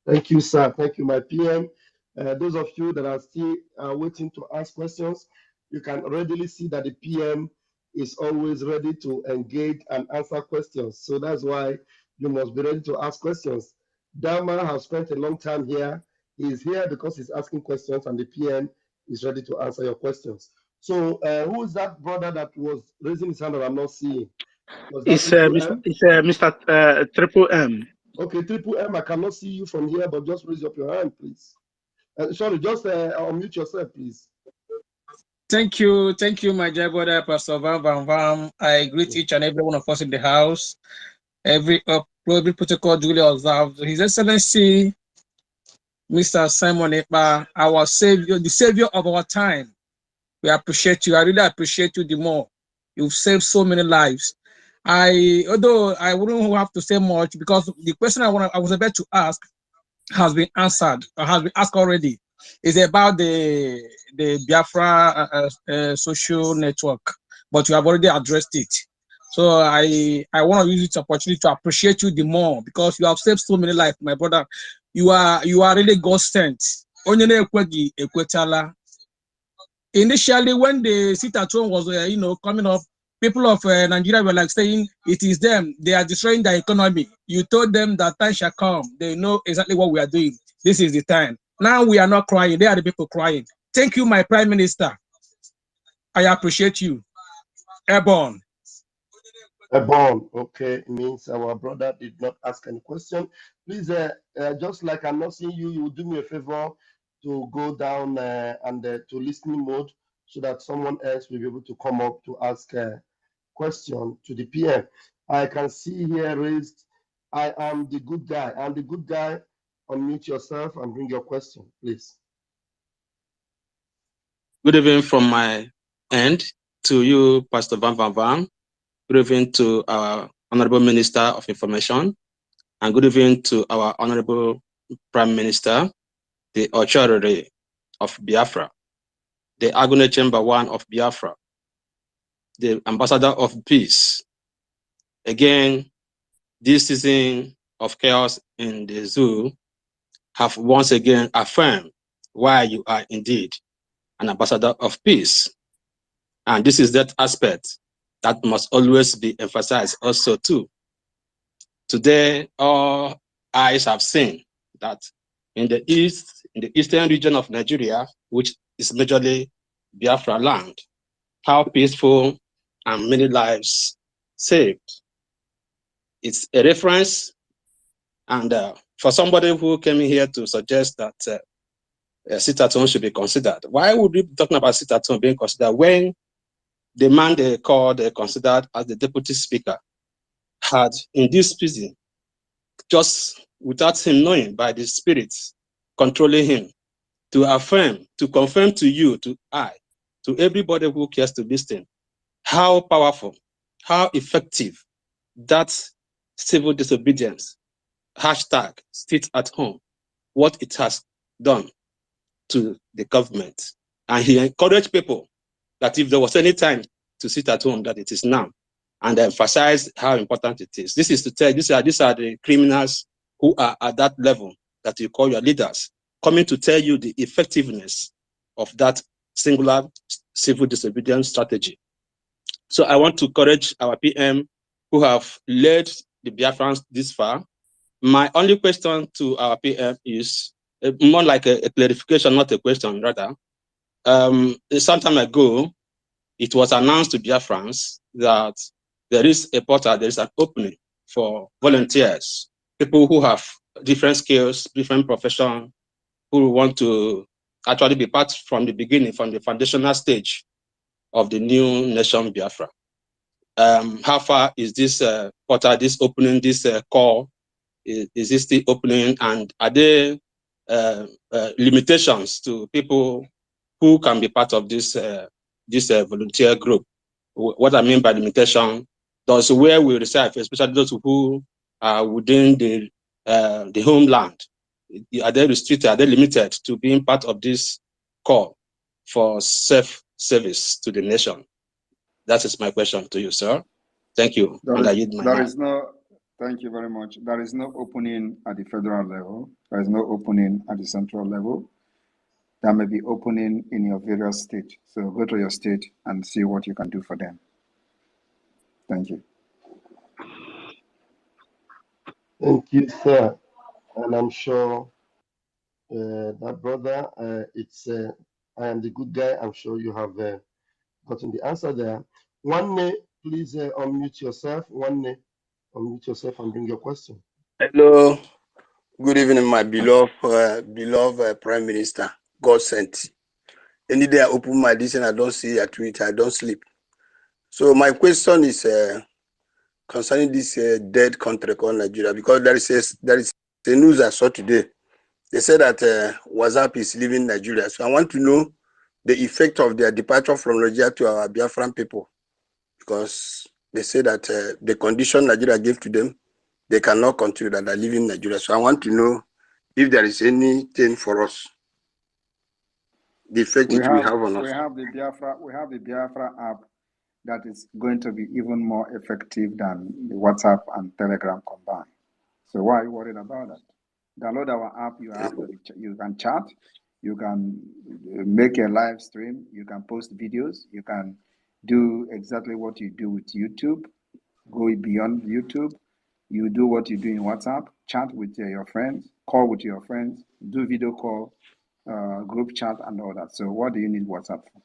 Thank you, sir. Thank you, my PM. Those of you that are still waiting to ask questions, you can readily see that the PM is always ready to engage and answer questions. So that's why you must be ready to ask questions. Dama has spent a long time here. He's here because he's asking questions and the PM is ready to answer your questions. So who is that brother that was raising his hand that I'm not seeing? Was that Mr. Triple M. Okay, Triple M, I cannot see you from here, but just raise up your hand, please. Sorry, just unmute yourself, please. Thank you, my dear brother, Pastor Van Van Van. I greet each and every one of us in the house. Every protocol duly observed. His Excellency, Mr. Simon Ekpa, our savior, the savior of our time. We appreciate you. I really appreciate you the more. You've saved so many lives. Although I wouldn't have to say much because the question I was about to ask has been answered, or has been asked already. It's about the Biafra social network, but you have already addressed it. So I want to use this opportunity to appreciate you the more because you have saved so many lives, my brother. You are really God sent. Initially, when the sit-at-home was, coming up, people of Nigeria were like saying, it is them, they are destroying the economy. You told them that time shall come. They know exactly what we are doing. This is the time. Now we are not crying. They are the people crying. Thank you, my Prime Minister. I appreciate you. Airborne. Born, okay, it means our brother did not ask any question. Please, just like I'm not seeing you, you will do me a favor to go down and to listening mode so that someone else will be able to come up to ask a question to the PM. I can see here raised, I am the good guy. I'm the good guy. Unmute yourself and bring your question, please. Good evening from my end to you, Pastor Van Van Van. Good evening to our Honorable Minister of Information, and good evening to our Honorable Prime Minister, the Authority of Biafra, the Agone Chamber 1 of Biafra, the Ambassador of Peace. Again, this season of chaos in the zoo have once again affirmed why you are indeed an ambassador of peace. And this is that aspect that must always be emphasized also too. Today, all eyes have seen that in the east, in the eastern region of Nigeria, which is majorly Biafra land, how peaceful and many lives saved. It's a reference, and for somebody who came here to suggest that sit-at-home should be considered, why would we be talking about sit-at-home being considered when the man they called considered as the deputy speaker had in this prison, just without him knowing, by the spirits controlling him, to affirm, to confirm to you, to everybody who cares to listen, how powerful, how effective that civil disobedience hashtag sit at home, what it has done to the government. And he encouraged people that if there was any time to sit at home, that it is now, and emphasize how important it is. This is to tell, these are the criminals who are at that level that you call your leaders, coming to tell you the effectiveness of that singular civil disobedience strategy. So I want to encourage our PM who have led the Biafrans this far. My only question to our PM is more like a clarification, not a question, rather. Some time ago, it was announced to Biafrans that there is a portal, there is an opening for volunteers, people who have different skills, different profession, who want to actually be part from the beginning, from the foundational stage of the new nation Biafra. How far is this portal, this opening, this call? Is this the opening? And are there limitations to people who can be part of this volunteer group? What I mean by limitation, those where we reside, especially those who are within the homeland, are they restricted? Are they limited to being part of this call for self-service to the nation? That is my question to you, sir. Thank you. And I yield my mic. Thank you very much. There is no opening at the federal level. There is no opening at the central level. There may be opening in your various states. So go to your state and see what you can do for them. Thank you. Thank you, sir. And I'm sure that brother, I am the good guy. I'm sure you have gotten the answer there. One, please unmute yourself. Unmute yourself and bring your question. Hello, good evening, my beloved Prime Minister. God sent. Any day I open my this and I don't see a tweet, I don't sleep. So my question is concerning this dead country called Nigeria, because there is a news I saw today. They said that WhatsApp is leaving Nigeria. So I want to know the effect of their departure from Nigeria to our Biafran people, because they say that the condition Nigeria gave to them, they cannot continue, that are leaving Nigeria. So I want to know if there is anything for us, the effect it will have on us. We have the Biafra app that is going to be even more effective than the WhatsApp and Telegram combined. So why are you worried about that? Download our app. You can chat. You can make a live stream. You can post videos. You can do exactly what you do with YouTube. Go beyond YouTube. You do what you do in WhatsApp. Chat with your friends. Call with your friends. Do video call, group chat, and all that. So what do you need WhatsApp for?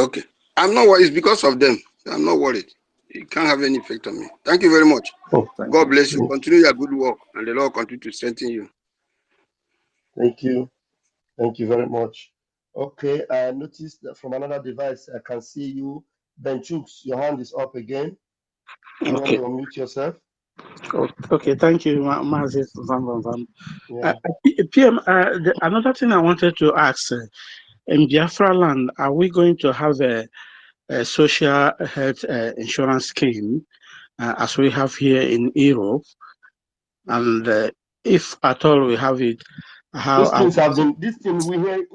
Okay. I'm not worried. It's because of them. I'm not worried. It can't have any effect on me. Thank you very much. Oh, God bless you. Continue your good work, and the Lord continue to strengthen you. thank you. Thank you very much. Okay, I noticed that from another device, I can see you. Ben Chooks, your hand is up again. You want Okay. to unmute yourself? Okay. Thank you, Mazi. Van. Yeah. PM, another thing I wanted to ask, in Biafra land, are we going to have a social health insurance scheme as we have here in Europe? And if at all we have it, how Those things have been, this thing we hear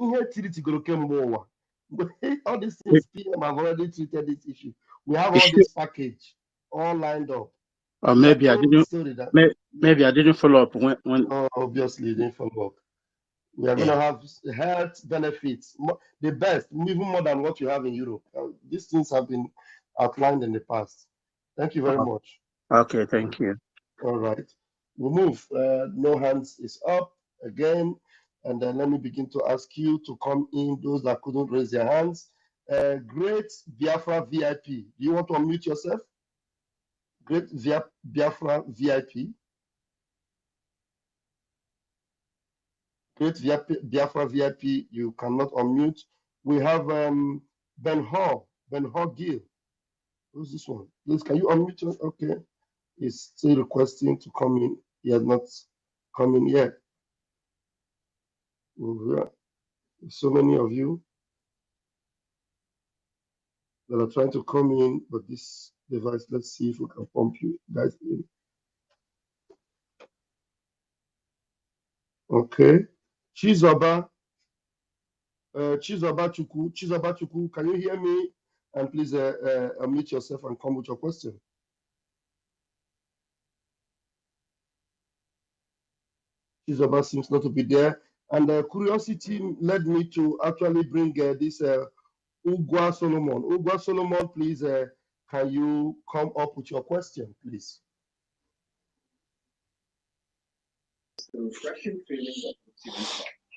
all these things PM have already treated this issue. We have all this package all lined up. or We are maybe I told the didn't story that maybe I didn't follow up when obviously it didn't follow up. We are going to have health benefits, the best, even more than what you have in Europe. These things have been outlined in the past. Thank you very much. Okay, thank you. All right. We move. No hands is up again. And then let me begin to ask you to come in, those that couldn't raise their hands. Great Biafra VIP. Do you want to unmute yourself? Great Biafra VIP. Great Biafra VIP. You cannot unmute. We have Ben Hall Gill. Who's this one? Please, can you unmute yourself? Okay. He's still requesting to come in. He has not come in yet. So many of you that are trying to come in, but this device, let's see if we can pump you guys in. Okay. Chizoba Chukwu, can you hear me? And please unmute yourself and come with your question. Chizoba seems not to be there. And curiosity led me to actually bring this Ugwa Solomon. Ugwa Solomon, please, can you come up with your question, please?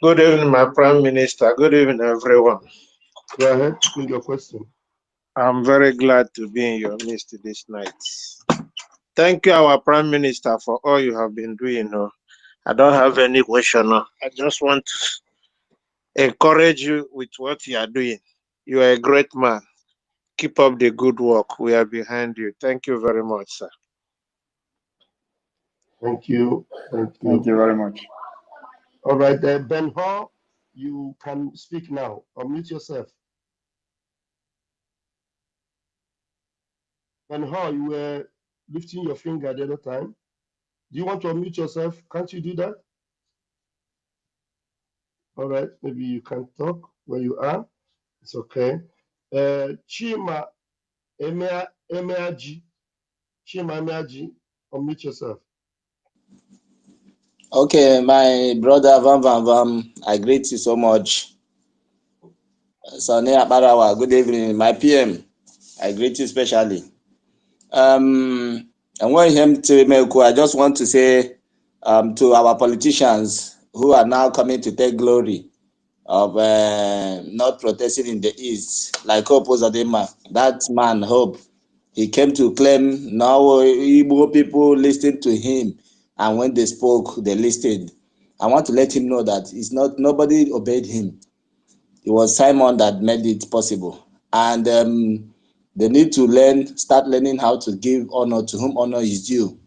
Good evening, my Prime Minister. Good evening, everyone. Go ahead, bring your question. I'm very glad to be in your midst this night. Thank you, our Prime Minister, for all you have been doing. I don't have any question. I just want to encourage you with what you are doing. You are a great man. Keep up the good work. We are behind you. Thank you very much, sir. Thank you. Thank you. Thank you very much. All right, Ben Hall, you can speak now. Unmute yourself. Ben Hall, you were lifting your finger the other time. Do you want to unmute yourself? Can't you do that? All right, maybe you can talk where you are. It's okay. Chima Emeaji, unmute yourself. Okay, my brother Vam, I greet you so much. Sane Abarawa, good evening. My PM, I greet you especially. And when him to Melko, I just want to say to our politicians who are now coming to take glory of not protesting in the East, like Hope Uzodinma, that man, Hope, he came to claim now Igbo people listened to him, and when they spoke, they listened. I want to let him know that it's not nobody obeyed him. It was Simon that made it possible, and they need to start learning how to give honor to whom honor is due.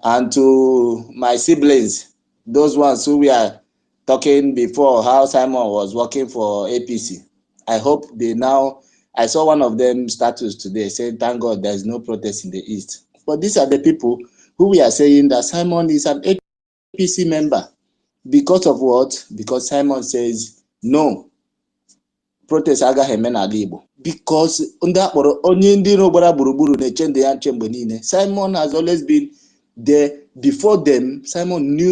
And to my siblings, those ones who we are talking before, how Simon was working for APC. I hope they now, I saw one of them status today saying, thank God there's no protest in the East. But these are the people who we are saying that Simon is an APC member. Because of what? Because Simon says, no, protest agaghị eme n'ala Igbo. Because ndị akpọrọ onye ndị iro gbara gburugburu na-eche ndị ya nche mgbe niile. Simon has always been there before them. Simon knew